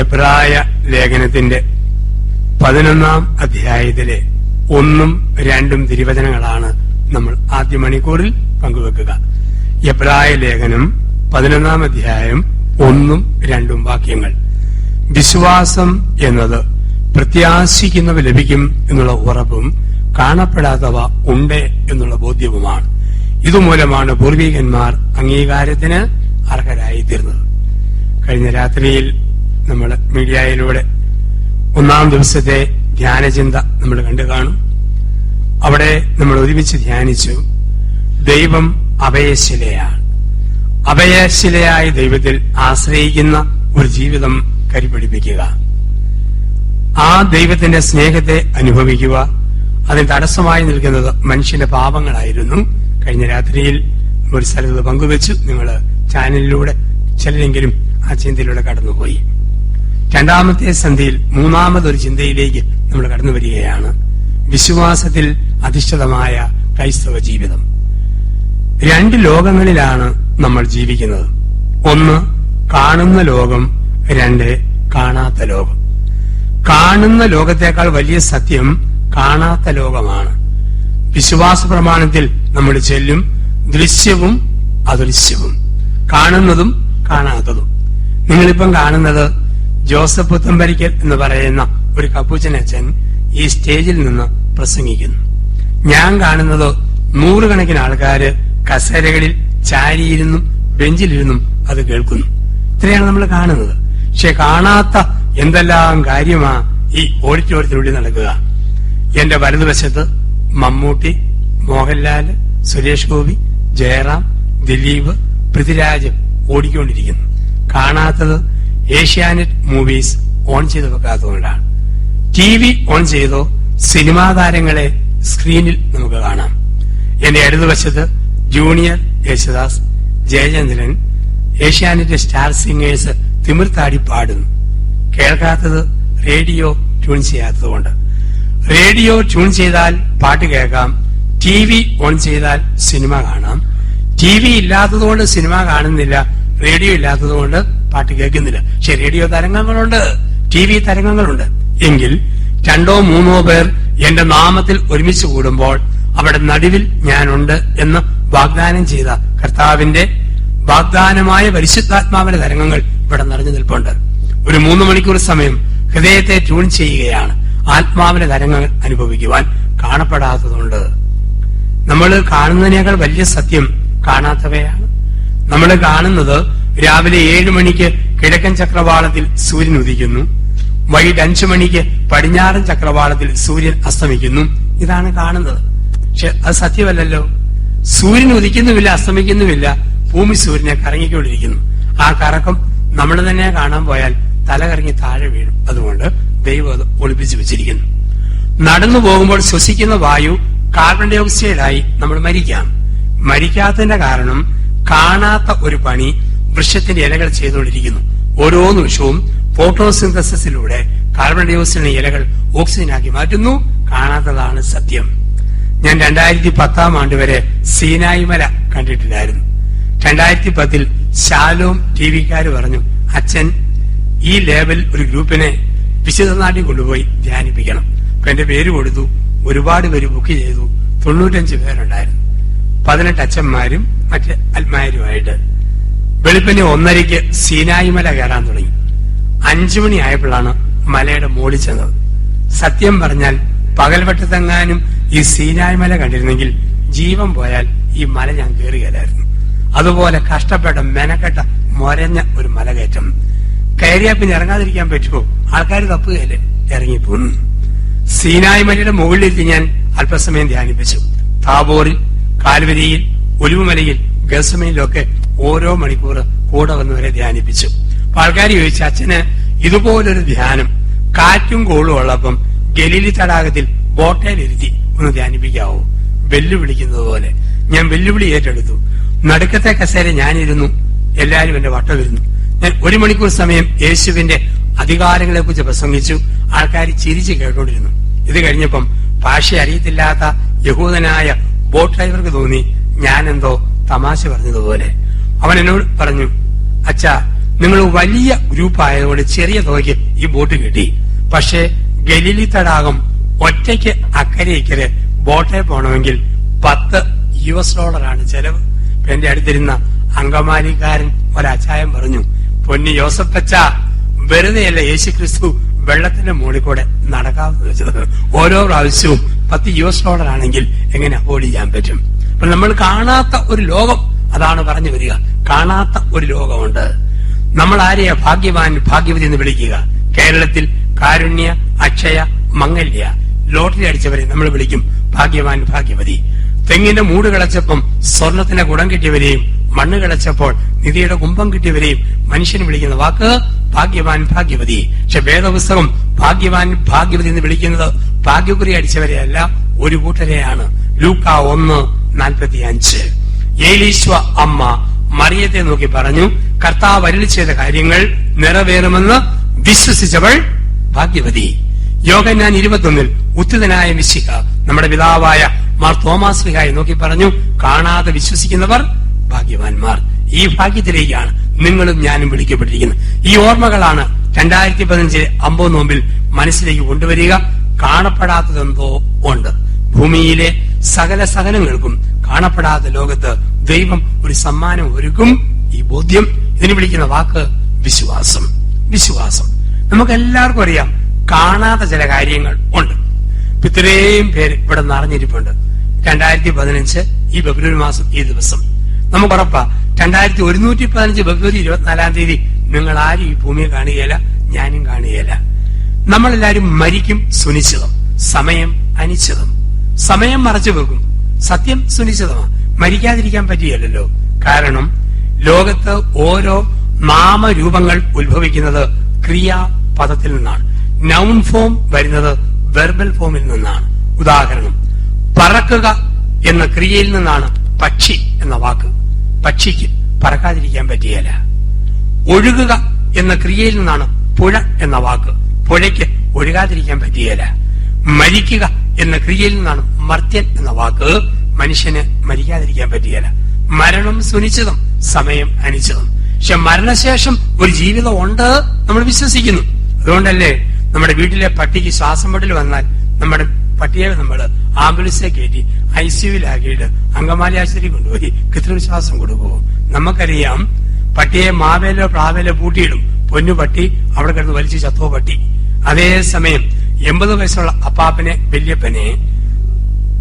എബ്രായ ലേഖനത്തിന്റെ 11-ാം അധ്യായത്തിലെ 1-ഉം 2-ഉം തിരുവചനങ്ങളാണ് നമ്മൾ ആദ്യ മണിക്കൂറിൽ പങ്കുവെക്കുക. എബ്രായ ലേഖനം 11-ാം അധ്യായം 1-ഉം 2-ഉം വാക്യങ്ങൾ. വിശ്വാസം എന്നത് പ്രത്യാശിക്കുന്നവ ലഭിക്കും എന്നുള്ള ഉറപ്പും കാണപ്പെടാത്തവ ഉണ്ട് എന്നുള്ള ബോധ്യവുമാണ്. ഇതുമൂലമാണ് പൂർവികന്മാർ അംഗീകാരത്തിന് അർഹരായിത്തീർന്നത്. കഴിഞ്ഞ രാത്രിയിൽ നമ്മൾ മീഡിയയിലൂടെ 1-ാം ദിവസത്തെ ധ്യാനചിന്ത നമ്മൾ കണ്ടു കാണും. അവിടെ നമ്മൾ ഒരുമിച്ച് ധ്യാനിച്ചു, ദൈവം അഭയശിലയാണ്. അഭയശിലയായ ദൈവത്തിൽ ആശ്രയിക്കുന്ന ഒരു ജീവിതം കരിപിടിപ്പിക്കുക, ആ ദൈവത്തിന്റെ സ്നേഹത്തെ അനുഭവിക്കുക. അതിന് തടസ്സമായി നിൽക്കുന്നത് മനുഷ്യന്റെ പാപങ്ങളായിരുന്നു. കഴിഞ്ഞ രാത്രിയിൽ ഒരു സ്ഥലത്ത് പങ്കുവെച്ചു. നിങ്ങൾ ചാനലിലൂടെ ചിലരെങ്കിലും ആ ചിന്തയിലൂടെ കടന്നുപോയി. രണ്ടാമത്തെ സന്ധിയിൽ മൂന്നാമതൊരു ചിന്തയിലേക്ക് നമ്മൾ കടന്നു വരികയാണ്. വിശ്വാസത്തിൽ അധിഷ്ഠിതമായ ക്രൈസ്തവ ജീവിതം. 2 ലോകങ്ങളിലാണ് നമ്മൾ ജീവിക്കുന്നത്. 1 കാണുന്ന ലോകം, 2 കാണാത്ത ലോകം. കാണുന്ന ലോകത്തേക്കാൾ വലിയ സത്യം കാണാത്ത ലോകമാണ്. വിശ്വാസ പ്രമാണത്തിൽ നമ്മൾ ചെല്ലും ദൃശ്യവും അദൃശ്യവും, കാണുന്നതും കാണാത്തതും. നിങ്ങളിപ്പം കാണുന്നത് ജോസഫ് പുത്തമ്പരിക്കൽ എന്ന് പറയുന്ന ഒരു കപ്പൂച്ചനച്ഛൻ ഈ സ്റ്റേജിൽ നിന്ന് പ്രസംഗിക്കുന്നു. ഞാൻ കാണുന്നത് 100 കണക്കിന് ആൾക്കാര് കസേരകളിൽ ചാരിയിരുന്നും ബെഞ്ചിലിരുന്നും അത് കേൾക്കുന്നു. ഇത്രയാണ് നമ്മൾ കാണുന്നത്. പക്ഷെ കാണാത്ത എന്തെല്ലാം കാര്യമാ ഈ ഓഡിറ്റോറിയത്തിനുള്ളിൽ നടക്കുക. എന്റെ വലതുവശത്ത് മമ്മൂട്ടി, മോഹൻലാല്, സുരേഷ് ഗോപി, ജയറാം, ദിലീപ്, പൃഥ്വിരാജ് ഓടിക്കൊണ്ടിരിക്കുന്നു. കാണാത്തത് ഏഷ്യാനെറ്റ് മൂവീസ് ഓൺ ചെയ്ത് വെക്കാത്തതുകൊണ്ടാണ്. TV ഓൺ ചെയ്തോ സിനിമാ താരങ്ങളെ സ്ക്രീനിൽ നമുക്ക് കാണാം. എന്റെ ഇടതുവശത്ത് junior Yesudas, Jayachandran, Asianet star singers തിമിർത്താടി പാടുന്നു. കേൾക്കാത്തത് റേഡിയോ ട്യൂൺ ചെയ്യാത്തതുകൊണ്ട്. റേഡിയോ ട്യൂൺ ചെയ്താൽ പാട്ട് കേൾക്കാം, TV ഓൺ ചെയ്താൽ സിനിമ കാണാം. TV ഇല്ലാത്തതുകൊണ്ട് സിനിമ കാണുന്നില്ല, റേഡിയോ ഇല്ലാത്തതുകൊണ്ട് പാട്ട് കേൾക്കുന്നില്ല. പക്ഷെ റേഡിയോ തരംഗങ്ങളുണ്ട്, TV തരംഗങ്ങളുണ്ട്. എങ്കിൽ 2 or 3 പേർ എന്റെ നാമത്തിൽ ഒരുമിച്ച് കൂടുമ്പോൾ അവിടെ നടുവിൽ ഞാനുണ്ട് എന്ന് വാഗ്ദാനം ചെയ്ത കർത്താവിന്റെ വാഗ്ദാനമായ പരിശുദ്ധാത്മാവിന്റെ തരംഗങ്ങൾ ഇവിടെ നിറഞ്ഞു നിൽപ്പുണ്ട്. ഒരു 3 മണിക്കൂർ സമയം ഹൃദയത്തെ ട്യൂൺ ചെയ്യുകയാണ്, ആത്മാവിന്റെ തരംഗങ്ങൾ അനുഭവിക്കുവാൻ. കാണപ്പെടാത്തതുകൊണ്ട് നമ്മൾ കാണുന്നതിനേക്കാൾ വലിയ സത്യം കാണാത്തവയാണ്. നമ്മൾ കാണുന്നത് രാവിലെ 7 മണിക്ക് കിഴക്കൻ ചക്രവാളത്തിൽ സൂര്യൻ ഉദിക്കുന്നു, വൈകിട്ട് 5 മണിക്ക് പടിഞ്ഞാറൻ ചക്രവാളത്തിൽ സൂര്യൻ അസ്തമിക്കുന്നു. ഇതാണ് കാണുന്നത്. പക്ഷെ അത് സത്യമല്ലല്ലോ. സൂര്യൻ ഉദിക്കുന്നുമില്ല, അസ്തമിക്കുന്നുമില്ല, ഭൂമി സൂര്യനെ കറങ്ങിക്കൊണ്ടിരിക്കുന്നു. ആ കറക്കം നമ്മൾ തന്നെ കാണാൻ പോയാൽ തല കറങ്ങി താഴെ വീഴും. അതുകൊണ്ട് ദൈവം അത് ഒളിപ്പിച്ചു വെച്ചിരിക്കുന്നു. നടന്നു പോകുമ്പോൾ ശ്വസിക്കുന്ന വായു കാർബൺ ഡൈ ഓക്സൈഡായി നമ്മൾ മരിക്കാം. മരിക്കാത്തതിന്റെ കാരണം കാണാത്ത ഒരു പണി വൃക്ഷത്തിന്റെ ഇലകൾ ചെയ്തുകൊണ്ടിരിക്കുന്നു. ഓരോ നിമിഷവും ഫോട്ടോസിന്തസിസിലൂടെ കാർബൺ ഡൈ ഓക്സൈഡിന്റെ ഇലകൾ ഓക്സിജനാക്കി മാറ്റുന്നു. കാണാത്തതാണ് സത്യം. ഞാൻ 2010-ാം ആണ്ട് വരെ സീനായി മല കണ്ടിട്ടില്ലായിരുന്നു. 2010-ൽ ശാലോം ടിവിക്കാര് പറഞ്ഞു, അച്ഛൻ ഈ ലേബൽ ഒരു ഗ്രൂപ്പിനെ വിശുദ്ധ നാട്ടിൽ കൊണ്ടുപോയി ധ്യാനിപ്പിക്കണം. അപ്പൊ എന്റെ പേര് കൊടുത്തു. ഒരുപാട് പേര് ബുക്ക് ചെയ്തു. 95 പേരുണ്ടായിരുന്നു. 18 അച്ഛന്മാരും മറ്റ് അൽമാരുമായിട്ട്. വെളുപ്പിനെ 1:30 സീനായി മല കയറാൻ തുടങ്ങി. 5 മണി ആയപ്പോഴാണ് മലയുടെ മുകളിൽ ചെന്നത്. സത്യം പറഞ്ഞാൽ പകൽവട്ടത്തെങ്ങാനും ഈ സീനായി മല കണ്ടിരുന്നെങ്കിൽ ജീവൻ പോയാൽ ഈ മല ഞാൻ കയറുകയായിരുന്നു. അതുപോലെ കഷ്ടപ്പെട്ട മെനക്കെട്ട മൊരഞ്ഞ ഒരു മലകയറ്റം. കയറിയാ പിന്നെ ഇറങ്ങാതിരിക്കാൻ പറ്റുമോ? ആൾക്കാർ തപ്പുകയല്ലേ, ഇറങ്ങിപ്പോന്നു. സീനായി മലയുടെ മുകളിലിരുത്തി ഞാൻ അല്പസമയം ധ്യാനിപ്പിച്ചു. താബോറിൽ, കാൽവരിയിൽ, ഒലിവുമലയിൽ, ഗസമയിലൊക്കെ ഓരോ മണിക്കൂർ കൂടെ വന്നവരെ ധ്യാനിപ്പിച്ചു. അപ്പൊ ആൾക്കാർ ചോദിച്ചു, അച്ഛന് ഇതുപോലൊരു ധ്യാനം കാറ്റും കോളും ഉള്ളപ്പം ഗലീലി തടാകത്തിൽ ബോട്ടയിലിരുത്തി ഒന്ന് ധ്യാനിപ്പിക്കാവോ? വെല്ലുവിളിക്കുന്നത് പോലെ. ഞാൻ വെല്ലുവിളി ഏറ്റെടുത്തു. നടുക്കത്തെ കസേര ഞാനിരുന്നു, എല്ലാരും എന്റെ വട്ടമിരുന്നു. ഞാൻ 1 മണിക്കൂർ സമയം യേശുവിന്റെ അധികാരങ്ങളെ കുറിച്ച് പ്രസംഗിച്ചു. ആൾക്കാർ ചിരിച്ച് കേട്ടോണ്ടിരുന്നു. ഇത് കഴിഞ്ഞപ്പം ഭാഷ അറിയത്തില്ലാത്ത യഹൂദനായ ബോട്ട് ഡ്രൈവർക്ക് തോന്നി ഞാനെന്തോ തമാശ പറഞ്ഞതുപോലെ. അവൻ എന്നോട് പറഞ്ഞു, അച്ഛാ, നിങ്ങൾ വലിയ ഗ്രൂപ്പ് ആയതുകൊണ്ട് ചെറിയ തുകയ്ക്ക് ഈ ബോട്ട് കിട്ടി. പക്ഷേ ഗലീലി തടാകം ഒറ്റയ്ക്ക് അക്കരെ ഇക്കരെ ബോട്ടെ പോകണമെങ്കിൽ $10 ചെലവ്. എന്റെ അടുത്തിരുന്ന അങ്കമാലിക്കാരൻ ഒരച്ചായം പറഞ്ഞു, പൊന്നി ജോസഫച്ച, വെറുതെയല്ല യേശു ക്രിസ്തു വെള്ളത്തിന്റെ മുകളിൽ കൂടെ നടക്കാമെന്ന് വെച്ചത്. ഓരോ പ്രാവശ്യവും $10 ആണെങ്കിൽ എങ്ങനെ അഫോർഡ് ചെയ്യാൻ പറ്റും? അപ്പൊ നമ്മൾ കാണാത്ത ഒരു ലോകം, അതാണ് പറഞ്ഞു വരിക. കാണാത്ത ഒരു ലോകമുണ്ട്. നമ്മൾ ആരെയാ ഭാഗ്യവാൻ ഭാഗ്യവതി എന്ന് വിളിക്കുക? കേരളത്തിൽ കാരുണ്യ, അക്ഷയ, മംഗല്യ ലോട്ടറി അടിച്ചവരെ നമ്മൾ വിളിക്കും ഭാഗ്യവാൻ ഭാഗ്യവതി. തെങ്ങിന്റെ മൂട് കിളച്ചപ്പം സ്വർണത്തിന്റെ കുടം കിട്ടിയവരെയും മണ്ണ് കിളച്ചപ്പോൾ നിധിയുടെ കുംഭം കിട്ടിയവരെയും മനുഷ്യന് വിളിക്കുന്ന വാക്ക് ഭാഗ്യവാൻ ഭാഗ്യവതി. പക്ഷെ വേദപുസ്തകം ഭാഗ്യവാൻ ഭാഗ്യവതി എന്ന് വിളിക്കുന്നത് ഭാഗ്യക്കുറി അടിച്ചവരെയല്ല, ഒരു കൂട്ടരെയാണ്. ലൂക്ക 1:45. ഏലീശ്വ അമ്മ മറിയത്തെ നോക്കി പറഞ്ഞു, കർത്താവ് അരുളി ചെയ്ത കാര്യങ്ങൾ നിറവേറുമെന്ന് വിശ്വസിച്ചവൾ ഭാഗ്യവതി. യോഹന്നാൻ 21 ഉത്തിതനായ മിശിഹ നമ്മുടെ പിതാവായ മാർ തോമാസ് ശ്ലീഹായെ നോക്കി പറഞ്ഞു, കാണാതെ വിശ്വസിക്കുന്നവർ ഭാഗ്യവാന്മാർ. ഈ ഭാഗ്യത്തിലേക്കാണ് നിങ്ങളും ഞാനും വിളിക്കപ്പെട്ടിരിക്കുന്നത്. ഈ ഓർമ്മകളാണ് 2015 അമ്പത് നോമ്പിൽ മനസ്സിലേക്ക് കൊണ്ടുവരിക. കാണപ്പെടാത്തതെന്തോ ഉണ്ട്. ഭൂമിയിലെ സകല സകലങ്ങൾക്കും കാണപ്പെടാത്ത ലോകത്ത് ദൈവം ഒരു സമ്മാനം ഒരുക്കും. ഈ ബോധ്യം, ഇതിന് വിളിക്കുന്ന വാക്ക് വിശ്വാസം. വിശ്വാസം നമുക്ക് എല്ലാവർക്കും അറിയാം. കാണാത്ത ചില കാര്യങ്ങൾ ഉണ്ട്. ഇത്രയും പേര് ഇവിടെ നിറഞ്ഞിരിപ്പുണ്ട്. 2015 ഈ ഫെബ്രുവരി മാസം ഈ ദിവസം നമുക്ക് ഉറപ്പാ 2115 ഫെബ്രുവരി 24 നിങ്ങൾ ആരും ഈ ഭൂമിയെ കാണുകയില്ല, ഞാനും കാണുകയില്ല. നമ്മളെല്ലാരും മരിക്കും, സുനിശ്ചിതം. സമയം അനിശ്ചിതം. സമയം മറച്ചു വെക്കും, സത്യം സുനിശ്ചിതമാണ്. മരിക്കാതിരിക്കാൻ പറ്റുകയല്ലോ. കാരണം ലോകത്ത് ഓരോ നാമരൂപങ്ങൾ ഉത്ഭവിക്കുന്നത് ക്രിയാപദത്തിൽ നിന്നാണ്. നൗൺ ഫോം വരുന്നത് വെർബൽ ഫോമിൽ നിന്നാണ്. ഉദാഹരണം, പറക്കുക എന്ന ക്രിയയിൽ നിന്നാണ് പക്ഷി എന്ന വാക്ക്. പക്ഷിക്ക് പറക്കാതിരിക്കാൻ പറ്റുകയില്ല. ഒഴുകുക എന്ന ക്രിയയിൽ നിന്നാണ് പുഴ എന്ന വാക്ക്. പുഴയ്ക്ക് ഒഴുകാതിരിക്കാൻ പറ്റുകയില്ല. മരിക്കുക എന്ന ക്രിയയിൽ നിന്നാണ് മർത്യൻ എന്ന വാക്ക്. മനുഷ്യന് മരിക്കാതിരിക്കാൻ പറ്റുകയില്ല. മരണം സുനിശ്ചിതം, സമയം അനിശ്ചിതം. പക്ഷെ മരണശേഷം ഒരു ജീവിതം ഉണ്ട് നമ്മൾ വിശ്വസിക്കുന്നു. അതുകൊണ്ടല്ലേ നമ്മുടെ വീട്ടിലെ പട്ടിക്ക് ശ്വാസം മുട്ടൽ വന്നാൽ നമ്മുടെ പട്ടിയെ നമ്മൾ ആംബുലൻസിൽ കയറ്റി ICUവിലാക്കിയിട്ട് അങ്കമാലി ആശുപത്രി കൊണ്ടുപോയി കൃത്രിമശ്വാസം കൊടുക്കുമോ? നമുക്കറിയാം, പട്ടിയെ മാവേലോ പ്ലാവേലോ പൂട്ടിയിടും. പൊന്നു പട്ടി അവിടെ കിടന്ന് വലിച്ചു ചത്തോ പട്ടി. അതേസമയം 80 വയസ്സുള്ള അപ്പാപ്പനെ വല്യപ്പനെ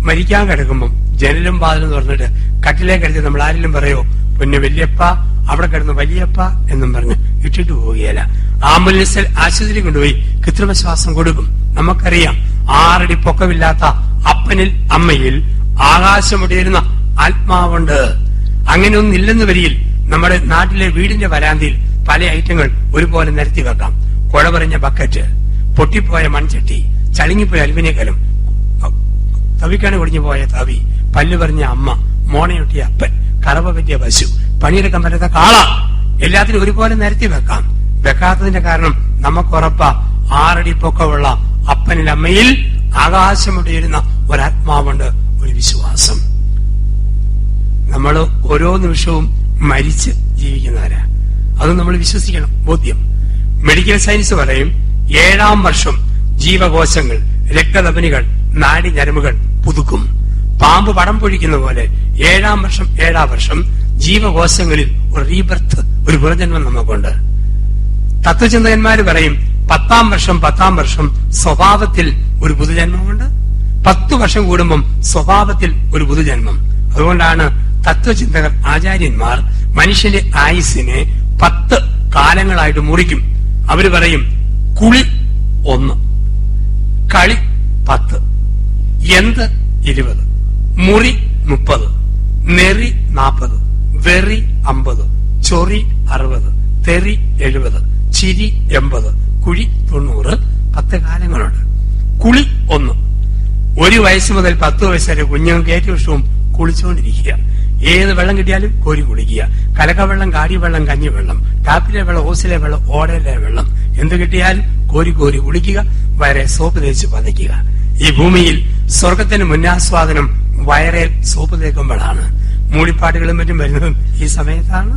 മരിക്കാൻ കിടക്കുമ്പം ജനലും വാതിലും തുറന്നിട്ട് കട്ടിലേക്ക് എടുത്ത് നമ്മൾ ആരെങ്കിലും പറയോ പൊന്നു വല്യപ്പ അവിടെ കിടന്ന് വലിയപ്പ എന്നും പറഞ്ഞ് ഇട്ടിട്ട് പോവുകയല്ല. ആംബുലൻസിൽ ആശുപത്രി കൊണ്ടുപോയി കൃത്രിമശ്വാസം കൊടുക്കും. നമുക്കറിയാം, 6 അടി പൊക്കമില്ലാത്ത അപ്പനിൽ അമ്മയിൽ ആകാശമുടിയിരുന്ന ആത്മാവുണ്ട്. അങ്ങനെയൊന്നും ഇല്ലെന്ന് വരിയിൽ നമ്മുടെ നാട്ടിലെ വീടിന്റെ വരാന്തിയിൽ പല ഐറ്റങ്ങൾ ഒരുപോലെ നിരത്തി വെക്കാം. കുഴ പറഞ്ഞ ബക്കറ്റ്, പൊട്ടിപ്പോയ മൺചട്ടി, ചളിങ്ങിപ്പോയ അലുമിനിയക്കലം, തവിക്കാണ് കുടിഞ്ഞു പോയ തവി, പല്ല് പറഞ്ഞ അമ്മ, മോണയൊട്ടിയ അപ്പൻ, കറവ പറ്റിയ പശു, പണിയെടുക്കാൻ പറ്റാത്ത കാള, എല്ലാത്തിനും ഒരുപോലെ നിരത്തി വെക്കാം. വെക്കാത്തതിന്റെ കാരണം നമുക്കുറപ്പാ 6 അടി പൊക്കമുള്ള അപ്പനിൽ അമ്മയിൽ ആകാശമുടിയിരുന്ന ഒരാത്മാവുണ്ട്, ഒരു വിശ്വാസം. നമ്മൾ ഓരോ നിമിഷവും മരിച്ച് ജീവിക്കുന്നവരാ. അത് നമ്മൾ വിശ്വസിക്കണം, ബോധ്യം. മെഡിക്കൽ സയൻസ് പറയും 7ാം വർഷം ജീവകോശങ്ങൾ, രക്തധമനികൾ, നാഡി ഞരമ്പുകൾ പുതുക്കും. പാമ്പ് പടം പൊഴിക്കുന്ന പോലെ 7ാം വർഷം ജീവകോശങ്ങളിൽ ഒരു റീബർത്ത്, ഒരു പുനർജന്മം നമുക്കുണ്ട്. തത്വചിന്തകന്മാര് പറയും 10ാം വർഷം സ്വഭാവത്തിൽ ഒരു പുതുജന്മമുണ്ട്. 10 വർഷം കൂടുമ്പം സ്വഭാവത്തിൽ ഒരു പുതുജന്മം. അതുകൊണ്ടാണ് തത്വചിന്തകർ, ആചാര്യന്മാർ മനുഷ്യന്റെ ആയുസ്സിനെ 10 കാലങ്ങളായിട്ട് മുറിക്കും. അവര് പറയും കുളി 1, കളി 10, എന്ത് 20, മുറി 30, നെറി 40, വെറി 50, ചൊറി 60, തെറി 70, ചിരി 80, കുഴി 90. 10 കാലങ്ങളുണ്ട്. കുളി 1. 1 വയസ്സ് മുതൽ 10 വയസ്സ് വരെ കുഞ്ഞുങ്ങൾക്ക് ഏറ്റവും ഇഷ്ടവും കുളിച്ചുകൊണ്ടിരിക്കുക. ഏത് വെള്ളം കിട്ടിയാലും കോരി കുളിക്കുക. കലക്കവെള്ളം, കാടിവെള്ളം, കഞ്ഞിവെള്ളം, ടാപ്പിലെ വെള്ളം, ഓസിലെ വെള്ളം, ഓടയിലെ വെള്ളം, എന്ത് കിട്ടിയാലും കോരി കോരി കുളിക്കുക. വയറെ സോപ്പ് തേച്ച് പതയ്ക്കുക. ഈ ഭൂമിയിൽ സ്വർഗത്തിന് മുന്നാസ്വാദനം വയറേൽ സോപ്പ് തേക്കുമ്പോഴാണ്. മൂളിപ്പാട്ടുകളും മറ്റും വരുന്നതും ഈ സമയത്താണ്.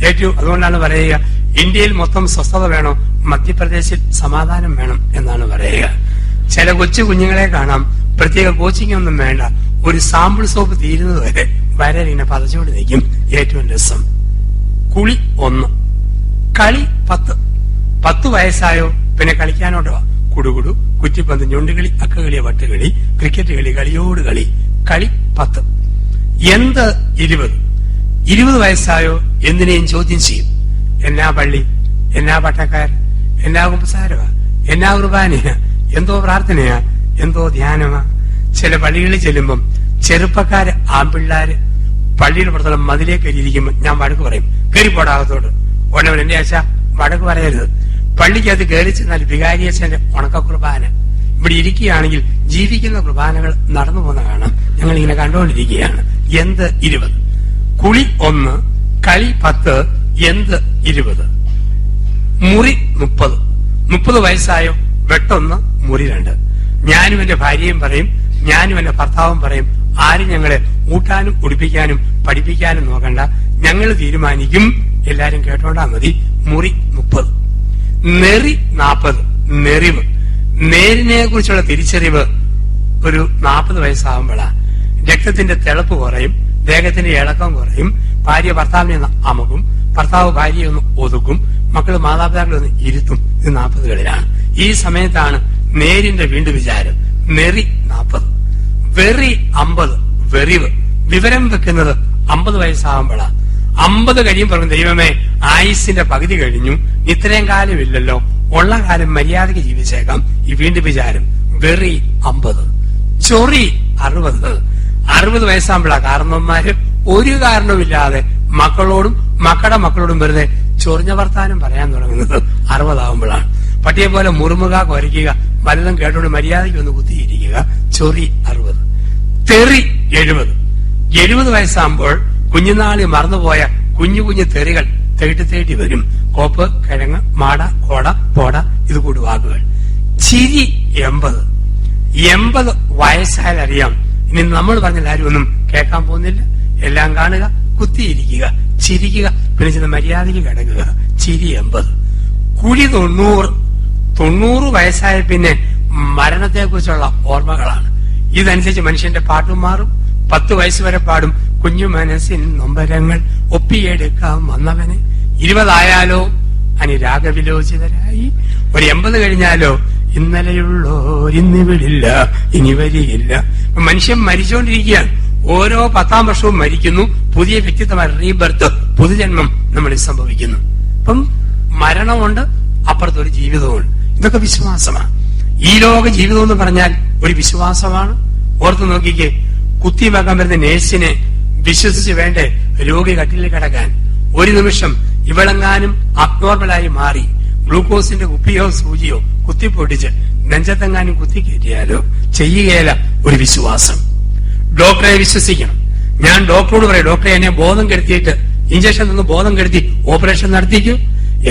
ഏറ്റവും അതുകൊണ്ടാണ് പറയുക, ഇന്ത്യയിൽ മൊത്തം സ്വസ്ഥത വേണോ, മധ്യപ്രദേശിൽ സമാധാനം വേണം എന്നാണ് പറയുക. ചില കൊച്ചു കുഞ്ഞുങ്ങളെ കാണാം, പ്രത്യേക കോച്ചിങ് ഒന്നും വേണ്ട, ഒരു സാമ്പിൾ സോപ്പ് തീരുന്നത് വരെ വരലിങ്ങനെ പതച്ചോട് നിൽക്കും. ഏറ്റവും രസം. കുളി 1, കളി 10. 10 വയസ്സായോ പിന്നെ കളിക്കാനോട്ടോ കുടുകുടു, കുറ്റിപ്പന്ത്, ഞൊണ്ടുകളി, അക്കകളി, വട്ടുകളി, ക്രിക്കറ്റ് കളി, കളിയോട് കളി. കളി 10. എന്ത് 20. 20 വയസ്സായോ എന്തിനേയും ചോദ്യം ചെയ്യും. എന്നാ പള്ളി, എന്നാ പട്ടക്കാരൻ, എന്നാ കുമ്പസാരമാ, എന്നാ കുർബാനയാ, എന്തോ പ്രാർത്ഥനയാ, എന്തോ ധ്യാനമാ. ചില പള്ളികളിൽ ചെല്ലുമ്പം ചെറുപ്പക്കാര് ആൺപിള്ളാര് പള്ളിയുടെ പുറത്തുള്ള മതിലേ കയറിയിരിക്കുമ്പോൾ ഞാൻ വഴക്ക് പറയും, കയറിപ്പോടാകത്തോട്. ഉടനെ എന്റെ അച്ഛ വഴക്ക് പറയരുത്. പള്ളിക്കകത്ത് കയറി ചെന്നാൽ വികാരിയച്ഛന്റെ ഉണക്ക കുർബാന. ഇവിടെ ഇരിക്കുകയാണെങ്കിൽ ജീവിക്കുന്ന കുർബാനകൾ നടന്നു പോകുന്ന കാണാം. ഞങ്ങൾ ഇങ്ങനെ കണ്ടുകൊണ്ടിരിക്കുകയാണ്. എന്ത് 20. കുളി 1, കളി 10, എന്ത് 20. മുറി 30. 30 വയസ്സായോ വെട്ടൊന്ന്, മുറി 2. ഞാനും എന്റെ ഭാര്യയും പറയും, ഞാനും എന്റെ ഭർത്താവും പറയും, ആരും ഞങ്ങളെ ഊട്ടാനും ഉടുപ്പിക്കാനും പഠിപ്പിക്കാനും നോക്കണ്ട, ഞങ്ങൾ തീരുമാനിക്കും, എല്ലാരും കേട്ടോണ്ടാ മതി. മുറി 30. നെറി 40. നെറിവ്, നേരിനെ കുറിച്ചുള്ള തിരിച്ചറിവ് ഒരു 40 വയസ്സാകുമ്പോഴാണ്. രക്തത്തിന്റെ തിളപ്പ് കുറയും, ദേഹത്തിന്റെ ഇളക്കം കുറയും, ഭാര്യ ഭർത്താവിനെ ഒന്ന് അമകും, ഭർത്താവ് ഭാര്യയെ ഒന്ന് ഒതുക്കും, മക്കള് മാതാപിതാക്കളെ ഒന്ന് ഇരുത്തും. ഇത് 40കളിലാണ്. ഈ സമയത്താണ് നേരിന്റെ വീണ്ടും വിചാരം. നെറി 40. വെറി 50. വെറിവ്, വിവരം വെക്കുന്നത് 50 വയസ്സാകുമ്പോഴാണ്. 50 കഴിയുമ്പോൾ പറഞ്ഞു, ദൈവമേ ആയുസിന്റെ പകുതി കഴിഞ്ഞു, ഇത്രയും കാലമില്ലല്ലോ, ഉള്ള കാലം മര്യാദയ്ക്ക് ജീവിച്ചേക്കാം. ഈ വീണ്ടും വിചാരം. വെറി 50. ചൊറി 60. 60 വയസ്സാകുമ്പോഴാണ് കാരണവന്മാര് ഒരു കാരണവുമില്ലാതെ മക്കളോടും മക്കളുടെ മക്കളോടും വെറുതെ ചൊറിഞ്ഞ വർത്താനം പറയാൻ തുടങ്ങുന്നത് 60 ആകുമ്പോഴാണ്. പട്ടിയെ പോലെ മുറുമുക കുരയ്ക്കുക, വല്ലതും കേട്ടോണ്ട് മര്യാദയ്ക്ക് ഒന്ന് കുത്തിയിരിക്കുക. ചൊറി 60. തെറി 70. 70 വയസ്സാകുമ്പോൾ കുഞ്ഞുനാളി മറന്നുപോയ കുഞ്ഞു കുഞ്ഞു തെറികൾ തേട്ടി വരും. കോപ്പ്, കിഴങ്ങ്, മാട, കോട, പോട, ഇത് കൂടി വാക്കുകൾ. ചിരി 80. 80 വയസ്സായാലറിയാം, ഇനി നമ്മൾ പറഞ്ഞ ആരും ഒന്നും കേൾക്കാൻ പോകുന്നില്ല, എല്ലാം കാണുക, കുത്തിയിരിക്കുക, ചിരിക്കുക, പിന്നെ ചില മര്യാദയ്ക്ക് കിടക്കുക. ചിരി 80. കുഴി 90. 90 വയസ്സായ പിന്നെ മരണത്തെ കുറിച്ചുള്ള ഓർമ്മകളാണ്. ഇതനുസരിച്ച് മനുഷ്യന്റെ പാട്ടും മാറും. 10 വയസ്സ് വരെ പാടും, കുഞ്ഞു മനസ്സിൻ നൊമ്പരങ്ങൾ ഒപ്പിയെടുക്കാം വന്നവന്. 20 ആയാലോ അനുരാഗവിലോചിതരായി. ഒരു 80 കഴിഞ്ഞാലോ ഇന്നലെയുള്ളോരിന്നിവിടില്ല, ഇനി വരികയില്ല. മനുഷ്യൻ മരിച്ചുകൊണ്ടിരിക്കുകയാണ്. ഓരോ 10ാം വർഷവും മരിക്കുന്നു. പുതിയ വ്യക്തിത്വമായ റീബർത്ത്, പുതുജന്മം നമ്മളിൽ സംഭവിക്കുന്നു. അപ്പം മരണമുണ്ട്, അപ്പുറത്തൊരു ജീവിതവുമുണ്ട്. ഇതൊക്കെ വിശ്വാസമാണ്. ഈ ലോക ജീവിതം എന്ന് പറഞ്ഞാൽ ഒരു വിശ്വാസമാണ്. ഓർത്ത് നോക്കിക്കേ, കുത്തിവെക്കാൻ വരുന്ന നേഴ്സിനെ വിശ്വസിച്ച് വേണ്ടേ രോഗി കട്ടിലിൽ കിടക്കാൻ. ഒരു നിമിഷം ഇവളെങ്ങാനും അബ്നോർമലായി മാറി ഗ്ലൂക്കോസിന്റെ കുപ്പിയോ സൂചിയോ കുത്തിപ്പൊട്ടിച്ച് നെഞ്ചത്തെങ്ങാനും കുത്തിക്കയറ്റിയാലോ ചെയ്യുകയില്ല. ഒരു വിശ്വാസം. ഡോക്ടറെ വിശ്വസിക്കണം. ഞാൻ ഡോക്ടറോട് പറയും, ഡോക്ടറെ എന്നെ ബോധം കെടുത്തിയിട്ട് ഇഞ്ചക്ഷൻ നിന്ന് ബോധം കെടുത്തി ഓപ്പറേഷൻ നടത്തിക്കൂ.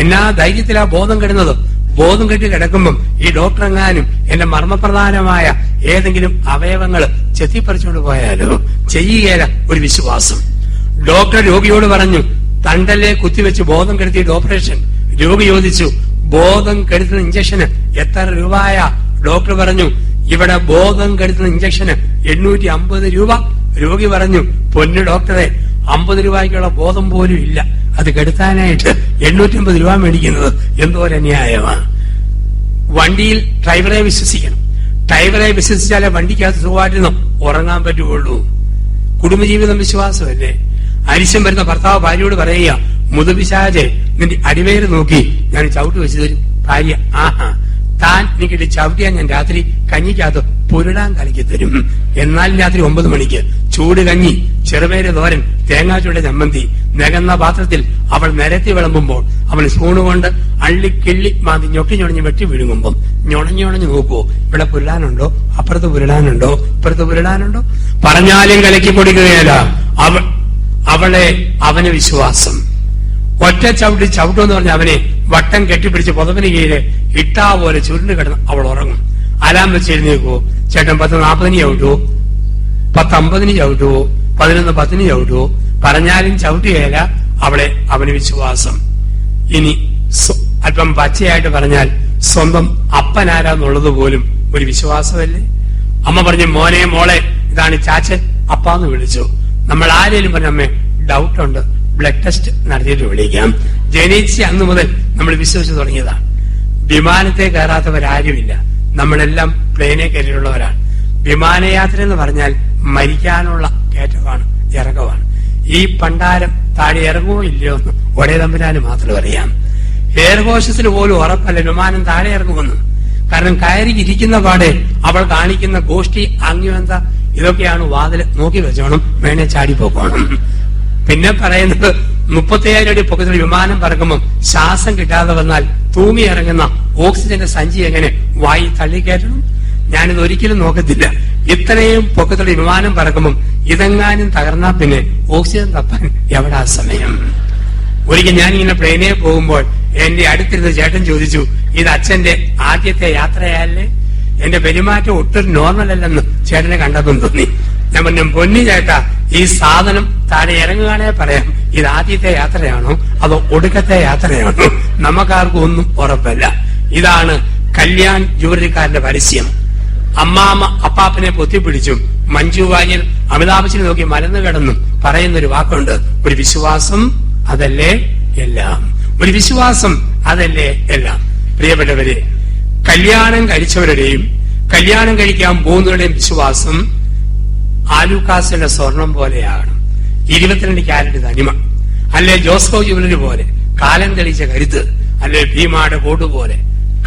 എന്നാ ധൈര്യത്തിലാ ബോധം കെടുന്നത്. ബോധം കെട്ടി കിടക്കുമ്പം ഈ ഡോക്ടർ എങ്ങാനും എന്റെ മർമ്മപ്രധാനമായ ഏതെങ്കിലും അവയവങ്ങൾ ചെത്തിപ്പറിച്ചുകൊണ്ട് പോയാലോ ചെയ്യുകയില്ല. ഒരു വിശ്വാസം. ഡോക്ടർ രോഗിയോട് പറഞ്ഞു, തണ്ടലെ കുത്തിവെച്ച് ബോധം കെടുത്തിയിട്ട് ഓപ്പറേഷൻ. രോഗി ചോദിച്ചു, ബോധം കെടുത്തുന്ന ഇഞ്ചക്ഷന് എത്ര രൂപയ? ഡോക്ടർ പറഞ്ഞു, ഇവിടെ ബോധം കെടുത്തുന്ന ഇഞ്ചക്ഷന് 850 രൂപ. രോഗി പറഞ്ഞു, പൊന്നു ഡോക്ടറെ, 50 രൂപയ്ക്കുള്ള ബോധം പോലും ഇല്ല, അത് കെടുത്താനായിട്ട് 850 രൂപ മേടിക്കുന്നത് എന്തോരന്യായമാണ്. വണ്ടിയിൽ ഡ്രൈവറെ വിശ്വസിക്കണം. ഡ്രൈവറെ വിശ്വസിച്ചാലേ വണ്ടിക്കകത്ത് സുഖമായിട്ടിരുന്നു ഉറങ്ങാൻ പറ്റുള്ളൂ. കുടുംബജീവിതം വിശ്വാസമല്ലേ. അരിശം വരുന്ന ഭർത്താവ് ഭാര്യയോട് പറയുക, മുതുപിശാചെ, നിന്റെ അടിവേര് നോക്കി ഞാൻ ചവിട്ട് വെച്ച് തരും. ഭാര്യ, ആഹാ, താൻ എനിക്കിട്ട് ചവിട്ടിയാൽ ഞാൻ രാത്രി കഞ്ഞിക്കകത്ത് പുരുടാൻ കലക്കി തരും. എന്നാലും രാത്രി 9 മണിക്ക് ചൂട് കഞ്ഞി, ചെറുപേര് തോരൻ, തേങ്ങാച്ചൂടെ ചമ്മന്തി നികന്ന പാത്രത്തിൽ അവൾ നിരത്തി വിളമ്പുമ്പോൾ അവൾ സ്പൂണുകൊണ്ട് അള്ളിക്കിള്ളി മാതി ഞൊട്ടിഞ്ഞൊടഞ്ഞ് വെട്ടി വിഴുങ്ങുമ്പോൾ ഞൊടഞ്ഞുണഞ്ഞു നോക്കുവോ, ഇവിടെ പുരുടാനുണ്ടോ, അപ്പുറത്ത് പുരുടാനുണ്ടോ, ഇപ്പുറത്ത് പുരുടാനുണ്ടോ? പറഞ്ഞാലും കലക്കി പൊടിക്കുകയല്ല. അവളെ അവന് വിശ്വാസം. ഒറ്റ ചവിട്ടെന്ന് പറഞ്ഞ അവനെ വട്ടം കെട്ടിപ്പിടിച്ച് പുതപ്പിന് കീഴില് ഇട്ടാ പോലെ ചുരുണ്ട് കിടന്ന് അവൾ ഉറങ്ങും. അലാം വെച്ച് എഴുന്നേക്കുവോ, ചേട്ടൻ 10:40 ചവിട്ടുവോ, 10:50 ചവിട്ടുവോ, 11:10 ചവിട്ടുവോ? പറഞ്ഞാലും ചവിട്ടുകയില്ല. അവന് വിശ്വാസം. ഇനി അല്പം പച്ചയായിട്ട് പറഞ്ഞാൽ സ്വന്തം അപ്പനാരാന്നുള്ളത് പോലും ഒരു വിശ്വാസമല്ലേ? അമ്മ പറഞ്ഞു, മോനെ മോളെ ഇതാണ് ചാച്ചൻ, അപ്പാന്ന് വിളിച്ചു. നമ്മൾ ആരെങ്കിലും പറഞ്ഞ അമ്മേ ഡൗട്ടുണ്ട്, ബ്ലഡ് ടെസ്റ്റ് നടത്തിയിട്ട് വിളിക്കാം. ജനിച്ച അന്ന് മുതൽ നമ്മൾ വിശ്വസിച്ചു തുടങ്ങിയതാണ്. വിമാനത്തെ കയറാത്തവരാരുമില്ല, നമ്മളെല്ലാം പ്ലെയിനെ കയറിയുള്ളവരാണ്. വിമാനയാത്ര എന്ന് പറഞ്ഞാൽ മരിക്കാനുള്ള കയറ്റമാണ്, ഇറക്കമാണ്. ഈ പണ്ടാരം താഴെ ഇറങ്ങുമോ ഇല്ലയോ എന്ന് ഒരേ തമ്പുരാന് മാത്രം അറിയാം. എയർ ഹോസ്റ്റസിന് പോലും ഉറപ്പല്ല വിമാനം താഴെ ഇറങ്ങുമെന്ന്. കാരണം കയറി ഇരിക്കുന്ന പാടെ അവൾ കാണിക്കുന്ന ഗോഷ്ഠി അങ്ങുവെന്താ ഇതൊക്കെയാണ് വാതിൽ നോക്കി വെച്ചോണം, വേണേ ചാടിപ്പോക്കോണം. പിന്നെ പറയുന്നത് 35,000 അടി പൊക്കത്തിൽ വിമാനം പറക്കുമ്പോൾ ശ്വാസം കിട്ടാതെ വന്നാൽ തൂങ്ങി ഇറങ്ങുന്ന ഓക്സിജന്റെ സഞ്ചി എങ്ങനെ വായി തള്ളിക്കയറ്റണം? ഞാനിത് ഒരിക്കലും നോക്കത്തില്ല. ഇത്രയും പൊക്കത്തിൽ വിമാനം പറക്കുമ്പോൾ ഇതെങ്ങാനും തകർന്നാൽ പിന്നെ ഓക്സിജൻ തപ്പാൻ എവിടാ സമയം? ഒരിക്കൽ ഞാനിങ്ങനെ പ്ലെയിനെ പോകുമ്പോൾ എന്റെ അടുത്തിരുന്ന ചേട്ടൻ ചോദിച്ചു, ഇത് അച്ഛന്റെ ആദ്യത്തെ യാത്രയല്ലേ? എന്റെ പെരുമാറ്റം ഒട്ടും നോർമൽ അല്ലെന്ന് ചേട്ടനെ കണ്ടതും തോന്നി. ഞാൻ പറഞ്ഞു, പൊന്നി ചേട്ടാ, ഈ സാധനം താഴെ ഇറങ്ങുകയാണെ പറയാം, ഇത് ആദ്യത്തെ യാത്രയാണോ അതോ ഒടുക്കത്തെ യാത്രയാണോ? നമുക്കാർക്കും ഒന്നും ഉറപ്പല്ല. ഇതാണ് കല്യാൺ ജുവലറിക്കാരന്റെ പരസ്യം. അമ്മാമ്മ അപ്പാപ്പനെ പൊത്തിപ്പിടിച്ചും മഞ്ജു വാര്യർ അമിതാഭ് ബച്ചനെ നോക്കി മലന്നു കിടന്നും പറയുന്നൊരു വാക്കുണ്ട്, ഒരു വിശ്വാസം അതല്ലേ എല്ലാം. ഒരു വിശ്വാസം അതല്ലേ എല്ലാം. പ്രിയപ്പെട്ടവരെ, കല്യാണം കഴിച്ചവരുടെയും കല്യാണം കഴിക്കാൻ പോകുന്നവരുടെയും വിശ്വാസം ആലൂക്കാസിന്റെ സ്വർണം പോലെയാകണം. 22 ക്യാരറ്റ് തനിമ, അല്ലെ ജോസ്കോ ജുവലറി പോലെ കാലം തെളിച്ച കരുത്ത്, അല്ലെ ഭീമാടെ കോട്ട് പോലെ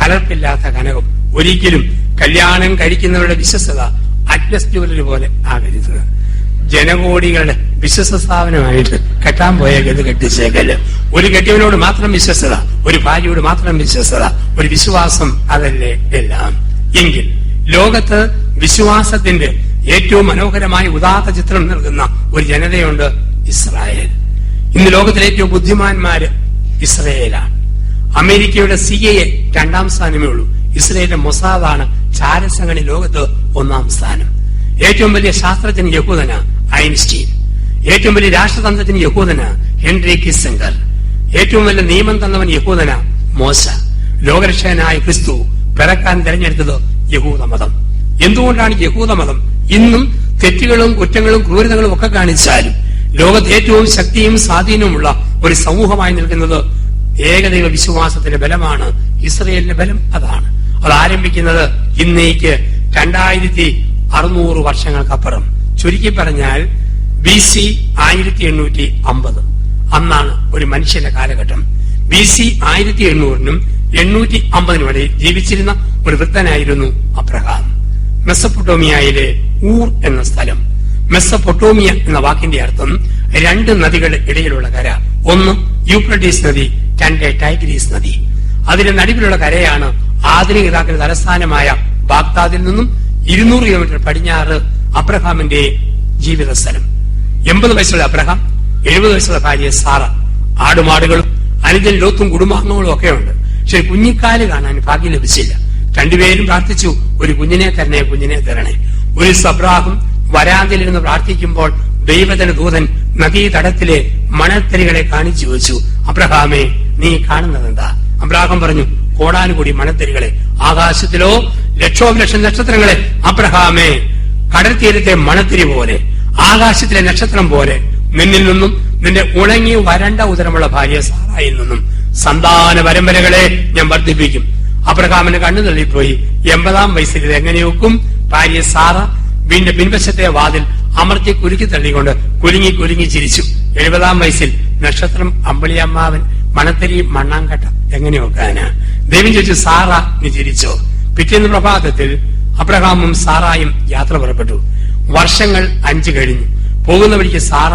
കലർപ്പില്ലാത്ത കനകം. ഒരിക്കലും കല്യാണം കഴിക്കുന്നവരുടെ വിശ്വസ്തത അറ്റ്ലസ് ജുവലറി പോലെ ആകരുത്. ജനകോടികളുടെ വിശ്വസ്ത സ്ഥാപനമായിട്ട് കെട്ടാൻ പോയ ഗതി കെട്ടിച്ചേക്കല്. ഒരു കെട്ടിയവനോട് മാത്രം വിശ്വസ്തത, ഒരു ഭാര്യയോട് മാത്രം വിശ്വസ്തത, ഒരു വിശ്വാസം അതല്ലേ എല്ലാം. എങ്കിൽ ലോകത്ത് വിശ്വാസത്തിന്റെ ഏറ്റവും മനോഹരമായ ഉദാത്ത ചിത്രം നൽകുന്ന ഒരു ജനതയുണ്ട്, ഇസ്രായേൽ. ഇന്ന് ലോകത്തിലെ ഏറ്റവും ബുദ്ധിമാന്മാര് ഇസ്രായേലാണ്. അമേരിക്കയുടെ CIA 2ാം സ്ഥാനമേ ഉള്ളൂ. ഇസ്രായേലിന്റെ മൊസാദാണ് ചാരസംഘടന ലോകത്ത് 1ാം സ്ഥാനം. ഏറ്റവും വലിയ ശാസ്ത്രജ്ഞൻ യഹൂദന ഐൻസ്റ്റീൻ. ഏറ്റവും വലിയ രാഷ്ട്രതന്ത്രജ്ഞൻ യഹൂദന ഹെൻറി കിസ്സിംഗർ. ഏറ്റവും വലിയ നിയമം തന്നവൻ യഹൂദന മോശ. ലോകരക്ഷകനായ ക്രിസ്തു പിറക്കാൻ തെരഞ്ഞെടുത്തത് യഹൂദമതം. എന്തുകൊണ്ടാണ് യഹൂദമതം ഇന്നും തെറ്റുകളും കുറ്റങ്ങളും ക്രൂരതകളും ഒക്കെ കാണിച്ചാലും ലോകത്ത് ഏറ്റവും ശക്തിയും സ്വാധീനവുമുള്ള ഒരു സമൂഹമായി നിൽക്കുന്നത് ഏകദൈവ വിശ്വാസത്തിന്റെ ബലമാണ്. ഇസ്രയേലിന്റെ ബലം അതാണ്. അത് ആരംഭിക്കുന്നത് ഇന്നേക്ക് 2600 വർഷങ്ങൾക്കപ്പുറം. ചുരുക്കി പറഞ്ഞാൽ BC 1850 അന്നാണ് ഒരു മനുഷ്യന്റെ കാലഘട്ടം. BC 1800നും 850നും ഇടയിൽ ജീവിച്ചിരുന്ന ഒരു വൃദ്ധനായിരുന്നു അബ്രഹാം. മെസ്സപ്പൊട്ടോമിയയിലെ ഊർ എന്ന സ്ഥലം. മെസ്സപ്പൊട്ടോമിയ എന്ന വാക്കിന്റെ അർത്ഥം 2 നദികളുടെ ഇടയിലുള്ള കര. ഒന്ന് യൂഫ്രട്ടീസ് നദി, 2 ടൈഗ്രീസ് നദി. അതിന്റെ നടുവിലുള്ള കരയാണ് ആധുനിക ഇറാഖിന്റെ തലസ്ഥാനമായ ബാഗ്ദാദിൽ നിന്നും 200 കിലോമീറ്റർ പടിഞ്ഞാറ് അബ്രഹാമിന്റെ ജീവിത സ്ഥലം. 80 വയസ്സുള്ള അബ്രഹാം, 70 വയസ്സുള്ള ഭാര്യ സാറ. ആടുമാടുകളും അനുജൻ ലോത്തും കുടുംബാംഗങ്ങളും ഒക്കെ ഉണ്ട്. പക്ഷെ കുഞ്ഞിക്കാല് കാണാൻ ഭാഗ്യം ലഭിച്ചില്ല. രണ്ടുപേരും പ്രാർത്ഥിച്ചു, ഒരു കുഞ്ഞിനെ തരണേ, കുഞ്ഞിനെ തരണേ. ഒരു അബ്രഹാം വരാന്തയിലിരുന്ന് പ്രാർത്ഥിക്കുമ്പോൾ ദൈവത്തിന് ദൂതൻ നദീതടത്തിലെ മണൽത്തരികളെ കാണിച്ചു വെച്ചു. അബ്രഹാമേ, നീ കാണുന്നതെന്താ? അബ്രഹാം പറഞ്ഞു, കോടാനുകൂടി മണൽത്തരികളെ. ആകാശത്തിലോ ലക്ഷോപലക്ഷം നക്ഷത്രങ്ങളെ. അബ്രഹാമേ, കടൽ തീരത്തെ മണത്തിരി പോലെ, ആകാശത്തിലെ നക്ഷത്രം പോലെ നിന്നിൽ നിന്നും നിന്റെ ഉണങ്ങി വരണ്ട ഉദരമുള്ള ഭാര്യ സാറായിൽ നിന്നും സന്താന പരമ്പരകളെ ഞാൻ വർദ്ധിപ്പിക്കും. അബ്രഹാമിന് കണ്ണു തള്ളിപ്പോയി. 80ാം വയസ്സിൽ ഇത് എങ്ങനെ ഒക്കും? ഭാര്യ സാറ വീണ്ടും പിൻവശത്തെ വാതിൽ അമർത്തി കുലുക്കി തള്ളിക്കൊണ്ട് കുലുങ്ങി കുലുങ്ങി ചിരിച്ചു. 70ാം വയസ്സിൽ നക്ഷത്രം അമ്പളിയമ്മാവൻ മണത്തരി മണ്ണാങ്കട്ട എങ്ങനെ ഒക്കാനാ? ദൈവം ചോദിച്ചു, സാറ നീ ചിരിച്ചോ? പിറ്റേന്ന് പ്രഭാതത്തിൽ അബ്രഹാമും സാറായും യാത്ര പുറപ്പെട്ടു. വർഷങ്ങൾ 5 കഴിഞ്ഞു. പോകുന്ന വഴിക്ക് സാറ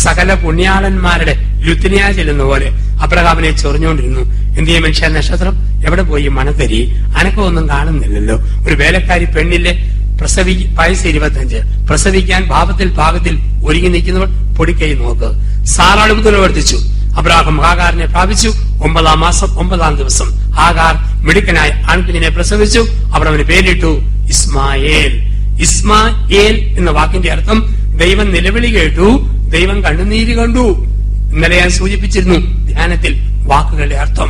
സകല പുണ്യാളന്മാരുടെ ലുത്തിനിയ ചെല്ലുന്ന പോലെ അബ്രഹാമിനെ ചൊറിഞ്ഞുകൊണ്ടിരുന്നു. എന്തിയെ മനുഷ്യ, നക്ഷത്രം എവിടെ പോയി? മണത്തരി അനക്കമൊന്നും കാണുന്നില്ലല്ലോ. ഒരു വേലക്കാരി പെണ്ണില്ലേ, വയസ്സ് 25, പ്രസവിക്കാൻ ഭാവത്തിൽ പാകത്തിൽ ഒരുങ്ങി നിൽക്കുന്നവൾ പൊടിക്കൈ നോക്ക്. സാറ അടുപ്പത്തിൽ വർദ്ധിച്ചു. അബ്രഹാം ഹാഗാറിനെ പ്രാപിച്ചു. 9ാം മാസം 9ാം ദിവസം ഹാഗാർ മിടുക്കനായ ആൺകുഞ്ഞിനെ പ്രസവിച്ചു. അവർ അവന് പേരിട്ടു ഇസ്മായേൽ. ഇസ്മായേൽ എന്ന വാക്കിന്റെ അർത്ഥം ദൈവം നിലവിളി കേട്ടു, ദൈവം കണ്ണുനീര് കണ്ടു ഇന്നലെ ഞാൻ സൂചിപ്പിച്ചിരുന്നു ധ്യാനത്തിൽ വാക്കുകളുടെ അർത്ഥം.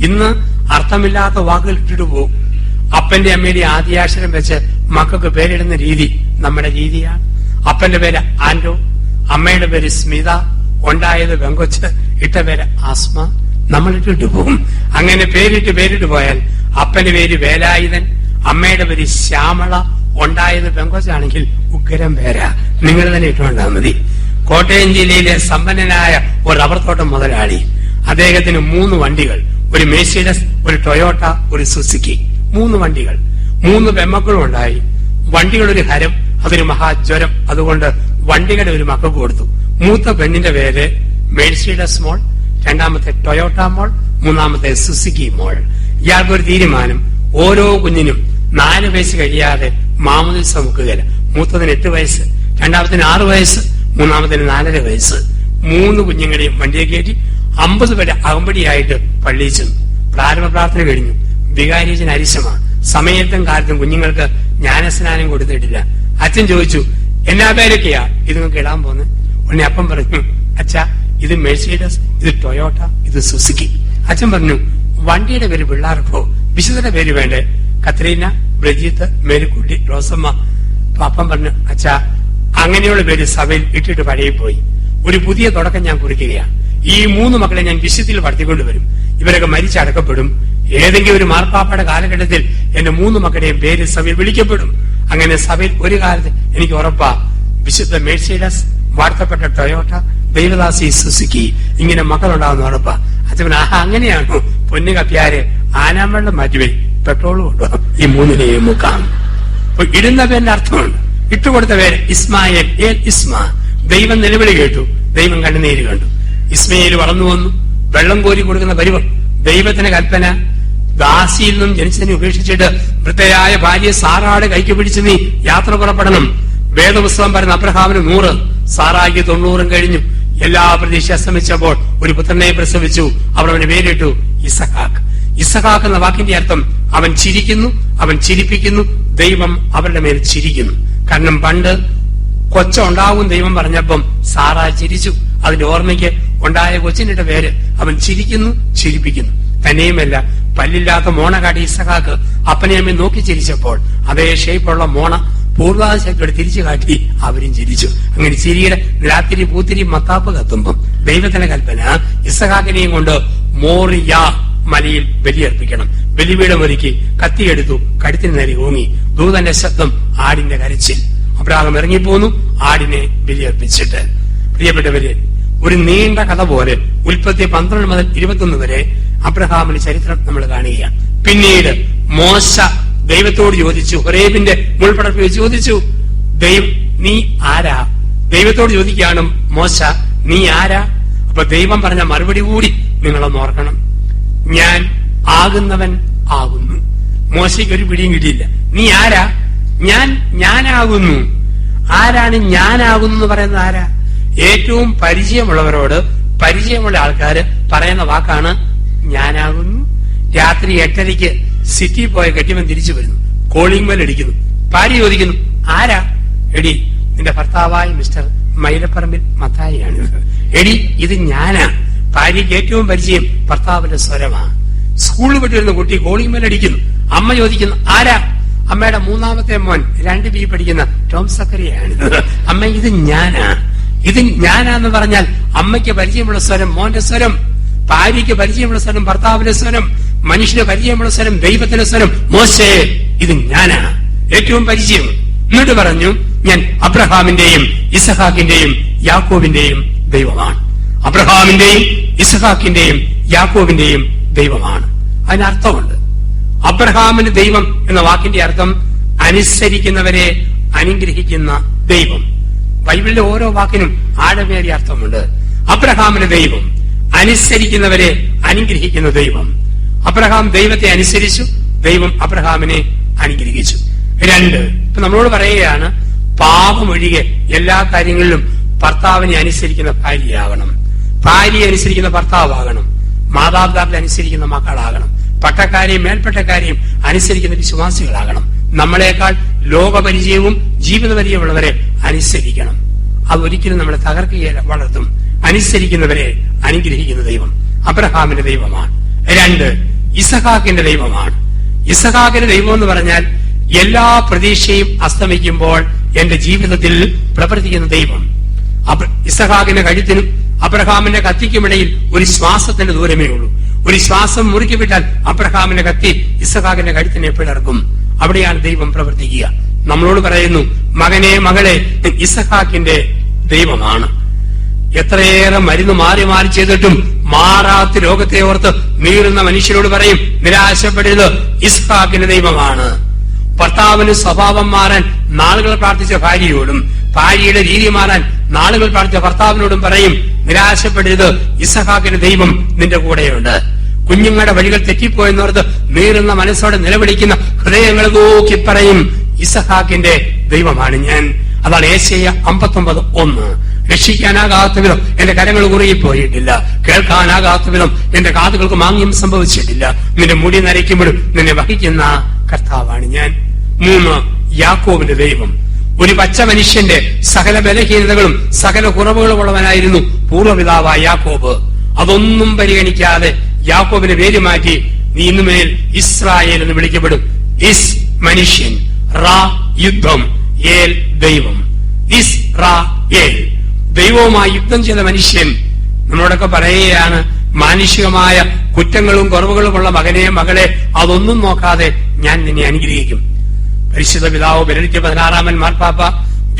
ഇന്ന് അർത്ഥമില്ലാത്ത വാക്കുകൾ ഇട്ടിട്ട് പോകും. അപ്പന്റെ അമ്മയുടെ ആദ്യാക്ഷരം വെച്ച് മക്കൾക്ക് പേരിടുന്ന രീതി നമ്മുടെ രീതിയാണ്. അപ്പന്റെ പേര് ആൻഡോ, അമ്മയുടെ പേര് സ്മിത, ഉണ്ടായത് വെങ്കൊച്ച്, ഇട്ട പേര് ആസ്മ. നമ്മൾ ഇട്ടിട്ട് പോകും. അങ്ങനെ പേരിട്ട് പോയാൽ അപ്പന്റെ പേര് വേലായുധൻ, അമ്മയുടെ പേര് ശ്യാമള, ഉണ്ടായത് പെങ്കൊച്ചാണെങ്കിൽ ഉഗ്രം പേരാ. നിങ്ങൾ തന്നെ ഇട്ടുകൊണ്ടാ മതി. കോട്ടയം ജില്ലയിലെ സമ്പന്നനായ ഒരു റബ്ബർ തോട്ടം മുതലാളി, അദ്ദേഹത്തിന് 3 വണ്ടികൾ, ഒരു മെഴ്സിഡസ്, ഒരു ടൊയോട്ട, ഒരു സുസുക്കി. 3 വണ്ടികൾ, 3 പെമ്മക്കളും ഉണ്ടായി. വണ്ടികളൊരു ഹരം, അതൊരു മഹാജ്വരം. അതുകൊണ്ട് വണ്ടികളുടെ ഒരു മക്കൾക്ക് കൊടുത്തു. മൂത്ത പെണ്ണിന്റെ പേര് മെഴ്സിഡസ് മോൾ, രണ്ടാമത്തെ ടൊയോട്ട മോൾ, മൂന്നാമത്തെ സുസുക്കി മോൾ. ഇയാൾക്കൊരു തീരുമാനം, ഓരോ കുഞ്ഞിനും 4 വയസ്സ് കഴിയാതെ മാമോദിസ മുക്കുകയില്ല. മൂത്തതിന് 8 വയസ്സ്, രണ്ടാമത്തിന് 6 വയസ്സ്, മൂന്നാമത്തിന് 4.5 വയസ്സ്. 3 കുഞ്ഞുങ്ങളെയും വണ്ടിയെ കയറ്റി 50 പേരെ അകമ്പടിയായിട്ട് പള്ളിയിൽ ചെന്നു. പ്രാരംഭ പ്രാർത്ഥന കഴിഞ്ഞു. വികാരിയച്ഛൻ അരിശമാണ്. സമയത്തും കാലത്തും കുഞ്ഞുങ്ങൾക്ക് ജ്ഞാനസ്നാനം കൊടുത്തിട്ടില്ല. അച്ഛൻ ചോദിച്ചു, എന്നാ പേരൊക്കെയാ ഇത് നിങ്ങൾക്ക് ഇടാൻ പോകുന്നത്? ഉടനെ അപ്പം പറഞ്ഞു, അച്ഛാ ഇത് മെഴ്സിഡസ്, ഇത് ടൊയോട്ട, ഇത് സുസുക്കി. അച്ഛൻ പറഞ്ഞു, വണ്ടിയുടെ പേര് പിള്ളേർക്കോ വിശുദ്ധന്റെ പേര് വേണ്ടേ? കത്രീന, ബ്രജിത്ത്, മേരിക്കുട്ടി, റോസമ്മ. അപ്പം പറഞ്ഞു, അച്ഛാ അങ്ങനെയുള്ള പേര് സഭയിൽ ഇട്ടിട്ട് പഴയി പോയി. ഒരു പുതിയ തുടക്കം ഞാൻ കുറിക്കുകയാണ്. ഈ 3 മക്കളെ ഞാൻ വിശുദ്ധിയിൽ വളർത്തിക്കൊണ്ടുവരും. ഇവരൊക്കെ മരിച്ചടക്കപ്പെടും. ഏതെങ്കിലും ഒരു മാർപ്പാപ്പയുടെ കാലഘട്ടത്തിൽ എന്റെ 3 മക്കളുടെയും പേര് സഭയിൽ വിളിക്കപ്പെടും. അങ്ങനെ സഭയിൽ ഒരു കാലത്ത് എനിക്ക് ഉറപ്പാ, വിശുദ്ധ മെഴ്സിഡസ്, വാഴ്ത്തപ്പെട്ട ടൊയോട്ട, ദൈവദാസി സുസുക്കി, ഇങ്ങനെ മക്കളുണ്ടാവുന്ന ഉറപ്പാ. അച്ഛൻ അങ്ങനെയാണോ? പൊന്നു കപ്പ്യാരെ, ആനാമ്പെള്ളം മാറ്റിവെയ്, പെട്രോൾ കൊണ്ടോ ഈ 3നെയും മുക്കാം. അപ്പൊ ഇടുന്ന പേരിന്റെ അർത്ഥമുണ്ട്. ഇട്ടുകൊടുത്ത പേര് ഇസ്മായേൽ, ഇസ്മ. ദൈവം നിലവിളി കേട്ടു, ദൈവം കണ്ണുനീര് കണ്ടു. ഇസ്മയേൽ വളർന്നു വന്നു. വെള്ളം കോരി കൊടുക്കുന്ന പരുവം. ദൈവത്തിന് കൽപ്പന, ദാസിയിൽ നിന്നും ജനിച്ചതിനെ ഉപേക്ഷിച്ചിട്ട് വൃദ്ധയായ ഭാര്യയെ സാറാടെ കൈക്ക് പിടിച്ച് നീ യാത്ര പുറപ്പെടണം. വേദപുസ്തകം പറയുന്ന അബ്രഹാമിന് 100, സാറായിക്ക് 90 കഴിഞ്ഞു. എല്ലാ പ്രതീക്ഷ അസ്തമിച്ചപ്പോൾ ഒരു പുത്രനെ പ്രസവിച്ചു. അവർ അവന് പേരിട്ടു ഇസഹാക്ക്. ഇസഹാക്ക് എന്ന വാക്കിന്റെ അർത്ഥം അവൻ ചിരിക്കുന്നു, അവൻ ചിരിപ്പിക്കുന്നു. ദൈവം അവരുടെ മേൽ ചിരിക്കുന്നു. കാരണം പണ്ട് കൊച്ചുണ്ടാവും ദൈവം പറഞ്ഞപ്പം സാറ ചിരിച്ചു. അതിന്റെ ഓർമ്മയ്ക്ക് ഉണ്ടായ കൊച്ചിന്റെ പേര് അവൻ ചിരിക്കുന്നു, ചിരിപ്പിക്കുന്നു. തന്നെയുമല്ല, പല്ലില്ലാത്ത മോണ കാട്ടി ഇസഹാക്ക് അപ്പനെ അമ്മയെ നോക്കി ചിരിച്ചപ്പോൾ അതേ ഷേപ്പുള്ള മോണ പൂർവാശക്തിയോടെ തിരിച്ചു കാട്ടി അവരും ചിരിച്ചു. അങ്ങനെ ചിരിയുടെ രാത്രി പൂത്തിരി മത്താപ്പ് കത്തുമ്പം ദൈവത്തിന്റെ കൽപ്പന ഇസഹാക്കിനെയും കൊണ്ട് മോറിയ മലയിൽ ബലിയർപ്പിക്കണം. ബലിപീഠം ഒരുക്കി കത്തിയെടുത്തു, കഴുത്തിന് നേരെ ഓങ്ങി. ദൂതന്റെ ശബ്ദം, ആടിന്റെ കരച്ചിൽ. അബ്രാഹാം ഇറങ്ങിപ്പോന്നു ആടിനെ ബലിയർപ്പിച്ചിട്ട്. പ്രിയപ്പെട്ടവരെ, ഒരു നീണ്ട കഥ പോലെ ഉൽപ്പത്തി 12 മുതൽ 21 വരെ അബ്രഹാമിന്റെ ചരിത്രം നമ്മൾ കാണുകയാണ്. പിന്നീട് മോശ ദൈവത്തോട് ചോദിച്ചു, ഹൊരേബിന്റെ മുൾപടർപ്പിൽ ചോദിച്ചു, നീ ആരാ? ദൈവത്തോട് ചോദിക്കുകയാണ് മോശ, നീ ആരാ? അപ്പൊ ദൈവം പറഞ്ഞ മറുപടി കൂടി നിങ്ങളൊന്ന് ഓർക്കണം. ഞാൻ ആകുന്നവൻ ആകുന്നു. മോശയ്ക്ക് ഒരു പിടിയും കിട്ടിയില്ല. നീ ആരാ? ഞാനാകുന്നു. ആരാണ് ഞാനാകുന്നു എന്ന് പറയുന്നത്? ആരാ? ഏറ്റവും പരിചയമുള്ളവരോട്, പരിചയമുള്ള ആൾക്കാര് പറയുന്ന വാക്കാണ് ഞാനാകുന്നു. രാത്രി 8:30 സിറ്റി പോയ കെട്ടിവൻ തിരിച്ചു വരുന്നു. കോളിംഗ് ബെൽ അടിക്കുന്നു. ഭാര്യ ചോദിക്കുന്നു, ആരാ? എടി, നിന്റെ ഭർത്താവായ മിസ്റ്റർ മൈലപ്പറമ്പിൽ മത്തായിയാണ്. എടി, ഇത് ഞാനാ. ഭാര്യയ്ക്ക് ഏറ്റവും പരിചയം ഭർത്താവിന്റെ സ്വരമാണ്. സ്കൂളിൽ വിട്ടിരുന്ന കുട്ടി കോളിംഗ് ബെൽ അടിക്കുന്നു. അമ്മ ചോദിക്കുന്നു, ആരാ? അമ്മയുടെ 3ാമത്തെ മോൻ 2B പഠിക്കുന്ന ടോം സക്കറിയാണ്. അമ്മ, ഇത് ഞാനാ. ഇത് ഞാനാന്ന് പറഞ്ഞാൽ അമ്മയ്ക്ക് പരിചയമുള്ള സ്വരം മോന്റെ സ്വരം, ഭാര്യയ്ക്ക് പരിചയമുള്ള സ്വരം ഭർത്താവിന്റെ സ്വരം, മനുഷ്യന് പരിചയമുള്ള സ്വരം ദൈവത്തിന്റെ സ്വരം. മോശേ, ഇത് ഞാനാ, ഏറ്റവും പരിചയം. എന്നിട്ട് പറഞ്ഞു, ഞാൻ അബ്രഹാമിന്റെയും ഇസഹാക്കിന്റെയും യാക്കോബിന്റെയും ദൈവമാണ്. അബ്രഹാമിന്റെയും ഇസഹാക്കിന്റെയും യാക്കോബിന്റെയും ദൈവമാണ്. അതിനർത്ഥമുണ്ട്. അബ്രഹാമിന്റെ ദൈവം എന്ന വാക്കിന്റെ അർത്ഥം അനുസരിക്കുന്നവരെ അനുഗ്രഹിക്കുന്ന ദൈവം. ബൈബിളിലെ ഓരോ വാക്കിനും ആഴമേറിയ അർത്ഥമുണ്ട്. അബ്രഹാമിന്റെ ദൈവം, അനുസരിക്കുന്നവരെ അനുഗ്രഹിക്കുന്ന ദൈവം. അബ്രഹാം ദൈവത്തെ അനുസരിച്ചു, ദൈവം അബ്രഹാമിനെ അനുഗ്രഹിച്ചു. 2, ഇപ്പൊ നമ്മളോട് പറയുകയാണ്, പാപമൊഴികെ എല്ലാ കാര്യങ്ങളിലും ഭർത്താവിനെ അനുസരിക്കുന്ന ഭാര്യയാകണം, ഭാര്യയെ അനുസരിക്കുന്ന ഭർത്താവാകണം, മാതാപിതാക്കളെ അനുസരിക്കുന്ന മക്കളാകണം, പട്ടക്കാരെയും മേൽപ്പെട്ടക്കാരെയും അനുസരിക്കുന്ന വിശ്വാസികളാകണം. നമ്മളെക്കാൾ ലോകപരിചയവും ജീവിതപരിചയമുള്ളവരെ അനുസരിക്കണം. അതൊരിക്കലും നമ്മളെ തകർക്കുകയില്ല, വളർത്തും. അനുസരിക്കുന്നവരെ അനുഗ്രഹിക്കുന്ന ദൈവം അബ്രഹാമിന്റെ ദൈവമാണ്. 2, ഇസഹാക്കിന്റെ ദൈവമാണ്. ഇസഹാക്കിന്റെ ദൈവം എന്ന് പറഞ്ഞാൽ എല്ലാ പ്രതീക്ഷയും അസ്തമിക്കുമ്പോൾ എന്റെ ജീവിതത്തിൽ പ്രവർത്തിക്കുന്ന ദൈവം. ഇസഹാക്കിന്റെ കഴുത്തിനും അബ്രഹാമിന്റെ കത്തിക്കുമിടയിൽ ഒരു ശ്വാസത്തിന്റെ ദൂരമേ ഉള്ളൂ. ഒരു ശ്വാസം മുറുക്കി വിട്ടാൽ അബ്രഹാമിന്റെ കത്തി ഇസഹാക്കിന്റെ കഴുത്തിനെ പിളർക്കും. അവിടെയാണ് ദൈവം പ്രവർത്തിക്കുക. നമ്മളോട് പറയുന്നു, മകനെ മകളെ, ഇസഹാക്കിന്റെ ദൈവമാണ്. എത്രയേറെ മരുന്ന് മാറി മാറി ചെയ്തിട്ടും മാറാത്ത രോഗത്തെ ഓർത്ത് നീറുന്ന മനുഷ്യരോട് പറയും, നിരാശപ്പെടരുത്, ഇസ്ഹാക്കിന്റെ ദൈവമാണ്. ഭർത്താവിന് സ്വഭാവം മാറാൻ നാളുകൾ പ്രാർത്ഥിച്ച ഭാര്യയോടും ഭാര്യയുടെ രീതി മാറാൻ നാളുകൾ പ്രാർത്ഥിച്ച ഭർത്താവിനോടും പറയും, നിരാശപ്പെടരുത്, ഇസഹാക്കിന്റെ ദൈവം നിന്റെ കൂടെയുണ്ട്. കുഞ്ഞുങ്ങളുടെ വഴികൾ തെറ്റിപ്പോയെന്നോർത്ത് നീറുന്ന മനസ്സോടെ നിലവിളിക്കുന്ന ഹൃദയങ്ങൾ നോക്കി പറയും, ഇസഹാക്കിന്റെ ദൈവമാണ് ഞാൻ. അതാണ് യേശയ്യ 59:1. രക്ഷിക്കാനാകാത്ത വിധം എന്റെ കരങ്ങൾ കുറുകിപ്പോയിട്ടില്ല, കേൾക്കാനാകാത്ത വിധം എന്റെ കാതുകൾക്ക് മാംഗ്യം സംഭവിച്ചിട്ടില്ല. നിന്റെ മുടി നരയ്ക്കുമ്പോഴും നിന്നെ വഹിക്കുന്ന കർത്താവാണ് ഞാൻ. 3, യാക്കോബിന്റെ ദൈവം. ഒരു പച്ച മനുഷ്യന്റെ സകല ബലഹീനതകളും സകല കുറവുകളും ഉള്ളവനായിരുന്നു പൂർവ്വപിതാവായ യാക്കോബ്. അതൊന്നും പരിഗണിക്കാതെ യാക്കോബിന്റെ പേര് മാറ്റി നീ ഇന്നുമേൽ ഇസ്രായേൽ എന്ന് വിളിക്കപ്പെടും. ഇസ് മനുഷ്യൻ, റാ യുദ്ധം, ഏൽ ദൈവം. ഇസ് റാ ഏൽ ദൈവവുമായി യുദ്ധം ചെയ്ത മനുഷ്യൻ. നമ്മളോടൊക്കെ പറയുകയാണ്, മാനുഷികമായ കുറ്റങ്ങളും കുറവുകളുമുള്ള മകനെ മകളെ അതൊന്നും നോക്കാതെ ഞാൻ നിന്നെ അനുഗ്രഹിക്കും. പരിശുദ്ധ പിതാവ് ബെനഡിക്ട് 16 മാർപ്പാപ്പ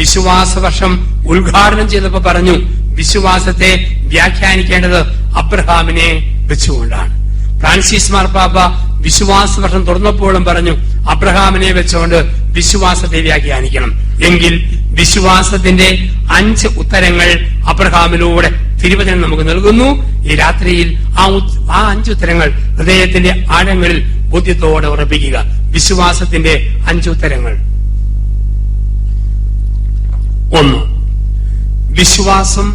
വിശ്വാസ വർഷം ഉദ്ഘാടനം ചെയ്തപ്പോ പറഞ്ഞു, വിശ്വാസത്തെ വ്യാഖ്യാനിക്കേണ്ടത് അബ്രഹാമിനെ വെച്ചുകൊണ്ടാണ്. ഫ്രാൻസിസ് മാർപ്പാപ്പ വിശ്വാസ വർഷം തുറന്നപ്പോഴും പറഞ്ഞു, അബ്രഹാമിനെ വെച്ചുകൊണ്ട് വിശ്വാസത്തെ വ്യാഖ്യാനിക്കണം. എങ്കിൽ വിശ്വാസത്തിന്റെ 5 ഉത്തരങ്ങൾ അബ്രഹാമിലൂടെ തിരുവചനം നമുക്ക് നൽകുന്നു. ഈ രാത്രിയിൽ ആ 5 ഉത്തരങ്ങൾ ഹൃദയത്തിന്റെ ആഴങ്ങളിൽ ബോധ്യത്തോടെ ഉറപ്പിക്കുക. വിശ്വാസത്തിന്റെ 5 ഉത്തരങ്ങൾ. 1, വിശ്വാസം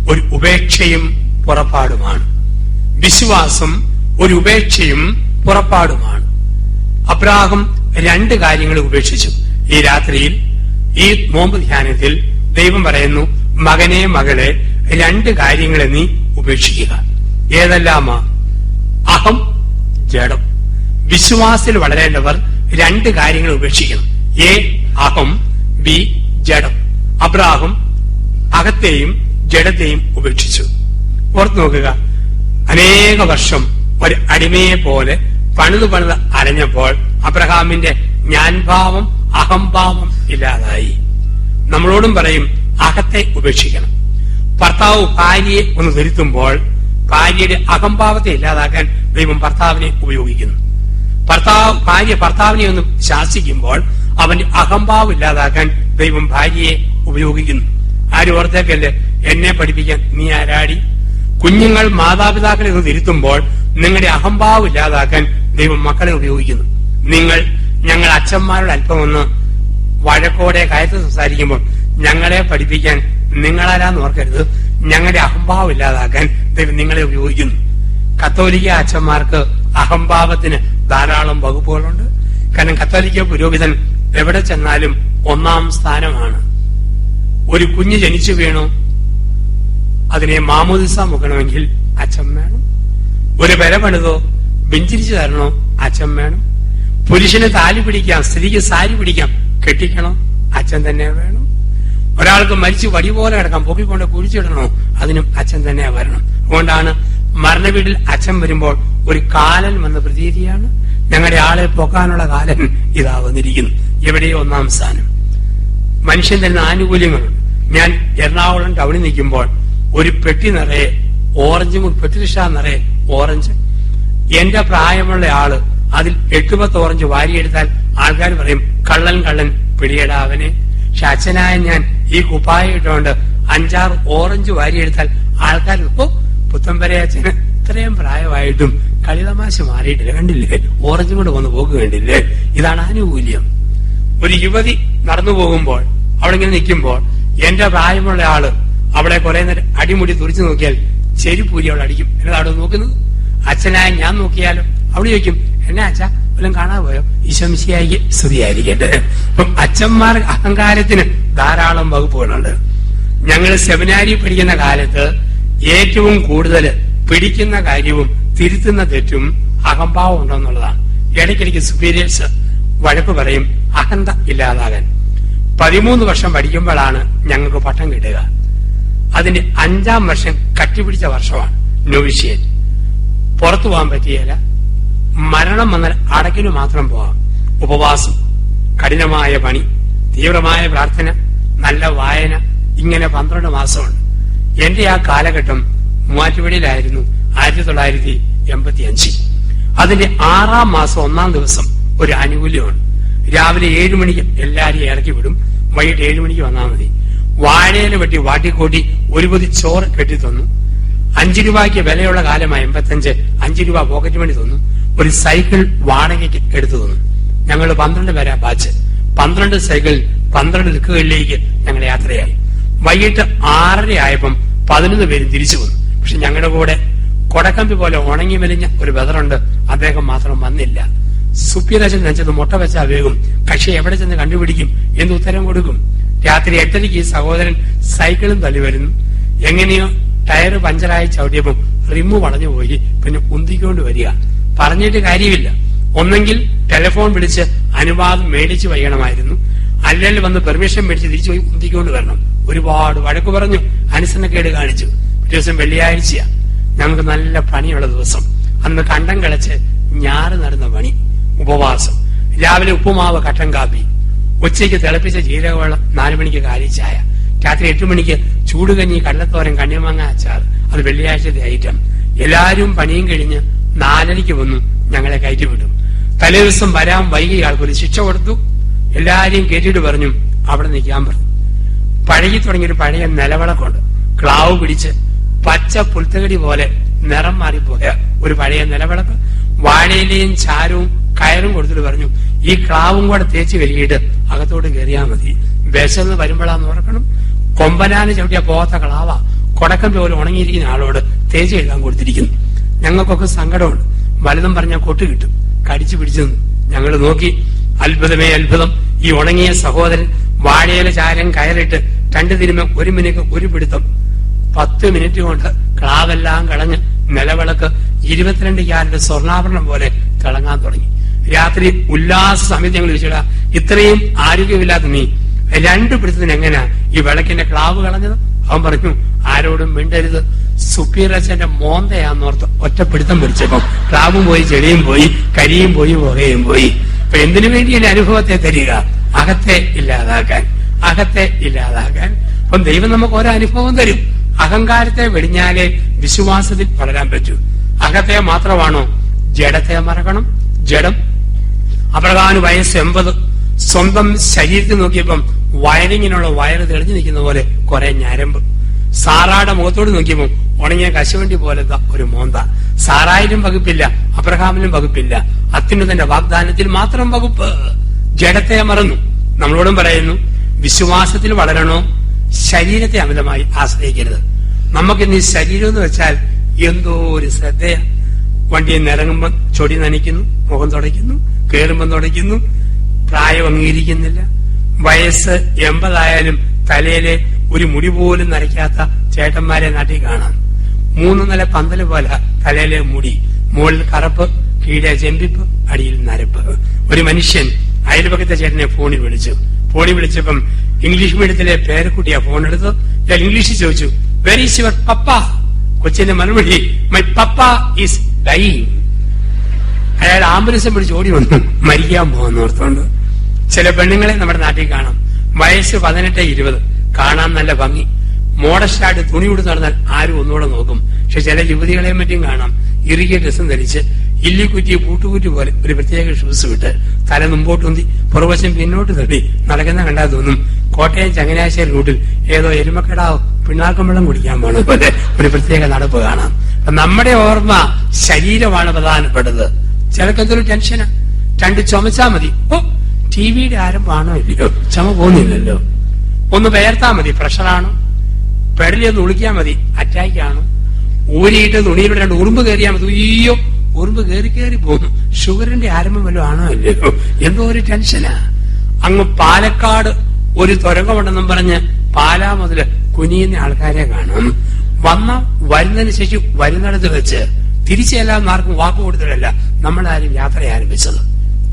ഒരു ഉപേക്ഷയും പുറപ്പാടുമാണ്. വിശ്വാസം ഒരു ഉപേക്ഷയും പുറപ്പാടുമാണ്. അബ്രാഹം 2 കാര്യങ്ങൾ ഉപേക്ഷിച്ചു. ഈ രാത്രിയിൽ ഈ നോമ്പ് ധ്യാനത്തിൽ ദൈവം പറയുന്നു, മകനെ മകളെ 2 കാര്യങ്ങളെ നീ ഉപേക്ഷിക്കുക. ഏതെല്ലാമാ? അഹം, ജഡം. വിശ്വാസത്തിൽ വളരേണ്ടവർ 2 കാര്യങ്ങൾ ഉപേക്ഷിക്കണം. എ അഹം, ബി ജഡം. അബ്രാഹം അഹത്തെയും ജഡത്തെയും ഉപേക്ഷിച്ചു. ഓർത്തു നോക്കുക, അനേക വർഷം ഒരു അടിമയെ പോലെ പണിത് അലഞ്ഞപ്പോൾ അബ്രഹാമിന്റെ ഞാൻഭാവം അഹംഭാവം ഇല്ലാതായി. നമ്മളോടും പറയും, അഹത്തെ ഉപേക്ഷിക്കണം. ഭർത്താവ് ഭാര്യയെ ഒന്ന് തിരുത്തുമ്പോൾ ഭാര്യയുടെ അഹംഭാവത്തെ ഇല്ലാതാക്കാൻ ദൈവം ഭർത്താവിനെ ഉപയോഗിക്കുന്നു. ഭാര്യ ഭർത്താവിനെ ഒന്ന് ശാസിക്കുമ്പോൾ അവന്റെ അഹംഭാവം ഇല്ലാതാക്കാൻ ദൈവം ഭാര്യയെ ഉപയോഗിക്കുന്നു. ആരും ഓർത്തേക്കല്ലേ, എന്നെ പഠിപ്പിക്കാൻ നീ ആരാടി? കുഞ്ഞുങ്ങൾ മാതാപിതാക്കളെ ഒന്ന് തിരുത്തുമ്പോൾ നിങ്ങളുടെ അഹംഭാവം ഇല്ലാതാക്കാൻ ദൈവം മക്കളെ ഉപയോഗിക്കുന്നു. ഞങ്ങൾ അച്ഛന്മാരോട് അല്പം ഒന്ന് വഴക്കോടെ കയത്ത് സംസാരിക്കുമ്പോൾ ഞങ്ങളെ പഠിപ്പിക്കാൻ നിങ്ങളാരാന്ന് ഓർക്കരുത്. ഞങ്ങളുടെ അഹംഭാവം ഇല്ലാതാക്കാൻ ദൈവം നിങ്ങളെ ഉപയോഗിക്കുന്നു. കത്തോലിക്ക അച്ഛന്മാർക്ക് അഹംഭാവത്തിന് ധാരാളം വകുപ്പുകളുണ്ട്. കാരണം കത്തോലിക്ക പുരോഹിതൻ എവിടെ ചെന്നാലും 1-ാം സ്ഥാനമാണ്. ഒരു കുഞ്ഞ് ജനിച്ചു വീണു, അതിനെ മാമോദിസ മുക്കണമെങ്കിൽ അച്ഛൻ വേണം. ഒരു പെര പണിതോ വെഞ്ചിരിച്ചു തരണോ അച്ഛൻ വേണം. പുരുഷന് താലി പിടിക്കാം, സ്ത്രീക്ക് സാരി പിടിക്കാം, കെട്ടിക്കണം, അച്ഛൻ തന്നെ വേണം. ഒരാൾക്ക് മരിച്ചു വടി പോലെ കിടക്കാം, പൊക്കിക്കൊണ്ട് കുഴിച്ചിടണോ, അതിനും അച്ഛൻ തന്നെ വരണം. അതുകൊണ്ടാണ് മരണവീട്ടിൽ അച്ഛൻ വരുമ്പോൾ ഒരു കാലൻ വന്ന പ്രതീതിയാണ്. ഞങ്ങളുടെ ആളെ പൊക്കാനുള്ള കാലൻ ഇതാ വന്നിരിക്കുന്നു. എവിടെയോ 1-ാം സ്ഥാനം. മനുഷ്യൻ തരുന്ന ആനുകൂല്യങ്ങളുണ്ട്. ഞാൻ എറണാകുളം ടൗണിൽ നിൽക്കുമ്പോൾ ഒരു പെട്ടി നിറയെ ഓറഞ്ച്, പെട്ടിഷ നിറയെ ഓറഞ്ച്. എന്റെ പ്രായമുള്ള ആള് അതിൽ 8-10 ഓറഞ്ച് വാരിയെടുത്താൽ ആൾക്കാർ പറയും, കള്ളൻ പിടിയെടാവനെ. പക്ഷെ അച്ഛനായ ഞാൻ ഈ കുപ്പായ ഇട്ടുകൊണ്ട് 5-6 ഓറഞ്ച് വാരിയെടുത്താൽ ആൾക്കാർ പുത്തമ്പരെ അച്ഛന് ഇത്രയും പ്രായമായിട്ടും കളിതമാശ മാറിയിട്ടില്ല, കണ്ടില്ലേ, ഓറഞ്ചും കൊണ്ട് വന്ന് പോക്ക് കണ്ടില്ലേ. ഇതാണ് ആനുകൂല്യം. ഒരു യുവതി നടന്നു പോകുമ്പോൾ അവിടെ ഇങ്ങനെ നിൽക്കുമ്പോൾ എന്റെ പ്രായമുള്ള ആള് അവളെ കുറെ നേരം അടിമുടി തുറിച്ചു നോക്കിയാൽ ചെരിപ്പൂരി അവൾ അടിക്കും. എന്നതാ അവിടെ നോക്കുന്നത്? അച്ഛനായ ഞാൻ നോക്കിയാലും അവിടെ ചോദിക്കും, എന്നെ അച്ഛ വല്ലതും കാണാൻ പോയോ? ഈശോമിശിഹായിക്ക് സ്തുതിയായിരിക്കട്ടെ. അപ്പം അച്ഛന്മാർ അഹങ്കാരത്തിന് ധാരാളം വകുപ്പുകളുണ്ട്. ഞങ്ങൾ സെമിനാരി പഠിക്കുന്ന കാലത്ത് ഏറ്റവും കൂടുതൽ പിടിക്കുന്ന കാര്യവും തിരുത്തുന്ന തെറ്റും അഹംഭാവം ഉണ്ടെന്നുള്ളതാണ്. ഇടയ്ക്കിടയ്ക്ക് സുപ്പീരിയേഴ്സ് വഴക്ക് പറയും അഹന്ത ഇല്ലാതാകാൻ. 13 വർഷം പഠിക്കുമ്പോഴാണ് ഞങ്ങൾക്ക് പട്ടം കിട്ടുക. അതിന്റെ 5ാം വർഷം കട്ടിപിടിച്ച വർഷമാണ് നൊവിഷ്യേറ്റ്. പുറത്തു പോകാൻ പറ്റിയല്ല. മരണം വന്നാൽ അടക്കിന് മാത്രം പോവാം. ഉപവാസം, കഠിനമായ പണി, തീവ്രമായ പ്രാർത്ഥന, നല്ല വായന, ഇങ്ങനെ 12 മാസമുണ്ട്. എന്റെ ആ കാലഘട്ടം മൂവാറ്റുപുഴയിലായിരുന്നു 1985. അതിന്റെ 6ാം മാസം 1ാം ദിവസം ഒരു ആനുകൂല്യമാണ്. രാവിലെ 7 മണിക്ക് എല്ലാരെയും ഇറക്കി വിടും. വൈകിട്ട് 7 മണിക്ക് വന്നാൽ മതി. വാഴയില വെട്ടി വാട്ടിക്കൂട്ടി ഒരു പൊതി ചോറ് കെട്ടി തന്നു. 5 രൂപയ്ക്ക് വിലയുള്ള കാലമായി 85. 5 രൂപ പോക്കറ്റ് മണി തന്നു. ഒരു സൈക്കിൾ വാടകയ്ക്ക് എടുത്തു തന്നു. ഞങ്ങൾ 12 പേരാ ബാച്ച്. 12 സൈക്കിൾ 12 ദിക്കുകളിലേക്ക് ഞങ്ങൾ യാത്രയായി. വൈകിട്ട് 6:30 ആയപ്പം 11 പേരും തിരിച്ചു വന്നു. പക്ഷെ ഞങ്ങളുടെ കൂടെ കൊടക്കമ്പി പോലെ ഉണങ്ങി മെലിഞ്ഞ ഒരു ബദറുണ്ട്. അദ്ദേഹം മാത്രം വന്നില്ല. സുപ്പീരജൻ നെഞ്ചത് മുട്ട വെച്ചാൽ വേഗം കക്ഷി എവിടെ ചെന്ന് കണ്ടുപിടിക്കും എന്ന് ഉത്തരം കൊടുക്കും. രാത്രി 8:30 ഈ സഹോദരൻ സൈക്കിളും തള്ളി വരുന്നു. എങ്ങനെയോ ടയർ പഞ്ചറായി ചവിട്ടിയപ്പം റിമ്മ് വളഞ്ഞു പോയി. പിന്നെ ഉന്തിക്കൊണ്ട് വരിക. പറഞ്ഞിട്ട് കാര്യമില്ല. ഒന്നെങ്കിൽ ടെലിഫോൺ വിളിച്ച് അനുവാദം മേടിച്ചു വയ്യണമായിരുന്നു, അല്ലെങ്കിൽ വന്ന് പെർമിഷൻ മേടിച്ച് തിരിച്ചു പോയി ഉന്തിക്കൊണ്ട് വരണം. ഒരുപാട് വഴക്ക് പറഞ്ഞു, അനുസരണക്കേട് കാണിച്ചു. ഒരു ദിവസം വെള്ളിയാഴ്ചയാ, ഞങ്ങൾക്ക് നല്ല പണിയുള്ള ദിവസം. അന്ന് കണ്ടം കളച്ച് ഞാറ് നടുന്ന പണി. ഉപവാസം. രാവിലെ ഉപ്പുമാവ് കട്ടൻ കാപ്പി, ഉച്ചയ്ക്ക് തിളപ്പിച്ച ജീരകവെള്ളം, 4 മണിക്ക് കാലിച്ചായ, രാത്രി 8 മണിക്ക് ചൂടുകഞ്ഞി, കടലത്തോരൻ, കണ്ണിമാങ്ങ അച്ചാർ. അത് വെള്ളിയാഴ്ചത്തെ ഐറ്റം. എല്ലാരും പണിയും കഴിഞ്ഞ് 4:30 വന്നു ഞങ്ങളെ കയറ്റിവിട്ടു. തലേ ദിവസം വരാൻ വൈകിയ ആൾക്കൊരു ശിക്ഷ കൊടുത്തു. എല്ലാരെയും കേട്ടിട്ട് പറഞ്ഞു അവിടെ നിൽക്കാൻ പറഞ്ഞു. പഴകി തുടങ്ങിയൊരു പഴയ നിലവിളക്കുണ്ട്. ക്ലാവ് പിടിച്ച് പച്ച പുൽത്തകടി പോലെ നിറം മാറിപ്പോയ ഒരു പഴയ നിലവിളക്ക്. വാഴയിലെയും ചാരവും കയറും കൊടുത്തിട്ട് പറഞ്ഞു ഈ ക്ലാവും കൂടെ തേച്ച് കഴുകിയിട്ട് അകത്തോട്ട് കയറിയാൽ മതി. വിശന്ന് വരുമ്പോഴാന്ന് ഓർക്കണം. കൊമ്പനാന് ചവിട്ടിയ പോകാത്ത ക്ലാവ കൊടക്കം പോലെ ഉണങ്ങിയിരിക്കുന്ന ആളോട് തേച്ച് കഴുകാൻ കൊടുത്തിരിക്കുന്നു. ഞങ്ങൾക്കൊക്കെ സങ്കടമുണ്ട്. വലുതും പറഞ്ഞാൽ കൊട്ട് കിട്ടും. കടിച്ചു പിടിച്ചു ഞങ്ങൾ നോക്കി. അത്ഭുതമേ അത്ഭുതം. ഈ ഉണങ്ങിയ സഹോദരൻ വാഴയില ചാരം കയറിട്ട് 2 തിരുമ 1 മിനിറ്റ് ഒരു പിടുത്തം. 10 മിനിറ്റ് കൊണ്ട് ക്ലാവെല്ലാം കളഞ്ഞ് നിലവിളക്ക് 22 ക്യാരറ്റ് സ്വർണ്ണാഭരണം പോലെ തിളങ്ങാൻ തുടങ്ങി. രാത്രി ഉല്ലാസ സമയത്ത് ഞങ്ങൾ ചോദിച്ചാ ഇത്രയും ആരോഗ്യമില്ലാത്ത നീ 2 പിടുത്തത്തിന് എങ്ങനെയാ ഈ വിളക്കിന്റെ ക്ലാവ് കളഞ്ഞത്? അവൻ പറഞ്ഞു ആരോടും മിണ്ടരുത്. സുപ്പീരച്ചന്റെ മോന്തയാന്നോർത്ത് ഒറ്റപ്പിടുത്തം പിടിച്ചപ്പം ക്ലാവും പോയി, ചെടിയും പോയി, കരിയും പോയി, പുകയും പോയി. അപ്പൊ എന്തിനു വേണ്ടി എന്റെ അനുഭവത്തെ തരിക? അകത്തെ ഇല്ലാതാക്കാൻ, അകത്തെ ഇല്ലാതാക്കാൻ. അപ്പം ദൈവം നമുക്ക് ഓരോ അനുഭവം തരും. അഹങ്കാരത്തെ വെടിഞ്ഞാലേ വിശ്വാസത്തിൽ വളരാൻ പറ്റൂ. അകത്തെ മാത്രമാണോ? ജഡത്തെ മറക്കണം. ജഡം. അബ്രഹാമിന് വയസ്സ് 80. സ്വന്തം ശരീരത്തിൽ നോക്കിയപ്പം വയറിങ്ങിനുള്ള വയറ് തെളിഞ്ഞു നിൽക്കുന്ന പോലെ കുറെ ഞരമ്പ്. സാറായുടെ മുഖത്തോട് നോക്കിയപ്പം ഉണങ്ങിയ കശുവണ്ടി പോലത്തെ ഒരു മോന്ത. സാറായിലും വകുപ്പില്ല, അബ്രഹാമിലും വകുപ്പില്ല. അത്യുന്നതന്റെ വാഗ്ദാനത്തിൽ മാത്രം വകുപ്പ്. ജഡത്തെ മറന്നു. നമ്മളോടും പറയുന്നു വിശ്വാസത്തിൽ വളരണോ, ശരീരത്തെ അമിതമായി ആശ്രയിക്കരുത്. നമുക്കിന്ന് ഈ ശരീരം എന്ന് വെച്ചാൽ എന്തോ ഒരു ശ്രദ്ധയ. വണ്ടിയിൽ നിന്ന് ഇറങ്ങുമ്പോൾ ചൊടി നനയ്ക്കുന്നു, മുഖം തുടയ്ക്കുന്നു, കയറുമ്പം തുടയ്ക്കുന്നു. പ്രായം അംഗീകരിക്കുന്നില്ല. വയസ്സ് 80 ആയാലും തലയിലെ ഒരു മുടി പോലും നരയ്ക്കാത്ത ചേട്ടന്മാരെ നാട്ടിൽ കാണാം. 3 നില പന്തല് പോലെ തലയിലെ മുടി, മുകളിൽ കറുപ്പ്, കീഴെ ചെമ്പിപ്പ്, അടിയിൽ നരപ്പ്. ഒരു മനുഷ്യൻ അയൽപക്കത്തെ ചേട്ടനെ ഫോണിൽ വിളിച്ചപ്പം ഇംഗ്ലീഷ് മീഡിയത്തിലെ പേരക്കുട്ടിയാ ഫോൺ എടുത്ത്. ഞാൻ ഇംഗ്ലീഷിൽ ചോദിച്ചു വെർ ഈസ് യുവർ പപ്പ? കൊച്ചിന്റെ മറുപടി മൈ പപ്പ ഈസ് ഡൈയിങ്. അയാൾ ആംബുലൻസും പിടിച്ച് ഓടി വന്നു മരിക്കാൻ പോകുന്നോർത്തോണ്ട്. ചില പെണ്ണുങ്ങളെ നമ്മുടെ നാട്ടിൽ കാണാം. വയസ്സ് 18-20, കാണാൻ നല്ല ഭംഗി, മോഡസ്റ്റായിട്ട് തുണി കൊടുത്ത് നടന്നാൽ ആരും ഒന്നുകൂടെ നോക്കും. പക്ഷെ ചില യുവതികളെയും മറ്റും കാണാം ഇറുകിയ ഡ്രസ്സും ധരിച്ച് ഇല്ലിക്കുറ്റി പൂട്ടുകുറ്റി പോലെ ഒരു പ്രത്യേക ഷൂസ് വിട്ട് തല മുമ്പോട്ടുന്തി പുറവശം പിന്നോട്ട് തള്ളി നടക്കുന്ന കണ്ടാൽ തോന്നും കോട്ടയം ചങ്ങനാശ്ശേരി റൂട്ടിൽ ഏതോ എരുമക്കടാവ് പിണ്ണാക്കം വെള്ളം കുടിക്കാൻ പോണ പോലെ ഒരു പ്രത്യേക നടപ്പ് കാണാം. നമ്മുടെ ഓർമ്മ ശരീരമാണ് പ്രധാനപ്പെട്ടത്. ചിലക്കെന്തൊരു ടെൻഷനാ. 2 ചുമച്ചാ മതി, ഓ ടിവിയുടെ ആരംഭമാണോ ഇല്ലയോ, ചുമ പോകുന്നില്ലല്ലോ. ഒന്ന് വേർത്താ മതി, പ്രഷറാണോ. പെടലി ഒന്ന് ഉളിക്കാൻ മതി, അറ്റാക്കാണോ. ഊരിയിട്ട് തുണിയിലൂടെ 2 ഉറുമ്പ് കയറിയാൽ മതി, അയ്യോ ഉറുമ്പ് കയറി പോകുന്നു. ഷുഗറിന്റെ ആരംഭം വല്ലതും ആണോ ഇല്ലയോ, എന്തോ ഒരു ടെൻഷനാ. അങ്ങ് പാലക്കാട് ഒരു തുരങ്കമുണ്ടെന്നും പറഞ്ഞ് പാലാ മുതല് കുനിയുന്ന ആൾക്കാരെ കാണാം. വരുന്നതിന് ശേഷം വരുന്നിടത്ത് വെച്ച് തിരിച്ചെല്ലാം ആർക്കും വാക്ക് കൊടുത്തിട്ടല്ല നമ്മളാരും യാത്ര ആരംഭിച്ചത്.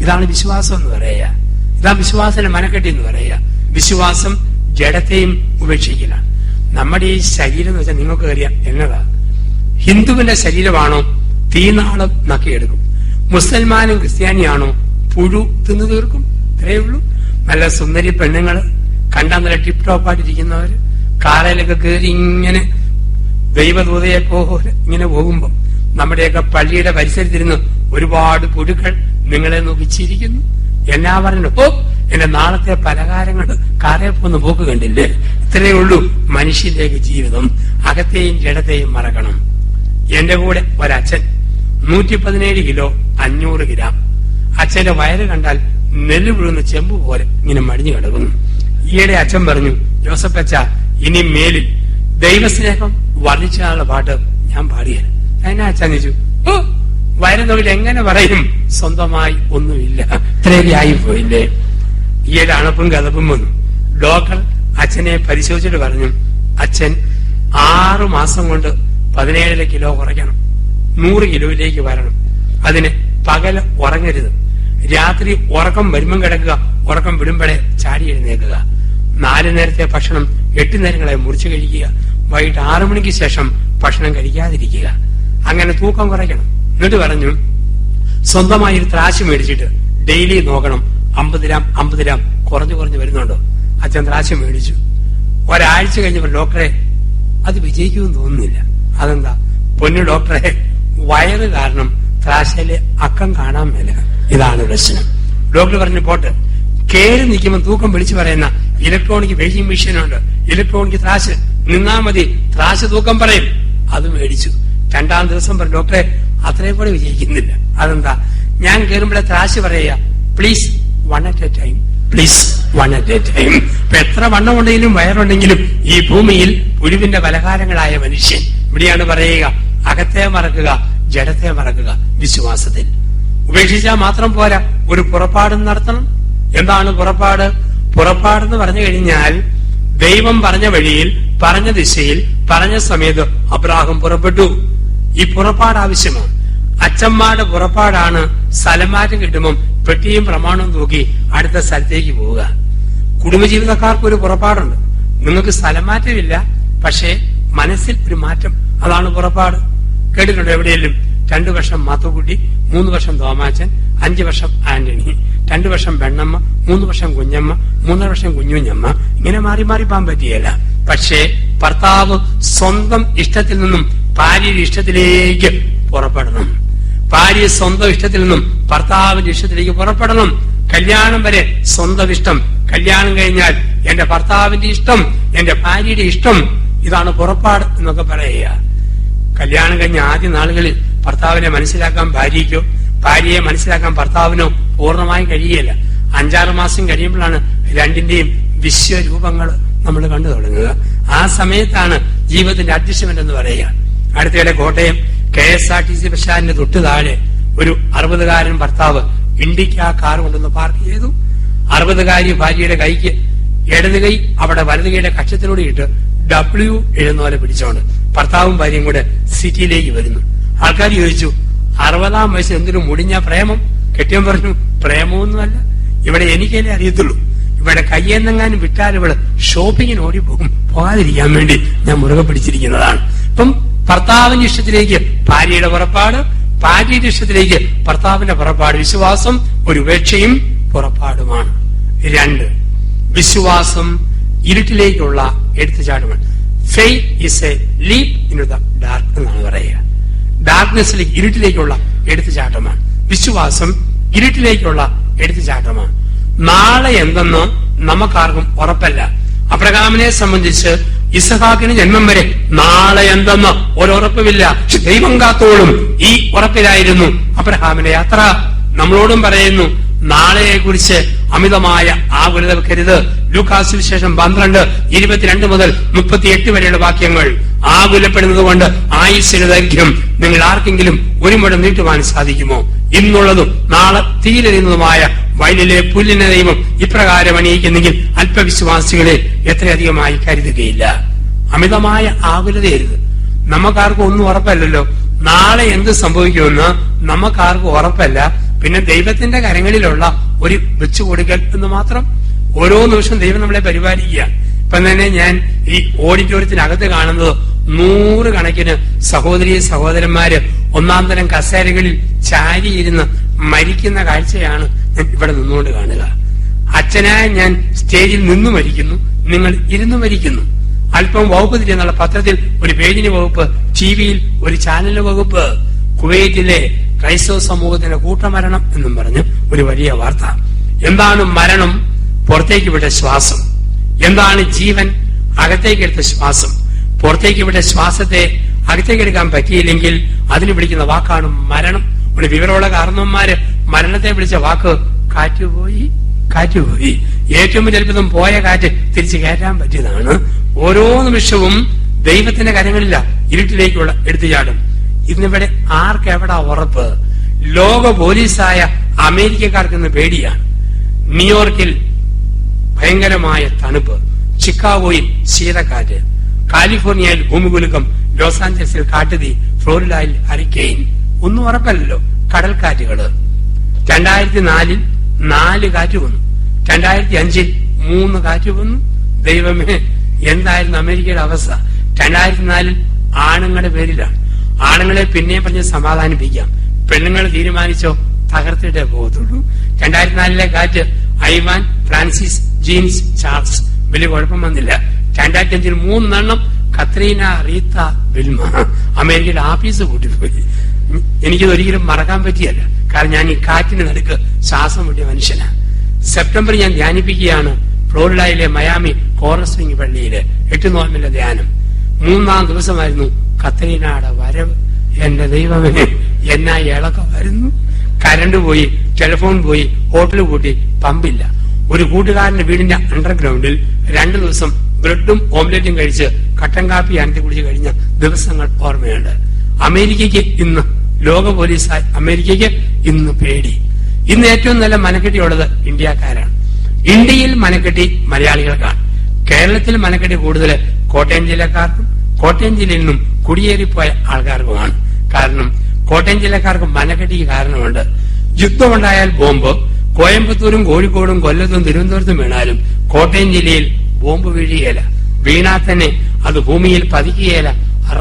ഇതാണ് വിശ്വാസം എന്ന് പറയുക. ഇതാണ് വിശ്വാസത്തിന്റെ മനക്കെട്ടി എന്ന് പറയുക. വിശ്വാസം ജഡത്തെയും ഉപേക്ഷിക്കലാണ്. നമ്മുടെ ഈ ശരീരം എന്ന് വെച്ചാൽ നിങ്ങൾക്ക് അറിയാം എന്നതാ. ഹിന്ദുവിന്റെ ശരീരമാണോ തീനാളം നക്കിയെടുക്കും. മുസൽമാനും ക്രിസ്ത്യാനിയാണോ പുഴു തിന്നു തീർക്കും. ഇത്രയേ ഉള്ളൂ. നല്ല സുന്ദരി പെണ്ണുങ്ങള് കണ്ടാൽ നല്ല ടിപ് ടോപ്പായിട്ടിരിക്കുന്നവര് കാറയിലൊക്കെ കയറി ഇങ്ങനെ ദൈവദൂതയെ പോലെ ഇങ്ങനെ പോകുമ്പോ നമ്മുടെയൊക്കെ പള്ളിയുടെ പരിസരത്തിരുന്ന് ഒരുപാട് പുഴുക്കൾ നിങ്ങളെ നോക്കി ചിരിക്കുന്നു. എന്നാ പറഞ്ഞു, ഓ എന്റെ നാളത്തെ പലഹാരങ്ങൾ കാറേ പോന്ന് പോക്ക് കണ്ടില്ലേ. ഇത്രയേ ഉള്ളൂ മനുഷ്യന്റെ ജീവിതം. അകത്തെയും ജഡത്തെയും മറക്കണം. എന്റെ കൂടെ ഒരച്ഛൻ 117 കിലോ 500 ഗ്രാം. അച്ഛന്റെ വയറ് കണ്ടാൽ നെല്ല് വീഴുന്ന ചെമ്പ് പോലെ ഇങ്ങനെ മടിഞ്ഞു കിടക്കുന്നു. ഈയിടെ അച്ഛൻ പറഞ്ഞു, ജോസഫ് അച്ഛ, ഇനി മേലിൽ ദൈവസ്നേഹം വർദ്ധിച്ചാലുള്ള പാട്ട് ഞാൻ പാടിയത്. അതിനാ അച്ഛൻ ചോദിച്ചു, ഓ വയറ് നോക്കിട്ട് എങ്ങനെ പറയും, സ്വന്തമായി ഒന്നുമില്ല, ഇത്രയൊക്കെ ആയിപ്പോയില്ലേ. ഈയിടെ അണപ്പും കഥപ്പും വന്നു. ഡോക്ടർ അച്ഛനെ പരിശോധിച്ചിട്ട് പറഞ്ഞു, അച്ഛൻ 6 മാസം കൊണ്ട് 17 കിലോ കുറയ്ക്കണം, 100 കിലോയിലേക്ക് വരണം. അതിന് പകല് ഉറങ്ങരുത്, രാത്രി ഉറക്കം വരുമ്പം കിടക്കുക, ഉറക്കം വിടുമ്പോഴേ ചാടി എഴുന്നേക്കുക. 4 നേരത്തെ ഭക്ഷണം 8 നേരങ്ങളെ മുറിച്ചു കഴിക്കുക. വൈകിട്ട് 6 മണിക്ക് ശേഷം ഭക്ഷണം കഴിക്കാതിരിക്കുക. അങ്ങനെ തൂക്കം കുറയ്ക്കണം. എന്നിട്ട് പറഞ്ഞു, സ്വന്തമായി ഒരു ത്രാശ് മേടിച്ചിട്ട് ഡെയിലി നോക്കണം 50 ഗ്രാം 50 ഗ്രാം കുറഞ്ഞു വരുന്നുണ്ടോ. അച്ഛൻ ത്രാശ് മേടിച്ചു. ഒരാഴ്ച കഴിഞ്ഞപ്പോൾ ഡോക്ടറെ അത് വിജയിക്കുമെന്ന് തോന്നുന്നില്ല. അതെന്താ? പൊന്നു ഡോക്ടറെ, വയറ് കാരണം ത്രാശയിലെ അക്കം കാണാൻ മേല, ഇതാണ് പ്രശ്നം. ഡോക്ടർ പറഞ്ഞു, പോട്ട് കേറി നിൽക്കുമ്പോൾ തൂക്കം വിളിച്ചു പറയുന്ന ഇലക്ട്രോണിക് വെയിറ്റിംഗ് മെഷീനുണ്ട്, ഇലക്ട്രോണിക് ത്രാശ്, നിന്നാ മതി ത്രാശ് തൂക്കം പറയും. അത് മേടിച്ചു. 2-ാം ദിവസം പറഞ്ഞു, ഡോക്ടറെ അത്രയും കൂടെ വിജയിക്കുന്നില്ല. അതെന്താ? ഞാൻ കയറുമ്പോഴേ ത്രാശ് പറയുക, please 1 at a time, please 1 at a time. ഇപ്പൊ എത്ര വണ്ണമുണ്ടെങ്കിലും വയറുണ്ടെങ്കിലും ഈ ഭൂമിയിൽ പുഴുവിന്റെ പലഹാരങ്ങളായ മനുഷ്യൻ. ഇവിടെയാണ് പറയുക, അകത്തെ മറക്കുക, ജഡത്തെ മറക്കുക. വിശ്വാസത്തിൽ ഉപേക്ഷിച്ചാൽ മാത്രം പോരാ, ഒരു പുറപ്പാടും നടത്തണം. എന്താണ് പുറപ്പാട്? പുറപ്പാടെന്ന് പറഞ്ഞു കഴിഞ്ഞാൽ ദൈവം പറഞ്ഞ വഴിയിൽ, പറഞ്ഞ ദിശയിൽ, പറഞ്ഞ സമയത്ത് അബ്രാഹാം പുറപ്പെട്ടു. ഈ പുറപ്പാട് ആവശ്യമാണ്. അച്ഛന്മാരുടെ പുറപ്പാടാണ് സ്ഥലമാറ്റം കിട്ടുമ്പം പെട്ടിയും പ്രമാണവും തൂക്കി അടുത്ത സ്ഥലത്തേക്ക് പോവുക. കുടുംബജീവിതക്കാർക്ക് ഒരു പുറപ്പാടുണ്ട്. നിങ്ങൾക്ക് സ്ഥലമാറ്റമില്ല, പക്ഷേ മനസ്സിൽ ഒരു മാറ്റം. അതാണ് പുറപ്പാട്. കേട്ടിട്ടുണ്ട് എവിടെയെങ്കിലും? 2 വർഷം മാത്തുക്കുട്ടി, 3 വർഷം തോമാച്ചൻ, 5 വർഷം ആന്റണി, 2 വർഷം പെണ്ണമ്മ, 3 വർഷം കുഞ്ഞമ്മ, 3 വർഷം കുഞ്ഞുഞ്ഞമ്മ. ഇങ്ങനെ മാറി മാറി പോകാൻ പറ്റിയല്ല. പക്ഷേ ഭർത്താവ് സ്വന്തം ഇഷ്ടത്തിൽ നിന്നും ഭാര്യയുടെ ഇഷ്ടത്തിലേക്ക് പുറപ്പെടണം. ഭാര്യ സ്വന്തം ഇഷ്ടത്തിൽ നിന്നും ഭർത്താവിന്റെ ഇഷ്ടത്തിലേക്ക് പുറപ്പെടണം. കല്യാണം വരെ സ്വന്തം ഇഷ്ടം, കല്യാണം കഴിഞ്ഞാൽ എന്റെ ഭർത്താവിന്റെ ഇഷ്ടം, എന്റെ ഭാര്യയുടെ ഇഷ്ടം. ഇതാണ് പുറപ്പാട് എന്നൊക്കെ പറയുക. കല്യാണം കഴിഞ്ഞ ആദ്യ നാളുകളിൽ ഭർത്താവിനെ മനസ്സിലാക്കാൻ ഭാര്യയ്ക്കോ, ഭാര്യയെ മനസ്സിലാക്കാൻ ഭർത്താവിനോ പൂർണ്ണമായും കഴിയുകയില്ല. 5-6 മാസം കഴിയുമ്പോഴാണ് രണ്ടിന്റെയും വിശ്വരൂപങ്ങൾ നമ്മൾ കണ്ടു തുടങ്ങുക. ആ സമയത്താണ് ജീവിതത്തിന്റെ അഡ്ജസ്റ്റ്മെന്റ് എന്ന് പറയുക. അടുത്തിടെ കോട്ടയം KSRTC ബസ് സ്റ്റാൻഡിന്റെ തൊട്ട് താഴെ ഒരു 60-കാരൻ ഭർത്താവ് ഇൻഡിക്ക കാർ കൊണ്ടുവന്ന് പാർക്ക് ചെയ്തു. 60-കാരി ഭാര്യയുടെ കൈക്ക് ഇടത് കൈ അവിടെ വലത് കൈയുടെ കക്ഷത്തിലൂടെ ഇട്ട് W എഴുതുന്ന പോലെ പിടിച്ചോണ്ട് ഭർത്താവും ഭാര്യയും കൂടെ സിറ്റിയിലേക്ക് വരുന്നു. ആൾക്കാർ ചോദിച്ചു, 60-ാം വയസ്സിൽ എന്തൊരു മുടിഞ്ഞ പ്രേമം? കെട്ടിയൻ പറഞ്ഞു, പ്രേമമൊന്നുമല്ല, ഇവിടെ എനിക്കല്ലേ അറിയത്തുള്ളൂ. ഇവിടെ കയ്യെന്നെങ്ങാനും വിട്ടാൽ ഇവിടെ ഷോപ്പിങ്ങിന് ഓടിപ്പോകും, പോകാതിരിക്കാൻ വേണ്ടി ഞാൻ മുറുകെ പിടിച്ചിരിക്കുന്നതാണ്. ഇപ്പം ഭർത്താവിന്റെ ഇഷ്ടത്തിലേക്ക് ഭാര്യയുടെ പുറപ്പാട്, ഭാര്യയുടെ ഇഷ്ടത്തിലേക്ക് ഭർത്താവിന്റെ പുറപ്പാട്. വിശ്വാസം ഒരു ഉപേക്ഷയും പുറപ്പാടുമാണ്. 2, വിശ്വാസം ഇരുട്ടിലേക്കുള്ള എടുത്തുചാട്ടമാണ്. Faith is a leap in the dark എന്നാണ് പറയുക. ഡാർക്ക്നെസ്സിലേക്ക്, ഇരുട്ടിലേക്കുള്ള എടുത്തുചാട്ടമാണ്. വിശ്വാസം ഇരുട്ടിലേക്കുള്ള എടുത്തുചാട്ടമാണ്. നാളെ എന്തെന്ന് നമുക്കാർക്കും ഉറപ്പല്ല. അബ്രഹാമിനെ സംബന്ധിച്ച് ഇസഹാക്കിന് ജന്മം വരെ നാളെ എന്തെന്ന് ഒരുറപ്പുമില്ല. ദൈവം കാത്തോളും ഈ ഉറപ്പിലായിരുന്നു അബ്രഹാമിന്റെ യാത്ര. നമ്മളോടും പറയുന്നു, നാളെയെ കുറിച്ച് അമിതമായ ആകുലത വെക്കരുത്. ലൂക്കാസ് സുവിശേഷം 12:22 മുതൽ 38 വരെയുള്ള വാക്യങ്ങൾ. ആകുലപ്പെടുന്നത് കൊണ്ട് ആയുസ്സിന് ദൈർഘ്യം നിങ്ങൾ ആർക്കെങ്കിലും ഒരു മുഴം നീട്ടുവാൻ സാധിക്കുമോ? ഇന്നുള്ളതും നാളെ തീരെറിയുന്നതുമായ വയലിലെ പുല്ലിനെ ദൈവം ഇപ്രകാരം അണിയിക്കുന്നെങ്കിൽ അല്പവിശ്വാസികളെ എത്രയധികമായി കരുതുകയില്ല. അമിതമായ ആകുലതയരുത്. നമുക്കാർക്കും ഒന്നും ഉറപ്പല്ലല്ലോ. നാളെ എന്ത് സംഭവിക്കുമെന്ന് നമുക്കാർക്കും ഉറപ്പല്ല. പിന്നെ ദൈവത്തിന്റെ കരങ്ങളിലുള്ള ഒരു വെച്ചുകൊടുക്കൽ എന്ന് മാത്രം. ഓരോ നിമിഷം ദൈവം നമ്മളെ പരിപാലിക്കുക. ഇപ്പം തന്നെ ഞാൻ ഈ ഓഡിറ്റോറിയത്തിനകത്ത് കാണുന്നത് 100 കണക്കിന് സഹോദരി സഹോദരന്മാര് ഒന്നാം തരം കസേരകളിൽ ചാരിയിരുന്ന് മരിക്കുന്ന കാഴ്ചയാണ് ഞാൻ ഇവിടെ നിന്നുകൊണ്ട് കാണുക. അച്ഛനായ ഞാൻ സ്റ്റേജിൽ നിന്നു മരിക്കുന്നു, നിങ്ങൾ ഇരുന്നു മരിക്കുന്നു. അല്പം വകുപ്പ് തിരിയെന്നുള്ള പത്രത്തിൽ ഒരു പേജിന് വകുപ്പ്, ടിവിയിൽ ഒരു ചാനലിന് വകുപ്പ്. കുവൈറ്റിലെ ക്രൈസ്തവ സമൂഹത്തിന്റെ കൂട്ടമരണം എന്നും പറഞ്ഞ് ഒരു വലിയ വാർത്ത. എന്താണ് മരണം? പുറത്തേക്ക് വിട്ട ശ്വാസം. എന്താണ് ജീവൻ? അകത്തേക്കെടുത്ത ശ്വാസം. പുറത്തേക്ക് വിട്ട ശ്വാസത്തെ അകത്തേക്കെടുക്കാൻ പറ്റിയില്ലെങ്കിൽ അതിന് വിളിക്കുന്ന വാക്കാണ് മരണം. ഒരു വിവരമുള്ള കാരണവന്മാര് മരണത്തെ വിളിച്ച വാക്ക് കാറ്റുപോയി, കാറ്റുപോയി. ഏറ്റവും ചെറുപ്പം പോയ കാറ്റ് തിരിച്ചു കയറ്റാൻ പറ്റിയതാണ്. ഓരോ നിമിഷവും ദൈവത്തിന്റെ കരങ്ങളില്ല ഇരുട്ടിലേക്കുള്ള എടുത്തുചാടും. ഇന്നിവിടെ ആർക്കെവിടാ ഉറപ്പ്? ലോക പോലീസായ അമേരിക്കക്കാർക്കിന്ന് പേടിയാണ്. ന്യൂയോർക്കിൽ ഭയങ്കരമായ തണുപ്പ്, ചിക്കാഗോയിൽ ശീതക്കാറ്റ്, കാലിഫോർണിയയിൽ ഭൂമികുലുക്കം, ലോസ് ആഞ്ചലസിൽ കാട്ടുതീ, ഫ്ലോറിഡയിൽ ഹരിക്കെയിൻ. ഒന്നും ഉറപ്പല്ലല്ലോ. കടൽക്കാറ്റുകള് 2004 4 കാറ്റ് വന്നു. 2005 3 കാറ്റ് വന്നു. ദൈവമേ, എന്തായിരുന്നു അമേരിക്കയുടെ അവസ്ഥ? 2004 ആണുങ്ങളുടെ പേരിലാണ്. ആണുങ്ങളെ പിന്നെയും പറഞ്ഞ് സമാധാനിപ്പിക്കാം. പെണ്ണുങ്ങൾ തീരുമാനിച്ചോ തകർത്തിട്ടേ പോകത്തുള്ളൂ. 2004 കാറ്റ് ഐവാൻ, ഫ്രാൻസിസ്, ജീൻസ്, ചാൾസ്. വലിയ കുഴപ്പം വന്നില്ല. 2005 3 കത്രീന, റീത്ത, വിൽമ. അമേരിക്കയുടെ ആഫീസ് കൂട്ടിപ്പോയി. എനിക്കിത് ഒരിക്കലും മറക്കാൻ പറ്റിയല്ല. കാരണം ഞാൻ ഈ കാറ്റിന് നടുക്ക് ശ്വാസം വിട്ടിയ മനുഷ്യനാണ്. സെപ്റ്റംബർ ഞാൻ ധ്യാനിപ്പിക്കുകയാണ് ഫ്ലോറിഡയിലെ മയാമി കോറസ് വിങ് പള്ളിയില് 8 നോമ്പിന്റെ ധ്യാനം. 3-ാം ദിവസമായിരുന്നു കത്രീനയുടെ വരവ്. എന്റെ ദൈവമേ, എന്നാ ഇളക്കമായിരുന്നു. കരണ്ട് പോയി, ടെലിഫോൺ പോയി, ഹോട്ടൽ കൂട്ടി, പമ്പില്ല. ഒരു കൂട്ടുകാരന്റെ വീടിന്റെ അണ്ടർഗ്രൗണ്ടിൽ 2 ദിവസം ബ്രെഡും ഓംലെറ്റും കഴിച്ച് കട്ടൻ കാപ്പി അനത്തി കുടിച്ച് കഴിഞ്ഞ ദിവസങ്ങൾ ഓർമ്മയുണ്ട്. അമേരിക്കയ്ക്ക് ഇന്ന് ലോക പോലീസായി അമേരിക്കയ്ക്ക് ഇന്ന് പേടി. ഇന്ന് ഏറ്റവും നല്ല മനക്കെട്ടിയുള്ളത് ഇന്ത്യക്കാരാണ്. ഇന്ത്യയിൽ മനക്കെട്ടി മലയാളികൾക്കാണ്. കേരളത്തിൽ മനക്കെട്ടി കൂടുതൽ കോട്ടയം ജില്ലക്കാർക്കും കോട്ടയം ജില്ലയിൽ നിന്നും കുടിയേറിപ്പോയ ആൾക്കാർക്കുമാണ്. കാരണം കോട്ടയം ജില്ലക്കാർക്ക് മനക്കെട്ടിക്ക് കാരണമുണ്ട്. യുദ്ധമുണ്ടായാൽ ബോംബ് കോയമ്പത്തൂരും കോഴിക്കോടും കൊല്ലത്തും തിരുവനന്തപുരത്തും വീണാലും കോട്ടയം ജില്ലയിൽ ബോംബ് വീഴുകയില്ല. വീണാൽ തന്നെ അത് ഭൂമിയിൽ പതിക്കുകയില്ല,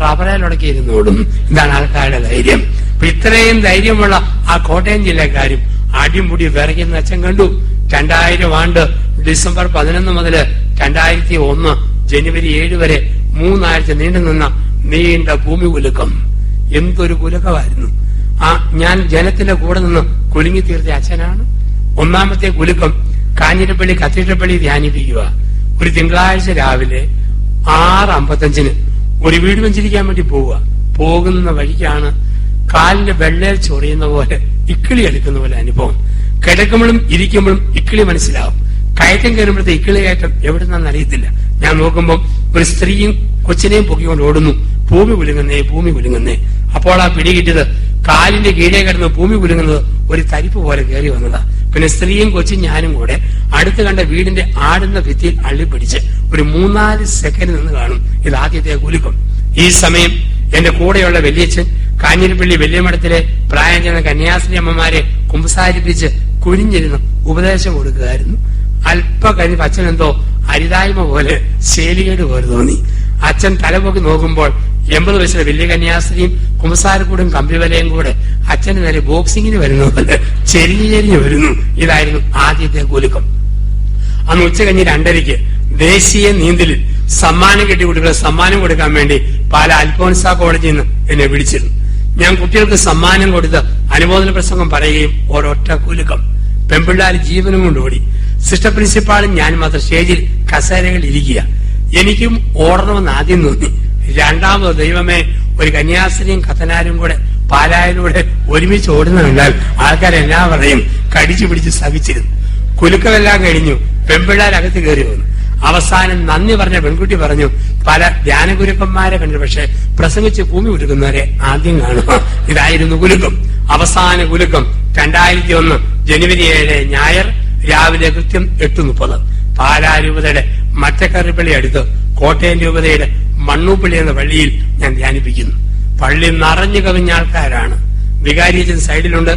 റബ്ബറിലൊടക്കിയിരുന്നോടും. ഇതാണ് ആൾക്കാരുടെ ധൈര്യം. ഇത്രയും ധൈര്യമുള്ള ആ കോട്ടയം ജില്ലക്കാരും അടിമുടി വിറയ്ക്കുന്ന അച്ഛൻ കണ്ടു. 2000 ആണ്ട് ഡിസംബർ 11 മുതൽ 2001 ജനുവരി 7 വരെ 3 ആഴ്ച നീണ്ടുനിന്ന നീണ്ട ഭൂമി കുലുക്കം. എന്തൊരു കുലുക്കമായിരുന്നു! ഞാൻ ജനത്തിന്റെ കൂടെ നിന്ന് കുലുങ്ങി തീർത്ത അച്ഛനാണ്. 1ാമത്തെ കുലുക്കം കാഞ്ഞിരപ്പള്ളി കത്തീഡ്രൽ ധ്യാനിപ്പിക്കുക. ഒരു തിങ്കളാഴ്ച രാവിലെ 6:55 ഒരു വീട് വെഞ്ചിരിക്കാൻ വേണ്ടി പോവുക. പോകുന്ന വഴിക്കാണ് കാലിന്റെ വെള്ളയിൽ ചൊറിയുന്ന പോലെ, ഇക്കിളി എടുക്കുന്ന പോലെ അനുഭവം. കിടക്കുമ്പോഴും ഇരിക്കുമ്പോഴും ഇക്കിളി മനസ്സിലാവും. കയറ്റം കയറുമ്പോഴത്തെ ഇക്കിളി കയറ്റം എവിടുന്നാന്ന് അറിയത്തില്ല. ഞാൻ നോക്കുമ്പോൾ ഒരു സ്ത്രീയും കൊച്ചിനെയും പൊക്കിക്കൊണ്ട് ഓടുന്നു. ഭൂമി കുലുങ്ങുന്നേ, ഭൂമി കുലുങ്ങുന്നേ. അപ്പോൾ ആ പിടികിട്ടത് കാലിന്റെ കീഴേ കിടന്ന് ഭൂമി കുലുങ്ങുന്നത് ഒരു തരിപ്പ് പോലെ കയറി വന്നതാ. പിന്നെ സ്ത്രീയും കൊച്ചും ഞാനും കൂടെ അടുത്ത് കണ്ട വീടിന്റെ ആടുന്ന ഭിത്തിയിൽ അള്ളിപ്പിടിച്ച് ഒരു 3-4 സെക്കൻഡ് നിന്ന് കാണും. ഇത് ആദ്യത്തെ കുലുക്കം. ഈ സമയം എന്റെ കൂടെയുള്ള വലിയച്ഛൻ കാഞ്ഞിരപ്പള്ളി വെള്ളിമഠത്തിലെ പ്രായം ചെന്ന കന്യാസ്ത്രീ അമ്മമാരെ കുമ്പസാരിപ്പിച്ച് കുനിഞ്ഞിരുന്ന് ഉപദേശം കൊടുക്കുകയായിരുന്നു. അല്പ കഴിഞ്ഞ് അച്ഛനെന്തോ അരിതായ്മ പോലെ ശേലികേട് പോലെ തോന്നി. അച്ഛൻ തലപൊക്കി നോക്കുമ്പോൾ 80 വയസ്സിലെ വലിയ കന്യാസ്ത്രീയും കുമ്പസാരക്കൂടും കമ്പിവലയും കൂടെ അച്ഛന് നേരെ ബോക്സിങ്ങിന് വരുന്ന പോലെ ചെരിഞ്ഞു വരുന്നു. ഇതായിരുന്നു ആദ്യത്തെ കുലുക്കം. അന്ന് ഉച്ചകഴിഞ്ഞ് 2:30 ദേശീയ നീന്തലിൽ സമ്മാനം കിട്ടിയ കുട്ടികളെ സമ്മാനം കൊടുക്കാൻ വേണ്ടി പാല അൽഫോൻസ കോളേജിൽ നിന്ന് എന്നെ വിളിച്ചിരുന്നു. ഞാൻ കുട്ടികൾക്ക് സമ്മാനം കൊടുത്ത് അനുമോദന പ്രസംഗം പറയുകയും ഒരൊറ്റ കുലുക്കം. പെൺപിള്ളാർ ജീവനും കൊണ്ട് ഓടി. സിസ്റ്റർ പ്രിൻസിപ്പാളും ഞാൻ മാത്രം സ്റ്റേജിൽ കസേരകൾ ഇരിക്കുക. എനിക്കും ഓടണമെന്ന് ആദ്യം തോന്നി. രണ്ടാമത് ദൈവമേ, ഒരു കന്യാസ്ത്രീയും കത്തനാരും കൂടെ പാലായിലൂടെ ഒരുമിച്ച് ഓടുന്ന കണ്ടാൽ ആൾക്കാരെല്ലാം പറയും. കടിച്ചു പിടിച്ച് സഹിച്ചിരുന്നു. കുലുക്കമെല്ലാം കഴിഞ്ഞു. പെൺപിള്ളാരകത്ത് കയറി വന്നു. അവസാനം നന്ദി പറഞ്ഞ പെൺകുട്ടി പറഞ്ഞു, പല ധ്യാനഗുരുക്കന്മാരെ കണ്ടു, പക്ഷെ പ്രസംഗിച്ച് ഭൂമി കുലുക്കുന്നവരെ ആദ്യം കാണുക. ഇതായിരുന്നു കുലുക്കം. അവസാന കുലുക്കം 2001 ജനുവരി 7 ഞായർ രാവിലെ കൃത്യം 8:30 പാലാ രൂപതയുടെ മറ്റക്കറിപ്പള്ളി അടുത്ത് കോട്ടയം രൂപതയുടെ മണ്ണൂപ്പള്ളി എന്ന പള്ളിയിൽ ഞാൻ ധ്യാനിപ്പിക്കുന്നു. പള്ളി നിറഞ്ഞു കവിഞ്ഞ ആൾക്കാരാണ്. വികാരിയച്ഛൻ സൈഡിലുണ്ട്,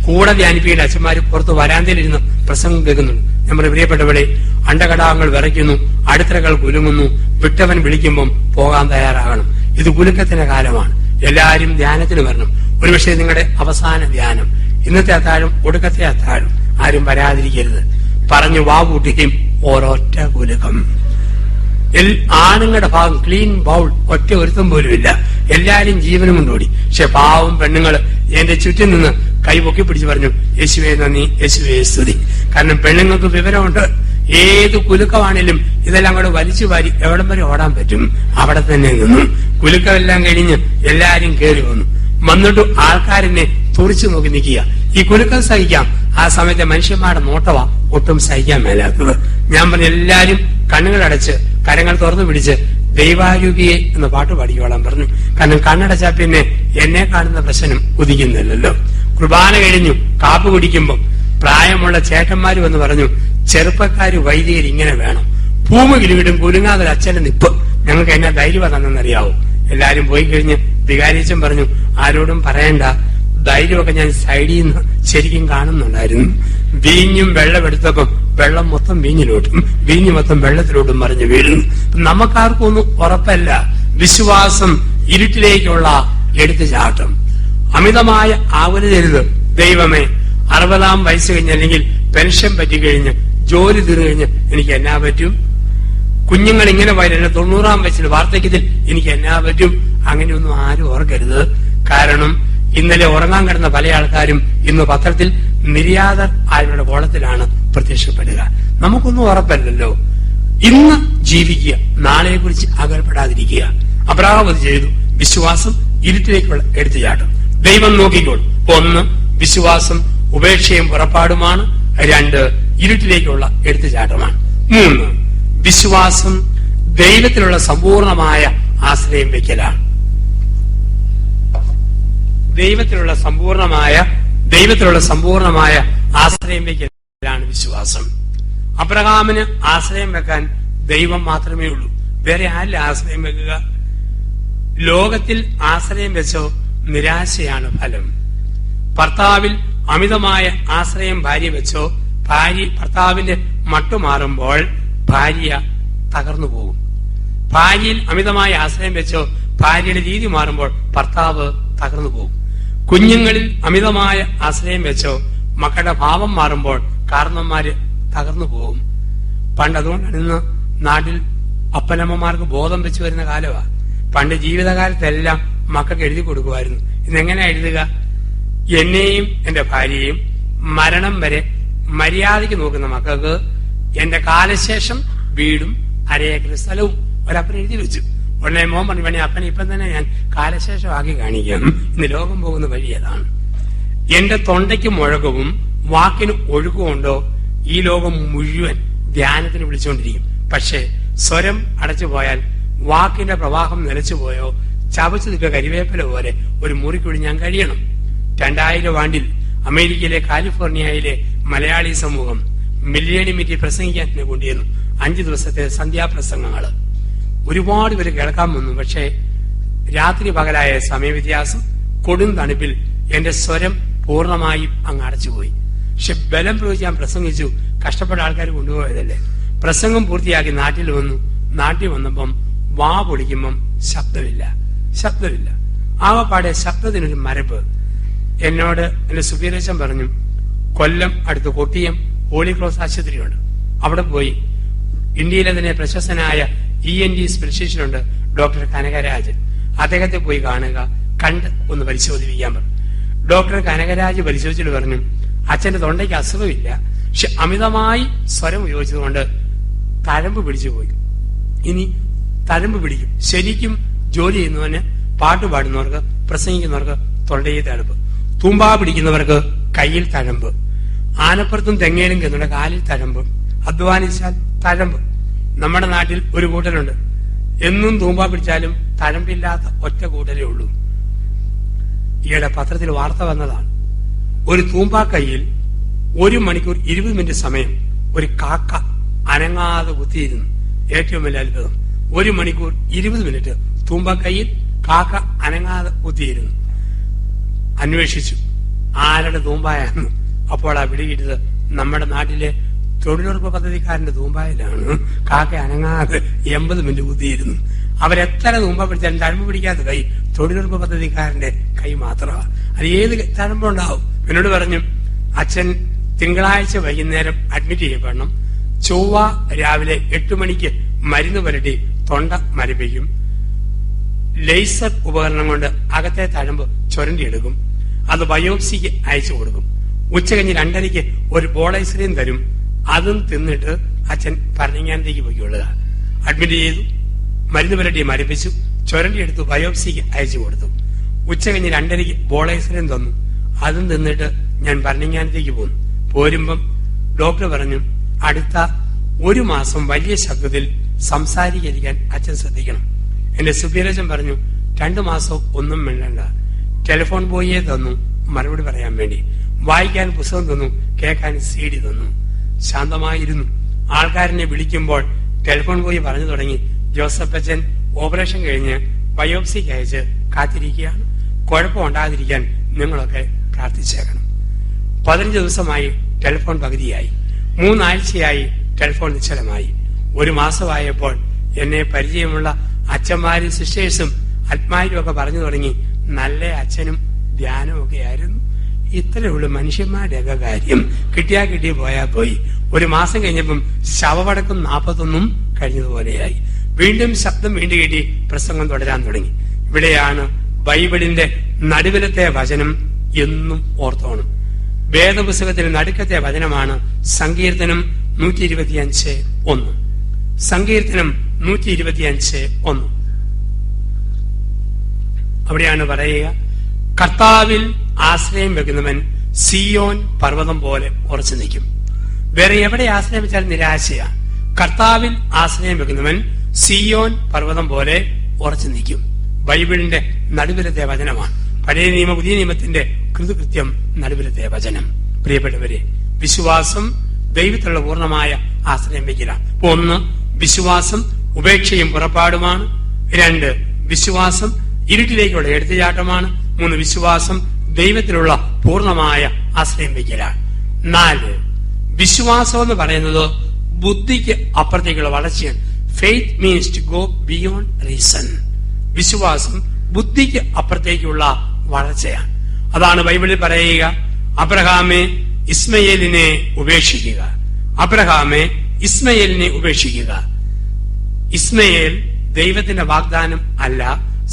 കൂടെ ധ്യാനിപ്പിക്കേണ്ട അച്ഛന്മാര് പുറത്ത് വരാന്തയിലിരുന്ന് പ്രസംഗം കേൾക്കുന്നുണ്ട്. നമ്മുടെ പ്രിയപ്പെട്ടവരെ, അണ്ടകടാകങ്ങൾ വിറയ്ക്കുന്നു, അടിത്തറകൾ കുലുങ്ങുന്നു, വിട്ടവൻ വിളിക്കുമ്പം പോകാൻ തയ്യാറാകണം. ഇത് കുലുക്കത്തിന്റെ കാലമാണ്. എല്ലാവരും ധ്യാനത്തിന് വരണം. ഒരുപക്ഷെ നിങ്ങളുടെ അവസാന ധ്യാനം, ഇന്നത്തെ അത്താഴം, ഒടുക്കത്തെ അത്താഴം. ആരും വരാതിരിക്കരുത്. പറഞ്ഞു വാവൂട്ടിക്കും ഓരൊറ്റ കുലുക്കം. ആണുങ്ങളുടെ ഭാഗം ക്ലീൻ ബൗൾ ഒറ്റ ഒരുത്തം പോലും ഇല്ല. എല്ലാരും ജീവനും കൊണ്ടോടി. പക്ഷെ പാവം പെണ്ണുങ്ങള് എന്റെ ചുറ്റും നിന്ന് കൈ പൊക്കി പിടിച്ച് പറഞ്ഞു, യേശുവേ നന്ദി, യേശുവേ സ്തുതി. കാരണം പെണ്ണുങ്ങൾക്ക് വിവരമുണ്ട്. ഏത് കുലുക്കമാണേലും ഇതെല്ലാം കൂടെ വലിച്ചു വാരി എവിടം വരെ ഓടാൻ പറ്റും അവിടെ തന്നെ നിന്നു. കുലുക്കമെല്ലാം കഴിഞ്ഞ് എല്ലാരും കയറി വന്നിട്ട് ആൾക്കാരെന്നെ തുറിച്ചു നോക്കി നിൽക്കുക. ഈ കുലുക്കം സഹിക്കാം, ആ സമയത്തെ മനുഷ്യന്മാരുടെ നോട്ടവാ ഒട്ടും സഹിക്കാൻ മേലാത്തത്. ഞാൻ പറഞ്ഞ എല്ലാരും കണ്ണുകളടച്ച് കരങ്ങൾ തുറന്നു പിടിച്ച് ദൈവാരൂപിയെ എന്ന പാട്ട് പാടിക്കോളാൻ പറഞ്ഞു. കാരണം കണ്ണടച്ചാ പിന്നെ എന്നെ കാണുന്ന പ്രശ്നം ഉദിക്കുന്നില്ലല്ലോ. കുർബാന കഴിഞ്ഞു കാപ്പ് കുടിക്കുമ്പം പ്രായമുള്ള ചേട്ടന്മാര് വന്ന് പറഞ്ഞു, ചെറുപ്പക്കാര് വൈദികർ ഇങ്ങനെ വേണം. ഭൂമികിലും കുലുങ്ങാതെ അച്ഛന്റെ നിപ്പ്. ഞങ്ങൾക്ക് എന്നാ ധൈര്യം തന്നെന്നറിയാവോ. എല്ലാരും പോയി കഴിഞ്ഞ് വികാരിച്ചൻ പറഞ്ഞു, ആരോടും പറയണ്ട, ധൈര്യമൊക്കെ ഞാൻ സൈഡിൽ നിന്ന് ശരിക്കും കാണുന്നുണ്ടായിരുന്നു. വീഞ്ഞും വെള്ളമെടുത്തപ്പം വെള്ളം മൊത്തം വീഞ്ഞിലോട്ടും വീഞ്ഞു മൊത്തം വെള്ളത്തിലോട്ടും മറിഞ്ഞു വീഴുന്നു. നമുക്കാർക്കും ഒന്നും ഉറപ്പല്ല. വിശ്വാസം ഇരുട്ടിലേക്കുള്ള എടുത്തുചാട്ടം. അമിതമായ ആവരുതരുത്. ദൈവമേ, 60-ാം വയസ്സ് കഴിഞ്ഞ് അല്ലെങ്കിൽ പെൻഷൻ പറ്റിക്കഴിഞ്ഞ് ജോലി തീർന്നു കഴിഞ്ഞ് എനിക്ക് എന്നാ പറ്റും? കുഞ്ഞുങ്ങൾ ഇങ്ങനെ പോയാൽ 90-ാം വയസ്സിൽ വാർദ്ധക്യത്തിൽ എനിക്ക് എന്നാ പറ്റും? അങ്ങനെയൊന്നും ആരും ഓർക്കരുത്. കാരണം ഇന്നലെ ഉറങ്ങാൻ കിടന്ന പല ആൾക്കാരും ഇന്ന് പത്രത്തിൽ നിര്യാതർ ആരുടെ കോളത്തിലാണ് പ്രത്യക്ഷപ്പെടുക. നമുക്കൊന്നും ഉറപ്പല്ലല്ലോ. ഇന്ന് ജീവിക്കുക, നാളെയെ കുറിച്ച് അകൽപ്പെടാതിരിക്കുക. അബ്രഹാം അത് ചെയ്തു. വിശ്വാസം ഇരുട്ടിലേക്കുള്ള എടുത്തുചാട്ടം. ദൈവം നോക്കിക്കോളും. 1, വിശ്വാസം ഉപേക്ഷയും പുറപ്പാടുമാണ്. 2, ഇരുട്ടിലേക്കുള്ള എടുത്തുചാട്ടമാണ്. 3, വിശ്വാസം ദൈവത്തിലുള്ള സമ്പൂർണമായ ആശ്രയം വയ്ക്കലാണ്. ദൈവത്തിലുള്ള സമ്പൂർണമായ ആശ്രയം വയ്ക്കലാണ് വിശ്വാസം. അബ്രഹാമിന് ആശ്രയം വെക്കാൻ ദൈവം മാത്രമേ ഉള്ളൂ. വേറെ ആരിൽ ആശ്രയം വെക്കുക? ലോകത്തിൽ ആശ്രയം വെച്ചോ നിരാശയാണ് ഫലം. ഭർത്താവിൽ അമിതമായ ആശ്രയം ഭാര്യ വെച്ചോ ഭർത്താവിന്റെ മട്ടുമാറുമ്പോൾ ഭാര്യ തകർന്നു പോകും. ഭാര്യയിൽ അമിതമായ ആശ്രയം വെച്ചോ ഭാര്യയുടെ രീതി മാറുമ്പോൾ ഭർത്താവ് തകർന്നു പോകും. കുഞ്ഞുങ്ങളിൽ അമിതമായ ആശ്രയം വെച്ചോ മക്കളുടെ ഭാവം മാറുമ്പോൾ കാരണന്മാര് തകർന്നു പോകും. പണ്ട് അതുകൊണ്ടാണ് ഇന്ന് നാട്ടിൽ അപ്പനമ്മമാർക്ക് ബോധം വെച്ച് വരുന്ന കാലമാണ്. പണ്ട് ജീവിതകാലത്തെല്ലാം മക്കൾക്ക് എഴുതി കൊടുക്കുമായിരുന്നു. ഇന്നെങ്ങനെ എഴുതുക? എന്നെയും എന്റെ ഭാര്യയെയും മരണം വരെ മര്യാദയ്ക്ക് നോക്കുന്ന മക്കൾക്ക് എന്റെ കാലശേഷം വീടും 1/2 ഏക്കർ സ്ഥലവും ഒരപ്പൻ എഴുതി വെച്ചു. ഉടനെ മോൻ പറഞ്ഞു, പണി അപ്പനെ ഇപ്പം തന്നെ ഞാൻ കാലശേഷമാക്കി കാണിക്കാം. ഇന്ന് ലോകം പോകുന്ന വഴി അതാണ്. എന്റെ തൊണ്ടയ്ക്ക് മുഴക്കവും വാക്കിന് ഒഴുക്കുമുണ്ടോ ഈ ലോകം മുഴുവൻ ധ്യാനത്തിന് വിളിച്ചുകൊണ്ടിരിക്കും. പക്ഷെ സ്വരം അടച്ചുപോയാൽ, വാക്കിന്റെ പ്രവാഹം നിലച്ചുപോയോ, ചവച്ചു നിൽക്കുക കരിവേപ്പില പോലെ ഒരു മുറിക്കുള്ളിൽ ഞാൻ കഴിയണം. 2000 ആണ്ടിൽ അമേരിക്കയിലെ കാലിഫോർണിയയിലെ മലയാളി സമൂഹം മില്ലേനിയം മീറ്റിൽ പ്രസംഗിക്കാൻ എന്നെ കൊണ്ടുവന്നു. 5 ദിവസത്തെ സന്ധ്യാപ്രസംഗങ്ങള്. ഒരുപാട് പേര് കേൾക്കാൻ വന്നു. പക്ഷെ രാത്രി പകലായ സമയവ്യത്യാസം, കൊടും തണുപ്പിൽ എന്റെ സ്വരം പൂർണ്ണമായും അങ്ങ് അടച്ചുപോയി. പക്ഷെ ബലം പ്രയോഗിച്ച് ഞാൻ പ്രസംഗിച്ചു. കഷ്ടപ്പെട്ട ആൾക്കാർ കൊണ്ടുപോയതല്ലേ. പ്രസംഗം പൂർത്തിയാക്കി നാട്ടിൽ വന്നു. നാട്ടിൽ വന്നപ്പം വാ പൊളിക്കുമ്പം ശബ്ദമില്ല. ആകപ്പാടെ ശബ്ദത്തിനൊരു മരപ്പ്. എന്നോട് എന്റെ സുബീരച്ചൻ പറഞ്ഞു, കൊല്ലം അടുത്ത് കൊട്ടിയം ഹോളി ക്രോസ് ആശുപത്രിയുണ്ട്, അവിടെ പോയി ഇന്ത്യയിലെ തന്നെ പ്രശസ്തനായ ENT സ്പെഷ്യലിസ്റ്റുണ്ട് ഡോക്ടർ കനകരാജ്, അദ്ദേഹത്തെ പോയി കാണുക, കണ്ട് ഒന്ന് പരിശോധിപ്പിക്കാൻ പറഞ്ഞു. ഡോക്ടർ കനകരാജ് പരിശോധിച്ചിട്ട് പറഞ്ഞു, അച്ഛന്റെ തൊണ്ടയ്ക്ക് അസുഖമില്ല, പക്ഷെ അമിതമായി സ്വരം ഉപയോഗിച്ചതുകൊണ്ട് തഴമ്പ് പിടിച്ചു പോയി. ഇനി തഴമ്പ് പിടിക്കും. ശരിക്കും ജോലി ചെയ്യുന്നവന്, പാട്ട് പാടുന്നവർക്ക്, പ്രസംഗിക്കുന്നവർക്ക് തൊണ്ടയിൽ തഴമ്പ്, തൂമ്പാ പിടിക്കുന്നവർക്ക് കയ്യിൽ തഴമ്പ്, ആനപ്പുറത്തും തെങ്ങയിലും ചെന്നുള്ള കാലിൽ തഴമ്പ്, അധ്വാനിച്ചാൽ തഴമ്പ്. നമ്മുടെ നാട്ടിൽ ഒരു കൂട്ടരുണ്ട്, എന്നും തൂമ്പാ പിടിച്ചാലും തഴമ്പില്ലാത്ത ഒറ്റ കൂട്ടരേ ഉള്ളൂ. ഈയിടെ പത്രത്തിൽ വാർത്ത വന്നതാണ്. ഒരു തൂമ്പാ കയ്യിൽ 1 മണിക്കൂർ 20 മിനിറ്റ് സമയം ഒരു കാക്ക അനങ്ങാതെ കുത്തിയിരുന്നു. ഏറ്റവും വലിയ അത്ഭുതം. 1 മണിക്കൂർ 20 മിനിറ്റ് തുമ്പക്കൈയിൽ കാക്ക അനങ്ങാതെ കുത്തിയിരുന്നു. അന്വേഷിച്ചു ആരുടെ തൂമ്പായെന്ന്. അപ്പോൾ ആ പിടികിട്ടത് നമ്മുടെ നാട്ടിലെ തൊഴിലുറപ്പ് പദ്ധതിക്കാരന്റെ തൂമ്പായിലാണ് കാക്ക അനങ്ങാതെ 80 മിനിറ്റ് കുത്തിയിരുന്നു. അവരെത്ര തൂമ്പ പിടിച്ചാലും തഴമ്പ് പിടിക്കാത്ത കൈ തൊഴിലുറപ്പ് പദ്ധതിക്കാരന്റെ കൈ മാത്രമാണ്. അത് ഏത് തഴമ്പുണ്ടാവും. എന്നോട് പറഞ്ഞു, അച്ഛൻ തിങ്കളാഴ്ച വൈകുന്നേരം അഡ്മിറ്റ് ചെയ്യപ്പെടണം. ചൊവ്വ രാവിലെ 8 മണിക്ക് മരുന്ന് പുരട്ടി തൊണ്ട മരപ്പിക്കും. ലേസർ ഉപകരണം കൊണ്ട് അകത്തെ തഴമ്പ് ചുരണ്ടിയെടുക്കും. അത് ബയോപ്സിക്ക് അയച്ചു കൊടുക്കും. ഉച്ചകഴിഞ്ഞ് 2:30 ഒരു ബോൾ ഐസ്ക്രീം തരും. അതും തിന്നിട്ട് അച്ഛൻ ഭരണങ്ങാനത്തേക്ക് പോയിക്കൊള്ളുക. അഡ്മിറ്റ് ചെയ്തു, മരുന്ന് പുരട്ടി മരപ്പിച്ചു, ചുരണ്ടിയെടുത്തു, ബയോപ്സിക്ക് അയച്ചു കൊടുത്തു. ഉച്ചകഴിഞ്ഞ് 2:30 ബോൾ ഐസ്ക്രീം തന്നു. അതും തിന്നിട്ട് ഞാൻ ഭരണങ്ങാനത്തേക്ക് പോന്നു. പോരുമ്പം ഡോക്ടർ പറഞ്ഞു, അടുത്ത 1 മാസം വലിയ ശബ്ദത്തിൽ സംസാരിക്കാൻ അച്ഛൻ ശ്രദ്ധിക്കണം. എന്റെ സുപ്പീരിയർ പറഞ്ഞു, 2 മാസം ഒന്നും വേണ്ട. ടെലിഫോൺ ബോയിയെ തന്നു മറുപടി പറയാൻ വേണ്ടി, വായിക്കാൻ പുസ്തകം തന്നു, കേൾക്കാൻ CD തന്നു. ശാന്തമായിരുന്നു. ആൾക്കാരനെ വിളിക്കുമ്പോൾ ടെലിഫോൺ ബോയി പറഞ്ഞു തുടങ്ങി, ജോസഫ് അച്ഛൻ ഓപ്പറേഷൻ കഴിഞ്ഞ് ബയോപ്സിക്ക് അയച്ച് കാത്തിരിക്കുകയാണ്. കുഴപ്പമുണ്ടാകാതിരിക്കാൻ നിങ്ങളൊക്കെ പ്രാർത്ഥിച്ചേക്കണം. 15 ദിവസമായി ടെലിഫോൺ പകുതിയായി. 3 ആഴ്ചയായി ടെലിഫോൺ നിശ്ചലമായി. 1 മാസമായപ്പോൾ എന്നെ പരിചയമുള്ള അച്ഛന്മാരും സിസ്റ്റേഴ്സും ആത്മാരും ഒക്കെ പറഞ്ഞു തുടങ്ങി, നല്ല അച്ഛനും ധ്യാനവും ഒക്കെ ആയിരുന്നു. ഇത്രയുള്ള മനുഷ്യന്മാരുടെയൊക്കെ കാര്യം കിട്ടിയാ കിട്ടി പോയാ പോയി. 1 മാസം കഴിഞ്ഞപ്പം ശവമടക്കം 41 കഴിഞ്ഞതുപോലെയായി. വീണ്ടും ശബ്ദം വീണ്ടും കേട്ടി പ്രസംഗം തുടരാൻ തുടങ്ങി. ഇവിടെയാണ് ബൈബിളിന്റെ നടുവിലത്തെ വചനം എന്നും ഓർത്തോണം. വേദപുസ്തകത്തിൽ നടുക്കത്തെ വചനമാണ് സങ്കീർത്തനം 125:1. സങ്കീർത്തനം 125:1. അവിടെയാണ് പറയുക, കർത്താവിൽ ആശ്രയം വെക്കുന്നവൻ സിയോൻ പർവ്വതം പോലെ ഉറച്ചു നിൽക്കും. വേറെ എവിടെ ആശ്രയം വെച്ചാൽ നിരാശയാണ്. കർത്താവിൽ ആശ്രയം വെക്കുന്നവൻ സിയോൻ പർവ്വതം പോലെ ഉറച്ചു നിൽക്കും. ബൈബിളിന്റെ നടുവിലത്തെ വചനമാണ്. പഴയ നിയമ പുതിയ നിയമത്തിന്റെ കൃതകൃത്യം നടുവിലത്തെ വചനം. പ്രിയപ്പെട്ടവരെ, വിശ്വാസം ദൈവത്തിലുള്ള പൂർണ്ണമായ ആശ്രയം വയ്ക്കലാണ്. 1 വിശ്വാസം ഉപേക്ഷയും പുറപ്പാടുമാണ്. 2 വിശ്വാസം ഇരുട്ടിലേക്കുള്ള എടുത്തുചാട്ടമാണ്. 3 വിശ്വാസം ദൈവത്തിലുള്ള പൂർണ്ണമായ ആശ്രയം വയ്ക്കലാണ്. 4 വിശ്വാസം എന്ന് പറയുന്നത് ബുദ്ധിക്ക് അപ്പുറത്തേക്കുള്ള വളർച്ചയാണ്. Faith means to go beyond reason. വിശ്വാസം ബുദ്ധിക്ക് അപ്പുറത്തേക്കുള്ള വളർച്ചയാണ്. അതാണ് ബൈബിളിൽ പറയുക, അബ്രഹാമെ ഇസ്മയേലിനെ ഉപേക്ഷിക്കുക. അബ്രഹാമെ ഇസ്മയേലിനെ ഉപേക്ഷിക്കുക. ഇസ്മയേൽ ദൈവത്തിന്റെ വാഗ്ദാനം അല്ല,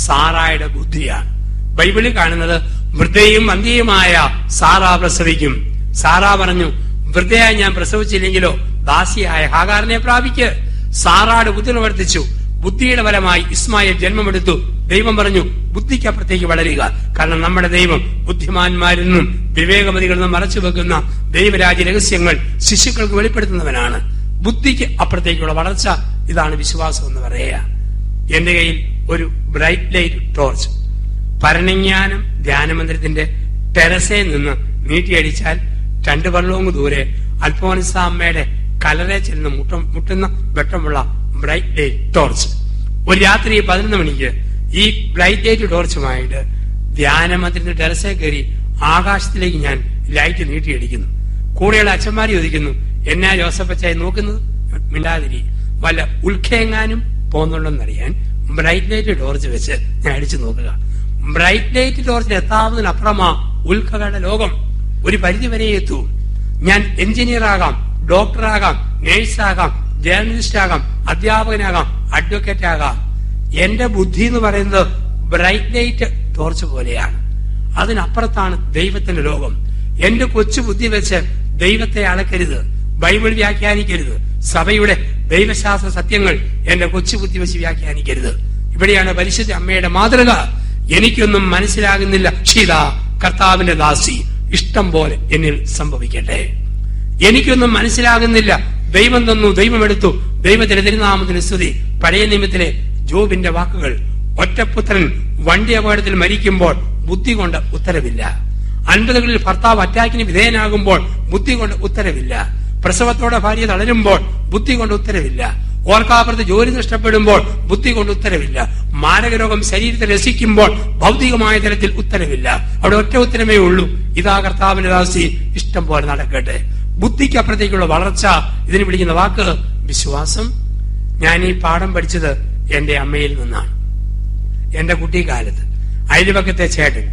സാറായുടെ ബുദ്ധിയാണ്. ബൈബിളിൽ കാണുന്നത് വൃദ്ധയും അന്ധ്യയുമായ സാറാ പ്രസവിക്കും. സാറാ പറഞ്ഞു, വൃദ്ധയായി ഞാൻ പ്രസവിച്ചില്ലെങ്കിലോ ദാസിയായ ഹാഗാറിനെ പ്രാപിക്ക്. സാറായുടെ ബുദ്ധി പ്രവർത്തിച്ചു. ബുദ്ധിയുടെ ഫലമായി ഇസ്മായിൽ ജന്മമെടുത്തു. ദൈവം പറഞ്ഞു, ബുദ്ധിക്കപ്പുറത്തേക്ക് വളരുക. കാരണം നമ്മുടെ ദൈവം ബുദ്ധിമാന്മാരിൽ നിന്നും വിവേകമതികളിൽ നിന്നും മറച്ചു വെക്കുന്ന ദൈവരാജ്യ രഹസ്യങ്ങൾ ശിശുക്കൾക്ക് വെളിപ്പെടുത്തുന്നവനാണ്. ബുദ്ധിക്ക് അപ്പുറത്തേക്കുള്ള വളർച്ച, ഇതാണ് വിശ്വാസം എന്ന് പറയുക. എന്റെ കയ്യിൽ ഒരു ബ്രൈറ്റ് ലൈറ്റ് ടോർച്ച്. പരണിജ്ഞാനം ധ്യാനമന്ദിരത്തിന്റെ ടെറസയിൽ നിന്ന് നീട്ടിയടിച്ചാൽ 2 വെള്ളവും ദൂരെ അൽഫോൻസാമ്മയുടെ കലറെ ചെല്ലുന്ന മുട്ടുന്ന വെട്ടമുള്ള ബ്രൈറ്റ് ലൈറ്റ് ടോർച്ച്. ഒരു രാത്രി 11 മണിക്ക് ഈ ബ്രൈറ്റ് ലൈറ്റ് ടോർച്ചുമായിട്ട് ധ്യാനമന്ദിരത്തിന്റെ ടെറസയിൽ കയറി ആകാശത്തിലേക്ക് ഞാൻ ലൈറ്റ് നീട്ടിയടിക്കുന്നു. കൂടെയുള്ള അച്ഛന്മാർ ചോദിക്കുന്നു, എന്നാ ജോസഫ് അച്ചായി നോക്കുന്നത്? മിണ്ടാതിരി, വല്ല ഉൾഖയെങ്ങാനും പോകുന്നുണ്ടെന്നറിയാൻ ബ്രൈറ്റ് ലൈറ്റ് ടോർച്ച് വെച്ച് ഞാൻ അടിച്ചു നോക്കുക. ബ്രൈറ്റ് ലൈറ്റ് ടോർച്ചിൽ എത്താവുന്നതിനപ്പുറമാ ഉൾക്കകളുടെ ലോകം. ഒരു പരിധി വരെ എത്തൂ. ഞാൻ എഞ്ചിനീയർ ആകാം, ഡോക്ടറാകാം, നേഴ്സാകാം, ജേർണലിസ്റ്റ് ആകാം, അധ്യാപകനാകാം, അഡ്വക്കേറ്റ് ആകാം. എന്റെ ബുദ്ധി എന്ന് പറയുന്നത് ബ്രൈറ്റ് ലൈറ്റ് ടോർച്ച് പോലെയാണ്. അതിനപ്പുറത്താണ് ദൈവത്തിന്റെ ലോകം. എന്റെ കൊച്ചു ബുദ്ധി വെച്ച് ദൈവത്തെ അളക്കരുത്, ബൈബിൾ വ്യാഖ്യാനിക്കരുത്, സഭയുടെ ദൈവശാസ്ത്ര സത്യങ്ങൾ എന്റെ കൊച്ചു ബുദ്ധി വെച്ച് വ്യാഖ്യാനിക്കരുത്. ഇവിടെയാണ് പരിശുദ്ധ അമ്മയുടെ മാതൃക. എനിക്കൊന്നും മനസ്സിലാകുന്നില്ല, ക്ഷീത കർത്താവിന്റെ ദാസി, ഇഷ്ടം പോലെ എന്നിൽ സംഭവിക്കട്ടെ. എനിക്കൊന്നും മനസ്സിലാകുന്നില്ല, ദൈവം തന്നു, ദൈവം എടുത്തു, ദൈവത്തിന്റെ തിരുനാമത്തിന് സ്തുതി. പഴയ നിയമത്തിലെ ജോബിന്റെ വാക്കുകൾ, ഒറ്റപുത്രൻ വണ്ടി അപകടത്തിൽ മരിക്കുമ്പോൾ ബുദ്ധി കൊണ്ട് ഉത്തരവില്ല. 50കളിൽ ഭർത്താവ് അറ്റാക്കിന് വിധേയനാകുമ്പോൾ ബുദ്ധി കൊണ്ട് ഉത്തരവില്ല. പ്രസവത്തോടെ ഭാര്യ തളരുമ്പോൾ ബുദ്ധി കൊണ്ട് ഉത്തരവില്ല. ഓർക്കാപ്പുറത്ത് ജോലി നഷ്ടപ്പെടുമ്പോൾ ബുദ്ധി കൊണ്ട് ഉത്തരവില്ല. മാരകരോഗം ശരീരത്തെ രസിക്കുമ്പോൾ ഭൗതികമായ തലത്തിൽ ഉത്തരവില്ല. അവിടെ ഒറ്റ ഉത്തരമേ ഉള്ളൂ, ഇതാ കർത്താവിന്റെ ദാസി, ഇഷ്ടം പോലെ നടക്കട്ടെ. ബുദ്ധിക്കപ്പുറത്തേക്കുള്ള വളർച്ച, ഇതിന് വിളിക്കുന്ന വാക്ക് വിശ്വാസം. ഞാൻ ഈ പാഠം പഠിച്ചത് എന്റെ അമ്മയിൽ നിന്നാണ്. എന്റെ കുട്ടിക്കാലത്ത് അയൽപക്കത്തെ ചേട്ടൻ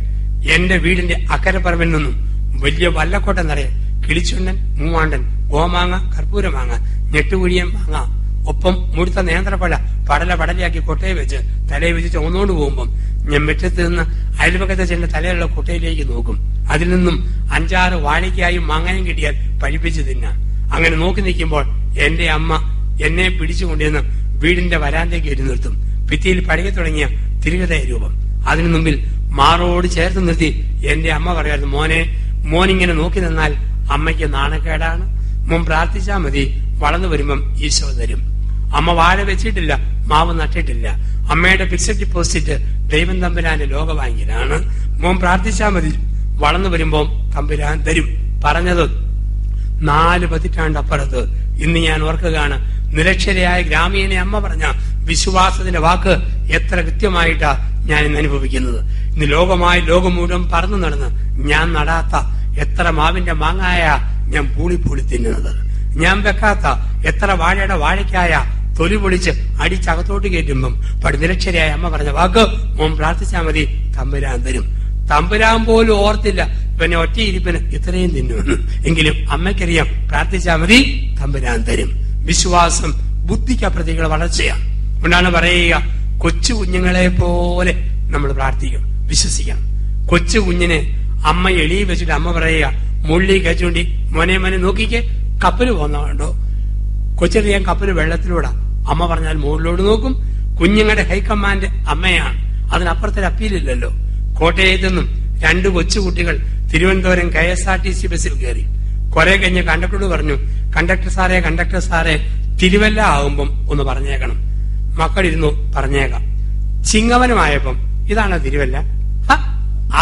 എന്റെ വീടിന്റെ അക്കരപ്പറമ്പിൽ നിന്നും വലിയ വല്ലക്കോട്ട നിറയെ കിളിച്ചുണ്ണൻ, മൂവാണ്ടൻ, ഗോമാങ്ങ, കർപ്പൂരമാങ്ങ, ഞെട്ടുകുഴിയൻ മാങ്ങ, ഒപ്പം മുഴുത്ത നേന്ത്രപ്പഴ പടലയാക്കി കൊട്ടയെ വെച്ച് തലയെ വെച്ച് ചുമന്നുകൊണ്ട് പോകുമ്പം ഞാൻ മുറ്റത്ത് നിന്ന് അയൽപക്കത്തെ ചേട്ടന്റെ തലയുള്ള കൊട്ടയിലേക്ക് നോക്കും. അതിൽ നിന്നും 5-6 വാഴയ്ക്കായും മാങ്ങയും കിട്ടിയാൽ പഴിപ്പിച്ച് തിന്നാം. അങ്ങനെ നോക്കി നിൽക്കുമ്പോൾ എന്റെ അമ്മ എന്നെ പിടിച്ചുകൊണ്ടിരുന്ന് വീടിന്റെ വരാന്തയ്ക്ക് എരി നിർത്തും. ഭിത്തിയിൽ പഴകി തുടങ്ങിയ തിരുകതയ രൂപം. അതിനു മുമ്പിൽ മാറോട് ചേർത്ത് നിർത്തി എന്റെ അമ്മ പറയായിരുന്നു, മോനിങ്ങനെ നോക്കി നിന്നാൽ അമ്മയ്ക്ക് നാണക്കേടാണ്, മോൻ പ്രാർത്ഥിച്ചാൽ മതി, വളർന്നു വരുമ്പം ഈശോ തരും. അമ്മ വാഴ വെച്ചിട്ടില്ല, മാവ് നട്ടിട്ടില്ല. അമ്മയുടെ ഫിക്സഡ് ഡിപ്പോസിറ്റ് ദൈവം തമ്പുരാന്റെ ലോകബാങ്കിലാണ്. മോൻ പ്രാർത്ഥിച്ചാൽ മതി, വളർന്നു വരുമ്പോ തമ്പുരാൻ തരും. പറഞ്ഞത് 4 പതിറ്റാണ്ടപ്പുറത്ത് ഇന്ന് ഞാൻ ഓർക്കുകയാണ്. നിരക്ഷരയായ ഗ്രാമീണ അമ്മ പറഞ്ഞ വിശ്വാസത്തിന്റെ വാക്ക് എത്ര കൃത്യമായിട്ടാ ഞാൻ ഇന്ന് അനുഭവിക്കുന്നത്. ഇന്ന് ലോകം മുഴുവൻ പറന്നു നടന്ന് ഞാൻ നടാത്ത എത്ര മാവിന്റെ മാങ്ങായ ഞാൻ പൂളി തിന്നുന്നത്. ഞാൻ വെക്കാത്ത എത്ര വാഴയുടെ വാഴയ്ക്കായ തൊലി പൊളിച്ച് അടിച്ചകത്തോട്ട് കയറ്റുമ്പം നിരക്ഷരയായ അമ്മ പറഞ്ഞ വാക്ക്, മോൻ പ്രാർത്ഥിച്ചാൽ മതി, തമ്പുരാൻ തരും. തമ്പുരാൻ പോലും ഓർത്തില്ല പിന്നെ ഒറ്റയിരിപ്പിന് ഇത്രയും തിന്നുമെന്ന്. എങ്കിലും അമ്മയ്ക്കറിയാം, പ്രാർത്ഥിച്ചാൽ മതി, തമ്പുരാൻ തരും. വിശ്വാസം ബുദ്ധിക്കപ്പുറത്തേക്കുള്ള വളർച്ചയാണ്. അതുകൊണ്ടാണ് പറയുക, കൊച്ചു കുഞ്ഞുങ്ങളെ പോലെ നമ്മൾ പ്രാർത്ഥിക്കണം, വിശ്വസിക്കണം. കൊച്ചു കുഞ്ഞിനെ അമ്മ എളി വെച്ചിട്ട് അമ്മ പറയുക, മുള്ളി കച്ചുണ്ടി മോനെ നോക്കിക്ക്, കപ്പല് പോന്നോ. കൊച്ചറിയാൻ കപ്പല് വെള്ളത്തിലൂടെ. അമ്മ പറഞ്ഞാൽ മുകളിലോട്ട് നോക്കും. കുഞ്ഞുങ്ങളുടെ ഹൈക്കമാൻഡ് അമ്മയാണ്, അതിനപ്പുറത്തൊരു അപ്പീലില്ലല്ലോ. കോട്ടയത്തു നിന്നും 2 കൊച്ചുകുട്ടികൾ തിരുവനന്തപുരം KSRTC ബസ്സിൽ കയറി. കുറെ കഴിഞ്ഞ് കണ്ടക്ടറോട് പറഞ്ഞു, കണ്ടക്ടർ സാറേ തിരുവല്ല ആകുമ്പം ഒന്ന് പറഞ്ഞേക്കണം. മക്കളിരുന്നു, പറഞ്ഞേക്കാം. ചിങ്ങവനമായപ്പം ഇതാണോ തിരുവല്ല?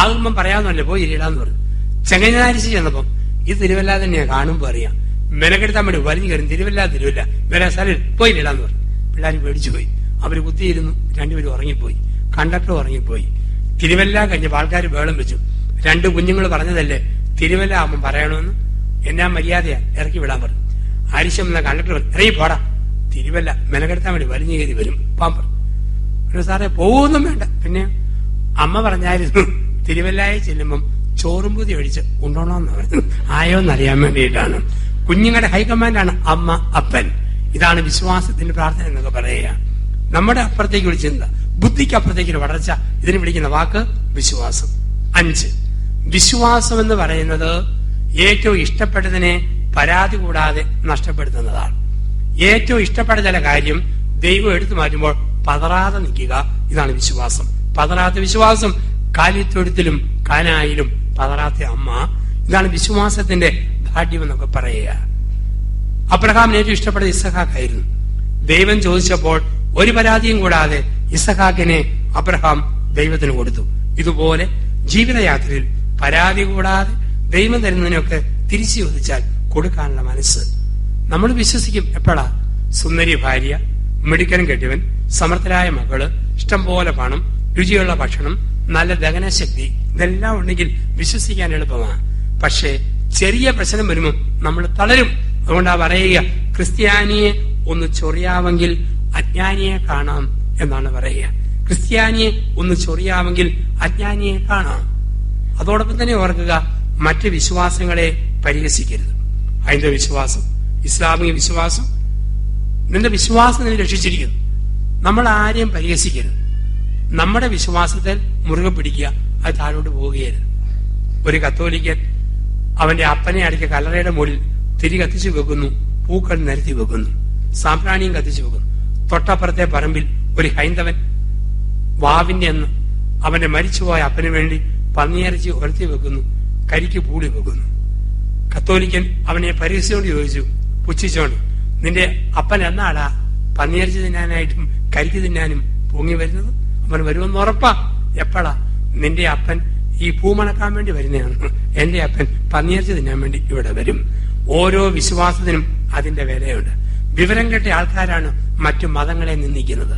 ആകുമ്പം പറയാമെന്നല്ലേ, പോയി ഇരിടാന്ന് പറഞ്ഞു. ചെങ്ങനാരിശി ചെന്നപ്പം ഇത് തിരുവല്ല തന്നെയാ, കാണുമ്പോ അറിയാം. മെനക്കെടുത്താൻ വേണ്ടി വലിഞ്ഞു കയറും, തിരുവല്ല വേറെ സ്ഥലം പോയി ഇടാന്ന് പറഞ്ഞു. പിള്ളേർ പേടിച്ചു പോയി. അവര് കുത്തിയിരുന്നു. 2 പേരും ഉറങ്ങിപ്പോയി. കണ്ടക്ടർ ഉറങ്ങിപ്പോയി. തിരുവല്ല കഴിഞ്ഞപ്പോ ആൾക്കാർ ബേളം വെച്ചു. 2 കുഞ്ഞുങ്ങൾ പറഞ്ഞതല്ലേ തിരുവല്ല ആവുമ്പം പറയണമെന്ന്. എന്നാ മര്യാദയാ, ഇറക്കി വിടാൻ പറഞ്ഞു. ആരിശം എന്ന കണ്ടക്ടർ ഇറങ്ങി പോടാ, തിരുവല്ല മെനക്കെടുത്താൻ വേണ്ടി വലിഞ്ഞു കയറി വരും പാൻ പറഞ്ഞു. സാറേ പോകുന്നും വേണ്ട. പിന്നെ അമ്മ പറഞ്ഞായിരുന്നു, തിരുവല്ലായി ചെല്ലുമ്പം ചോറും പൂതി ഒഴിച്ച് ഉണ്ടോണോന്ന് പറഞ്ഞു. ആയോന്നറിയാൻ വേണ്ടിയിട്ടാണ്. കുഞ്ഞുങ്ങളുടെ ഹൈക്കമാൻഡാണ് അമ്മ, അപ്പൻ. ഇതാണ് വിശ്വാസത്തിന്റെ പ്രാർത്ഥന എന്നൊക്കെ പറയുക. നമ്മുടെ അപ്പുറത്തേക്ക് വിളിച്ചിരുന്ന ബുദ്ധിക്ക് അപ്പുറത്തേക്ക് വളർച്ച, ഇതിന് വിളിക്കുന്ന വാക്ക് വിശ്വാസം. 5, വിശ്വാസം എന്ന് പറയുന്നത് ഏറ്റവും ഇഷ്ടപ്പെട്ടതിനെ പരാതി കൂടാതെ നഷ്ടപ്പെടുത്തുന്നതാണ്. ഏറ്റവും ഇഷ്ടപ്പെട്ട ചില കാര്യം ദൈവം എടുത്തു മാറ്റുമ്പോൾ പതറാതെ നിൽക്കുക, ഇതാണ് വിശ്വാസം. പതറാത്ത വിശ്വാസം. കാലിത്തൊഴുത്തിലും കാനായിലും പതറാത്ത അമ്മ, ഇതാണ് വിശ്വാസത്തിന്റെ ഭാഗ്യം എന്നൊക്കെ പറയുക. അബ്രഹാമിന് ഏറ്റവും ഇഷ്ടപ്പെട്ട ഇസഹാക്കായിരുന്നു. ദൈവം ചോദിച്ചപ്പോൾ ഒരു പരാതിയും കൂടാതെ ഇസഹാക്കിനെ അബ്രഹാം ദൈവത്തിന് കൊടുത്തു. ഇതുപോലെ ജീവിതയാത്രയിൽ പരാതി കൂടാതെ ദൈവം തരുന്നതിനൊക്കെ തിരിച്ചു ചോദിച്ചാൽ കൊടുക്കാനുള്ള മനസ്സ് നമ്മൾ വിശ്വസിക്കും. എപ്പോഴാ? സുന്ദരി ഭാര്യ, മിടുക്കൻ കെട്ടിയവൻ, സമർത്ഥരായ മകള്, ഇഷ്ടം പോലെ പണം, രുചിയുള്ള ഭക്ഷണം, നല്ല ദഹനശക്തി, ഇതെല്ലാം ഉണ്ടെങ്കിൽ വിശ്വസിക്കാൻ എളുപ്പമാണ്. പക്ഷേ ചെറിയ പ്രശ്നം വരുമ്പോൾ നമ്മൾ തളരും. അതുകൊണ്ടാ പറയുക, ക്രിസ്ത്യാനിയെ ഒന്ന് ചൊറിയാമെങ്കിൽ അജ്ഞാനിയെ കാണാം എന്നാണ് പറയുക. ക്രിസ്ത്യാനിയെ ഒന്ന് ചൊറിയാമെങ്കിൽ അജ്ഞാനിയെ കാണാം. അതോടൊപ്പം തന്നെ ഓർക്കുക, മറ്റ് വിശ്വാസങ്ങളെ പരിഹസിക്കരുത്. ഹൈന്ദവ വിശ്വാസം, ഇസ്ലാമിക വിശ്വാസം, നിന്റെ വിശ്വാസം നിന്നെ രക്ഷിച്ചിരിക്കുന്നു. നമ്മൾ ആരെയും പരിഹസിക്കരുത്. നമ്മുടെ വിശ്വാസത്തിൽ മുറുകെ പിടിക്കുക, അത് താഴോട്ട് പോവുകയരുത്. ഒരു കത്തോലിക്കൻ അവന്റെ അപ്പനെ അടക്കിയ കല്ലറയുടെ മുകളിൽ തിരി കത്തിച്ചു വെക്കുന്നു, പൂക്കൾ നിരത്തി വെക്കുന്നു, സാമ്പ്രാണിയും കത്തിച്ചു വെക്കുന്നു. തൊട്ടപ്പുറത്തെ പറമ്പിൽ ഒരു ഹൈന്ദവൻ വാവിന്റെ അന്ന് അവന്റെ മരിച്ചുപോയ അപ്പന് വേണ്ടി പന്നിയിറച്ചി ഉരത്തി വെക്കുന്നു, കരിക്ക് പൂളി വെക്കുന്നു. കത്തോലിക്കൻ അവനെ പരിഹസിച്ചുകൊണ്ട് ചോദിച്ചു, പുച്ഛിച്ചോണ്ട്, നിന്റെ അപ്പൻ എന്നാടാ പന്നിയിറച്ചി തിന്നാനായിട്ടും കരിക്ക് തിന്നാനും പൊങ്ങി വരുന്നത്? അവൻ വരുമെന്ന് ഉറപ്പാ. എപ്പോഴാ? നിന്റെ അപ്പൻ ഈ പൂ മണക്കാൻ വേണ്ടി വരുന്നതാണ്. എന്റെ അപ്പൻ പന്നിയിറച്ചി തിന്നാൻ വേണ്ടി ഇവിടെ വരും. ഓരോ വിശ്വാസത്തിനും അതിന്റെ വിലയുണ്ട്. വിവരം കെട്ട ആൾക്കാരാണ് മറ്റു മതങ്ങളെ നിന്ദിക്കുന്നത്.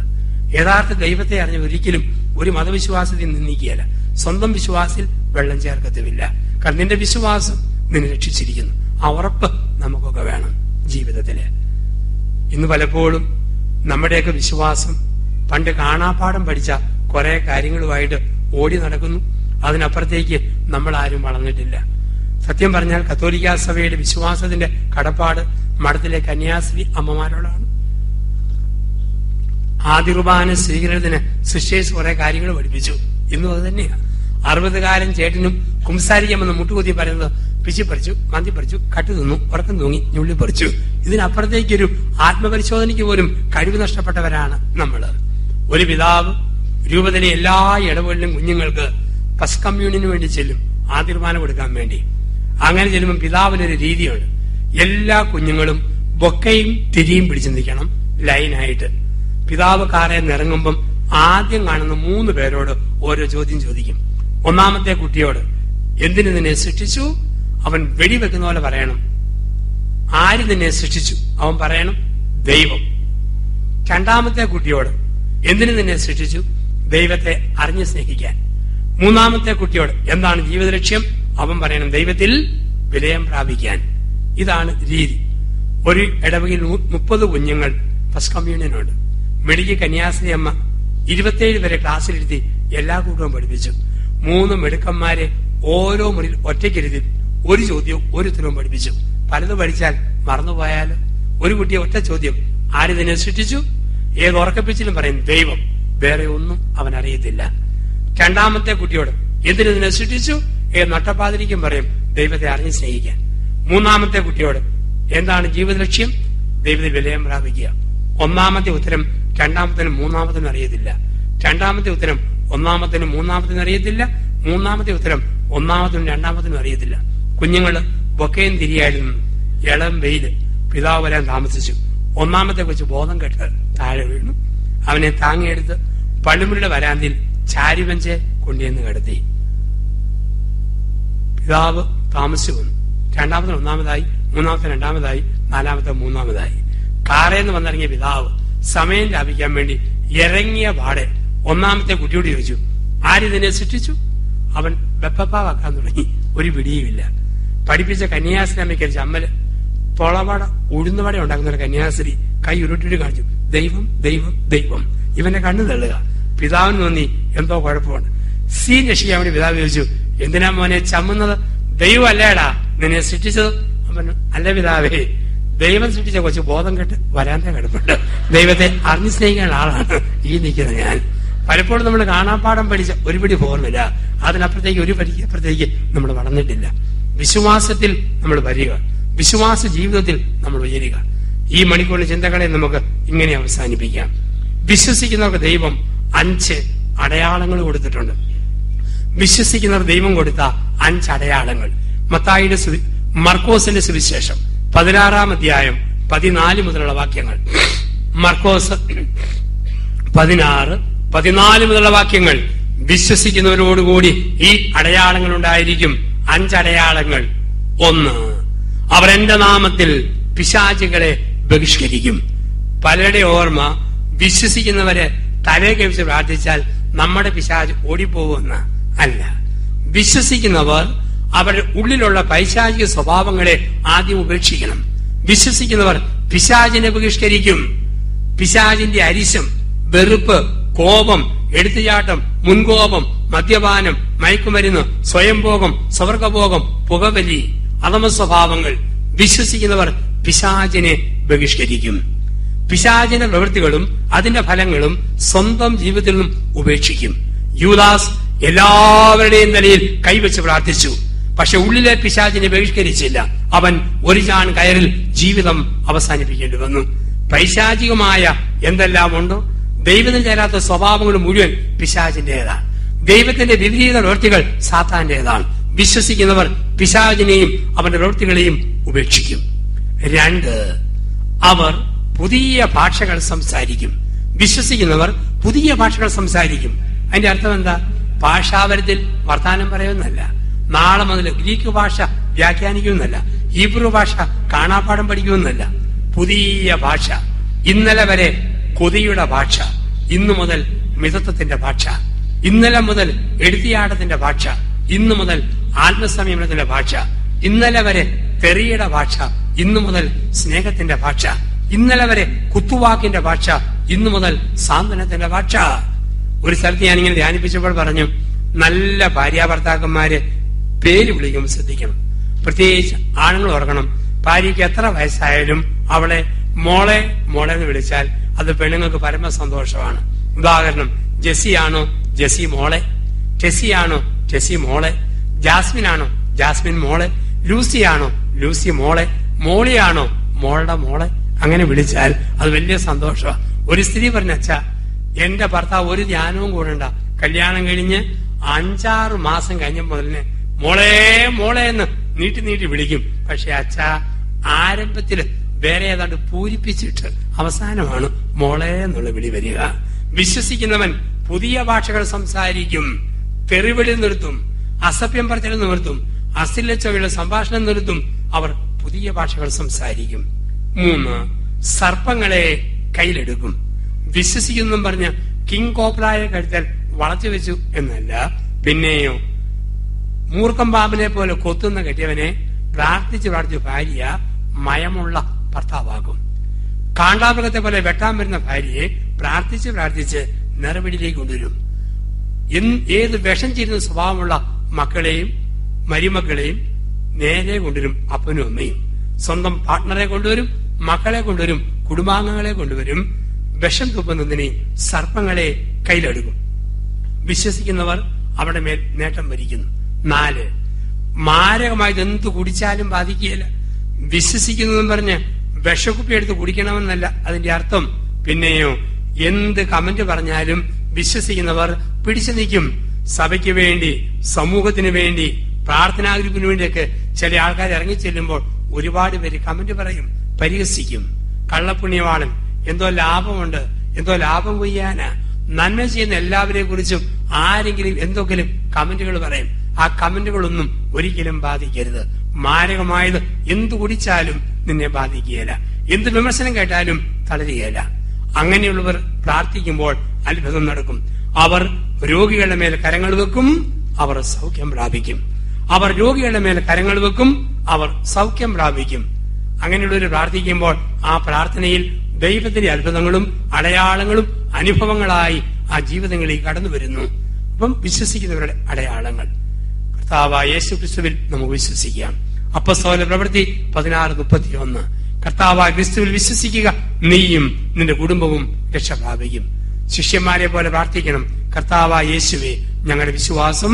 യഥാർത്ഥ ദൈവത്തെ അറിഞ്ഞ ഒരിക്കലും ഒരു മതവിശ്വാസത്തെ നിന്ദിക്കുകയല്ല. സ്വന്തം വിശ്വാസത്തിൽ വെള്ളം ചേർക്കത്തുമില്ല. കാരണം നിന്റെ വിശ്വാസം നിന്നെ രക്ഷിച്ചിരിക്കുന്നു. ആ ഉറപ്പ് നമുക്കൊക്കെ വേണം ജീവിതത്തില്. ഇന്ന് പലപ്പോഴും നമ്മുടെയൊക്കെ വിശ്വാസം പണ്ട് കാണാപ്പാഠം പഠിച്ച കുറെ കാര്യങ്ങളുമായിട്ട് ഓടി നടക്കുന്നു. അതിനപ്പുറത്തേക്ക് നമ്മൾ ആരും വളർന്നിട്ടില്ല. സത്യം പറഞ്ഞാൽ കത്തോലിക്കാ സഭയുടെ വിശ്വാസത്തിന്റെ കടപ്പാട് മഠത്തിലെ കന്യാസ്ത്രീ അമ്മമാരോടാണ്. ആദ്യ കുർബാന സ്വീകരണത്തിന് സിസ്റ്റേഴ്സ് കുറെ കാര്യങ്ങൾ പഠിപ്പിച്ചു. ഇന്നും അത് തന്നെയാണ്. 60-കാരൻ ചേട്ടനും കുംസാരിക്കാമെന്ന് മുട്ടുകുത്തി പറയുന്നത് പിച്ചിപ്പറിച്ചു, മന്തിപ്പറിച്ചു, കട്ടു തിന്നു, ഉറക്കം തൂങ്ങി, ഞുള്ളിപ്പറിച്ചു. ഇതിനപ്പുറത്തേക്കൊരു ആത്മപരിശോധനയ്ക്ക് പോലും കഴിവ് നഷ്ടപ്പെട്ടവരാണ് നമ്മൾ. ഒരു പിതാവ് രൂപതയിലെ എല്ലാ ഇടവുകളിലും കുഞ്ഞുങ്ങൾക്ക് ഫസ്റ്റ് കമ്മ്യൂണിന് വേണ്ടി ചെല്ലും, ആദ്യ കുർബാന കൊടുക്കാൻ വേണ്ടി. അങ്ങനെ ചെല്ലുമ്പോൾ പിതാവിനൊരു രീതിയുണ്ട്. എല്ലാ കുഞ്ഞുങ്ങളും ബൊക്കയും തിരിയും പിടിച്ചു നിൽക്കണം ലൈനായിട്ട്. പിതാവ് കാറിൽ നിറങ്ങുമ്പം ആദ്യം കാണുന്ന 3 പേരോട് ഓരോ ചോദ്യം ചോദിക്കും. ഒന്നാമത്തെ കുട്ടിയോട് എന്തിനു നിന്നെ സൃഷ്ടിച്ചു? അവൻ വെടിവെക്കുന്ന പോലെ പറയണം. ആര് നിന്നെ സൃഷ്ടിച്ചു? അവൻ പറയണം ദൈവം. രണ്ടാമത്തെ കുട്ടിയോട് എന്തിനു നിന്നെ സൃഷ്ടിച്ചു? ദൈവത്തെ അറിഞ്ഞു സ്നേഹിക്കാൻ. മൂന്നാമത്തെ കുട്ടിയോട് എന്താണ് ജീവിത ലക്ഷ്യം? അവൻ പറയണം ദൈവത്തിൽ വിലയം പ്രാപിക്കാൻ. ഇതാണ് രീതി. ഒരു ഇടവകയിൽ 30 കുഞ്ഞുങ്ങൾ ഫസ്റ്റ് കമ്മ്യൂണിയനുണ്ട്. മെഡിക്കൽ കന്യാസ്ത്രീ അമ്മ 27 വരെ ക്ലാസ്സിലിരുത്തി എല്ലാ കൂട്ടവും പഠിപ്പിച്ചു. 3 മിടുക്കന്മാരെ ഓരോ മുറിയിൽ ഒറ്റയ്ക്കിരുത്തി ഒരു ചോദ്യവും ഒരു ഉത്തരവും പഠിപ്പിച്ചു. പലതും പഠിച്ചാൽ മറന്നുപോയാലോ? ഒരു കുട്ടിയെ ഒറ്റ ചോദ്യം, ആര് നിന്നെ സൃഷ്ടിച്ചു? ഏത് ഉറക്കപ്പിച്ചിലും പറയും ദൈവം. വേറെ ഒന്നും അവൻ അറിയത്തില്ല. രണ്ടാമത്തെ കുട്ടിയോട് എന്തിനു നിന്നെ സൃഷ്ടിച്ചു? ഏത് നട്ടപ്പാതിരിക്കും പറയും ദൈവത്തെ അറിഞ്ഞ് സ്നേഹിക്കാൻ. മൂന്നാമത്തെ കുട്ടിയോട് എന്താണ് ജീവിത ലക്ഷ്യം? ദൈവത്തിൽ വിലയം പ്രാപിക്കുക. ഒന്നാമത്തെ ഉത്തരം രണ്ടാമത്തിനും മൂന്നാമത്തിനും അറിയത്തില്ല. രണ്ടാമത്തെ ഉത്തരം ഒന്നാമത്തിനും മൂന്നാമത്തിനും അറിയത്തില്ല. മൂന്നാമത്തെ ഉത്തരം ഒന്നാമത്തിനും രണ്ടാമത്തിനും അറിയത്തില്ല. കുഞ്ഞുങ്ങള് ബൊക്കയും തിരിയായിരുന്നു. ഇളം വെയില്. പിതാവ് വരാൻ താമസിച്ചു. ഒന്നാമത്തെ കൊച്ചു ബോധം കെട്ട് താഴെ വീണു. അവനെ താങ്ങിയെടുത്ത് പള്ളിമുറിയുടെ വരാന്തിയിൽ ചാരിവഞ്ചെ കൊണ്ടുവന്ന് കിടത്തി. പിതാവ് താമസിച്ചു വന്നു. രണ്ടാമത്തെ ഒന്നാമതായി, മൂന്നാമത്തെ രണ്ടാമതായി, നാലാമത്തെ മൂന്നാമതായി. കാറേന്ന് വന്നിറങ്ങിയ പിതാവ് സമയം ലാഭിക്കാൻ വേണ്ടി ഇറങ്ങിയ പാടെ ഒന്നാമത്തെ കുട്ടിയോട് ചോദിച്ചു, ആര് ഇതിനെ സൃഷ്ടിച്ചു? അവൻ വെപ്പപ്പാവാക്കാൻ തുടങ്ങി. ഒരു പിടിയുമില്ല. പഠിപ്പിച്ച കന്യാസ്ത്രീ അമ്മയ്ക്ക് ചമ്മല് പൊളവട ഉഴുന്നുവട ഉണ്ടാക്കുന്ന ഒരു കന്യാസ്ത്രീ കൈ ഉരുട്ടിട്ട് കാണിച്ചു, ദൈവം ദൈവം ദൈവം. ഇവന്റെ കണ്ണു തള്ളുക. പിതാവിന് തോന്നി എന്തോ കുഴപ്പമുണ്ട്. സീൻ രക്ഷിക്കാൻ വേണ്ടി പിതാവ് ചോദിച്ചു, എന്തിനാ മോനെ ചമ്മുന്നത്? ദൈവം അല്ലേടാ നിന്നെ സൃഷ്ടിച്ചത്? അവൻ അല്ല പിതാവേ, ദൈവം സൃഷ്ടിച്ച കൊച്ചു ബോധം കെട്ട് വരാൻ്റെ കിടപ്പുണ്ട്. ദൈവത്തെ അറിഞ്ഞു സ്നേഹിക്കുന്ന ആളാണ് ഈ നിൽക്കുന്നത് ഞാൻ. പലപ്പോഴും നമ്മൾ കാണാപ്പാഠം പഠിച്ച ഒരു പിടി ഫോർമില്ല, അതിനപ്പുറത്തേക്ക് ഒരു പടിക്കപ്പുറത്തേക്ക് നമ്മൾ വളർന്നിട്ടില്ല. വിശ്വാസത്തിൽ നമ്മൾ വരിക, വിശ്വാസ ജീവിതത്തിൽ നമ്മൾ ഉയരുക. ഈ മണിക്കൂറിലെ ചിന്തകളെ നമുക്ക് ഇങ്ങനെ അവസാനിപ്പിക്കാം. വിശ്വസിക്കുന്നവർക്ക് ദൈവം 5 അടയാളങ്ങൾ കൊടുത്തിട്ടുണ്ട്. വിശ്വസിക്കുന്നവർ ദൈവം കൊടുത്ത 5 അടയാളങ്ങൾ. മത്തായിയുടെ മർക്കോസിന്റെ സുവിശേഷം 16-ാം അധ്യായം 14 മുതലുള്ള വാക്യങ്ങൾ. മർക്കോസ് 16-14 മുതലുള്ള വാക്യങ്ങൾ. വിശ്വസിക്കുന്നവരോടുകൂടി ഈ അടയാളങ്ങൾ ഉണ്ടായിരിക്കും. 5 അടയാളങ്ങൾ. 1, അവർ എന്റെ നാമത്തിൽ പിശാചുകളെ ബഹിഷ്കരിക്കും. പലരുടെ ഓർമ്മ വിശ്വസിക്കുന്നവരെ തലേ കവിച്ച് പ്രാർത്ഥിച്ചാൽ നമ്മുടെ പിശാച് ഓടിപ്പോകുന്ന അല്ല. വിശ്വസിക്കുന്നവർ അവരുടെ ഉള്ളിലുള്ള പൈശാചിക സ്വഭാവങ്ങളെ ആദ്യം ഉപേക്ഷിക്കണം. വിശ്വസിക്കുന്നവർ പിശാചിനെ ബഹിഷ്കരിക്കും. പിശാചിന്റെ അരിശം, വെറുപ്പ്, കോപം, എടുത്തുചാട്ടം, മുൻകോപം, മദ്യപാനം, മയക്കുമരുന്ന്, സ്വയംഭോഗം, സ്വർഗഭോഗം, പുകവലി, അധമ സ്വഭാവങ്ങൾ. വിശ്വസിക്കുന്നവർ പിശാചിനെ ബഹിഷ്കരിക്കും. പിശാചിന്റെ പ്രവൃത്തികളും അതിന്റെ ഫലങ്ങളും സ്വന്തം ജീവിതത്തിൽ നിന്നും ഉപേക്ഷിക്കും. യൂദാസ് എല്ലാവരുടെയും തലയിൽ കൈവച്ച് പ്രാർത്ഥിച്ചു. പക്ഷെ ഉള്ളിലെ പിശാചിനെ ബഹിഷ്കരിച്ചില്ല. അവൻ ഒരു ചാൺ കയറിൽ ജീവിതം അവസാനിപ്പിക്കേണ്ടി വന്നു. പൈശാചികമായ എന്തെല്ലാം ഉണ്ടോ, ദൈവത്തിന് ചേരാത്ത സ്വഭാവങ്ങൾ മുഴുവൻ പിശാചിന്റേതാണ്. ദൈവത്തിന്റെ വിപരീത പ്രവൃത്തികൾ സാത്താന്റേതാണ്. വിശ്വസിക്കുന്നവർ പിശാചിനെയും അവന്റെ പ്രവൃത്തികളെയും ഉപേക്ഷിക്കും. 2, അവർ പുതിയ ഭാഷകൾ സംസാരിക്കും. വിശ്വസിക്കുന്നവർ പുതിയ ഭാഷകൾ സംസാരിക്കും. അതിന്റെ അർത്ഥം എന്താ? ഭാഷാപരത്തിൽ വർത്താനം പറയുന്നല്ല. നാളെ മുതൽ ഗ്രീക്ക് ഭാഷ വ്യാഖ്യാനിക്കുമെന്നല്ല. ഹീബ്രു ഭാഷ കാണാപ്പാഠം പഠിക്കുമെന്നല്ല. പുതിയ ഭാഷ. ഇന്നലെ വരെ കൊതിയുടെ ഭാഷ, ഇന്നു മുതൽ മിതത്വത്തിന്റെ ഭാഷ. ഇന്നലെ മുതൽ എടുത്തിയാട്ടത്തിന്റെ ഭാഷ, ഇന്നു മുതൽ ആത്മസംയമനത്തിന്റെ ഭാഷ. ഇന്നലെ വരെ തെറിയുടെ ഭാഷ, ഇന്നു മുതൽ സ്നേഹത്തിന്റെ ഭാഷ. ഇന്നലെ വരെ കുത്തുവാക്കിന്റെ ഭാഷ, ഇന്നു മുതൽ സാന്ത്വനത്തിന്റെ ഭാഷ. ഒരു സ്ഥലത്ത് ഞാനിങ്ങനെ ധ്യാനിപ്പിച്ചപ്പോൾ പറഞ്ഞു, നല്ല ഭാര്യാഭർത്താക്കന്മാര് പേര് വിളിക്കുമ്പോൾ ശ്രദ്ധിക്കണം. പ്രത്യേകിച്ച് ആണുങ്ങൾ ഓർക്കണം, ഭാര്യയ്ക്ക് എത്ര വയസ്സായാലും അവളെ മോളെ മോളെ എന്ന് വിളിച്ചാൽ അത് പെണ്ണുങ്ങൾക്ക് പരമ സന്തോഷമാണ്. ഉദാഹരണം, ജെസ്സിയാണോ ജെസ്സി മോളെ, ടെസ്സിയാണോ ടെസ്സി മോളെ, ജാസ്മിനാണോ ജാസ്മിൻ മോളെ, ലൂസിയാണോ ലൂസി മോളെ, മോളിയാണോ മോളുടെ മോളെ. അങ്ങനെ വിളിച്ചാൽ അത് വലിയ സന്തോഷമാണ്. ഒരു സ്ത്രീ പറഞ്ഞ, അച്ഛാ എന്റെ ഭർത്താവ് ഒരു ധ്യാനവും കൂടണ്ട, കല്യാണം കഴിഞ്ഞ് 5-6 മാസം കഴിഞ്ഞ മുതലിന് മോളെ മോളെ എന്ന് നീട്ടി നീട്ടി വിളിക്കും. പക്ഷെ അച്ഛാ ആരംഭത്തില് വേറെ ഏതാണ്ട് പൂരിപ്പിച്ചിട്ട് അവസാനമാണ് മോളെ എന്നുള്ള വിളി വരിക. വിശ്വസിക്കുന്നവൻ പുതിയ ഭാഷകൾ സംസാരിക്കും, തെറിവിളി നിർത്തും, അസഭ്യം പറച്ചിൽ നിർത്തും, അശ്ലീലച്ചവയുടെ സംഭാഷണം നിർത്തും. അവർ പുതിയ ഭാഷകൾ സംസാരിക്കും. 3, സർപ്പങ്ങളെ കയ്യിലെടുക്കും. വിശ്വസിക്കുന്നു പറഞ്ഞ കിങ് കോബ്രായെ കഴുത്താൽ വളച്ചു വെച്ചു എന്നല്ല, പിന്നെയോ മൂർഖം പാമ്പിനെ പോലെ കൊത്തുന്ന കെട്ടിയവനെ പ്രാർത്ഥിച്ച് ഭാര്യ മയമുള്ള ഭർത്താവാകും. കാണ്ടാമൃഗത്തെ പോലെ വെട്ടാൻ വരുന്ന ഭാര്യയെ പ്രാർത്ഥിച്ച് നിറവിടിലേക്ക് കൊണ്ടുവരും. ഏത് വിഷം ചേരുന്ന സ്വഭാവമുള്ള മക്കളെയും മരുമക്കളെയും നേരെ കൊണ്ടുവരും. അപ്പനും അമ്മയും സ്വന്തം പാർട്ട്ണറെ കൊണ്ടുവരും, മക്കളെ കൊണ്ടുവരും, കുടുംബാംഗങ്ങളെ കൊണ്ടുവരും. വിഷം തുപ്പുന്നതിനെയും സർപ്പങ്ങളെ കയ്യിലെടുക്കും. വിശ്വസിക്കുന്നവർ അവിടെ മേൽ നേട്ടം വരിക്കുന്നു. 4, മാരകമായത് എന്ത് കുടിച്ചാലും ബാധിക്കുകയില്ല. വിശ്വസിക്കുന്നതും പറഞ്ഞ് വിഷക്കുപ്പി എടുത്ത് കുടിക്കണമെന്നല്ല അതിന്റെ അർത്ഥം. പിന്നെയോ എന്ത് കമന്റ് പറഞ്ഞാലും വിശ്വസിക്കുന്നവർ പിടിച്ചു നിൽക്കും. സഭയ്ക്ക് വേണ്ടി, സമൂഹത്തിന് വേണ്ടി, പ്രാർത്ഥനാ ഗ്രൂപ്പിന് വേണ്ടിയൊക്കെ ചില ആൾക്കാർ ഇറങ്ങി ചെല്ലുമ്പോൾ ഒരുപാട് പേര് കമന്റ് പറയും, പരിഹസിക്കും. കള്ളപ്പുണ്യവാളൻ, എന്തോ ലാഭമുണ്ട്, എന്തോ ലാഭം കൊയ്യാനാ. നന്മ ചെയ്യുന്ന എല്ലാവരെ കുറിച്ചും ആരെങ്കിലും എന്തെങ്കിലും കമന്റുകൾ പറയും. ആ കമന്റുകളൊന്നും ഒരിക്കലും ബാധിക്കരുത്. മാരകമായത് എന്തു കുടിച്ചാലും നിന്നെ ബാധിക്കുകയില്ല, എന്ത് വിമർശനം കേട്ടാലും തളരുകയില്ല. അങ്ങനെയുള്ളവർ പ്രാർത്ഥിക്കുമ്പോൾ അത്ഭുതം നടക്കും. അവർ രോഗികളുടെ മേൽ കരങ്ങൾ വെക്കും, അവർ സൗഖ്യം പ്രാപിക്കും. അവർ രോഗികളുടെ മേൽ കരങ്ങൾ വെക്കും, അവർ സൗഖ്യം പ്രാപിക്കും. അങ്ങനെയുള്ളവർ പ്രാർത്ഥിക്കുമ്പോൾ ആ പ്രാർത്ഥനയിൽ ദൈവത്തിന്റെ അത്ഭുതങ്ങളും അടയാളങ്ങളും അനുഭവങ്ങളായി ആ ജീവിതങ്ങളിൽ കടന്നു വരുന്നു. അപ്പം വിശ്വസിക്കുന്നവരുടെ അടയാളങ്ങൾ കർത്താവായ യേശു ക്രിസ്തുവിൽ നമുക്ക് വിശ്വസിക്കാം. അപ്പോസ്തല പ്രവൃത്തി 16:31. കർത്താവായ ക്രിസ്തുവിൽ വിശ്വസിക്കുക, നീയും നിന്റെ കുടുംബവും രക്ഷ പ്രാപിക്കും. ശിഷ്യന്മാരെ പോലെ പ്രാർത്ഥിക്കണം, കർത്താവായ യേശുവേ ഞങ്ങളുടെ വിശ്വാസം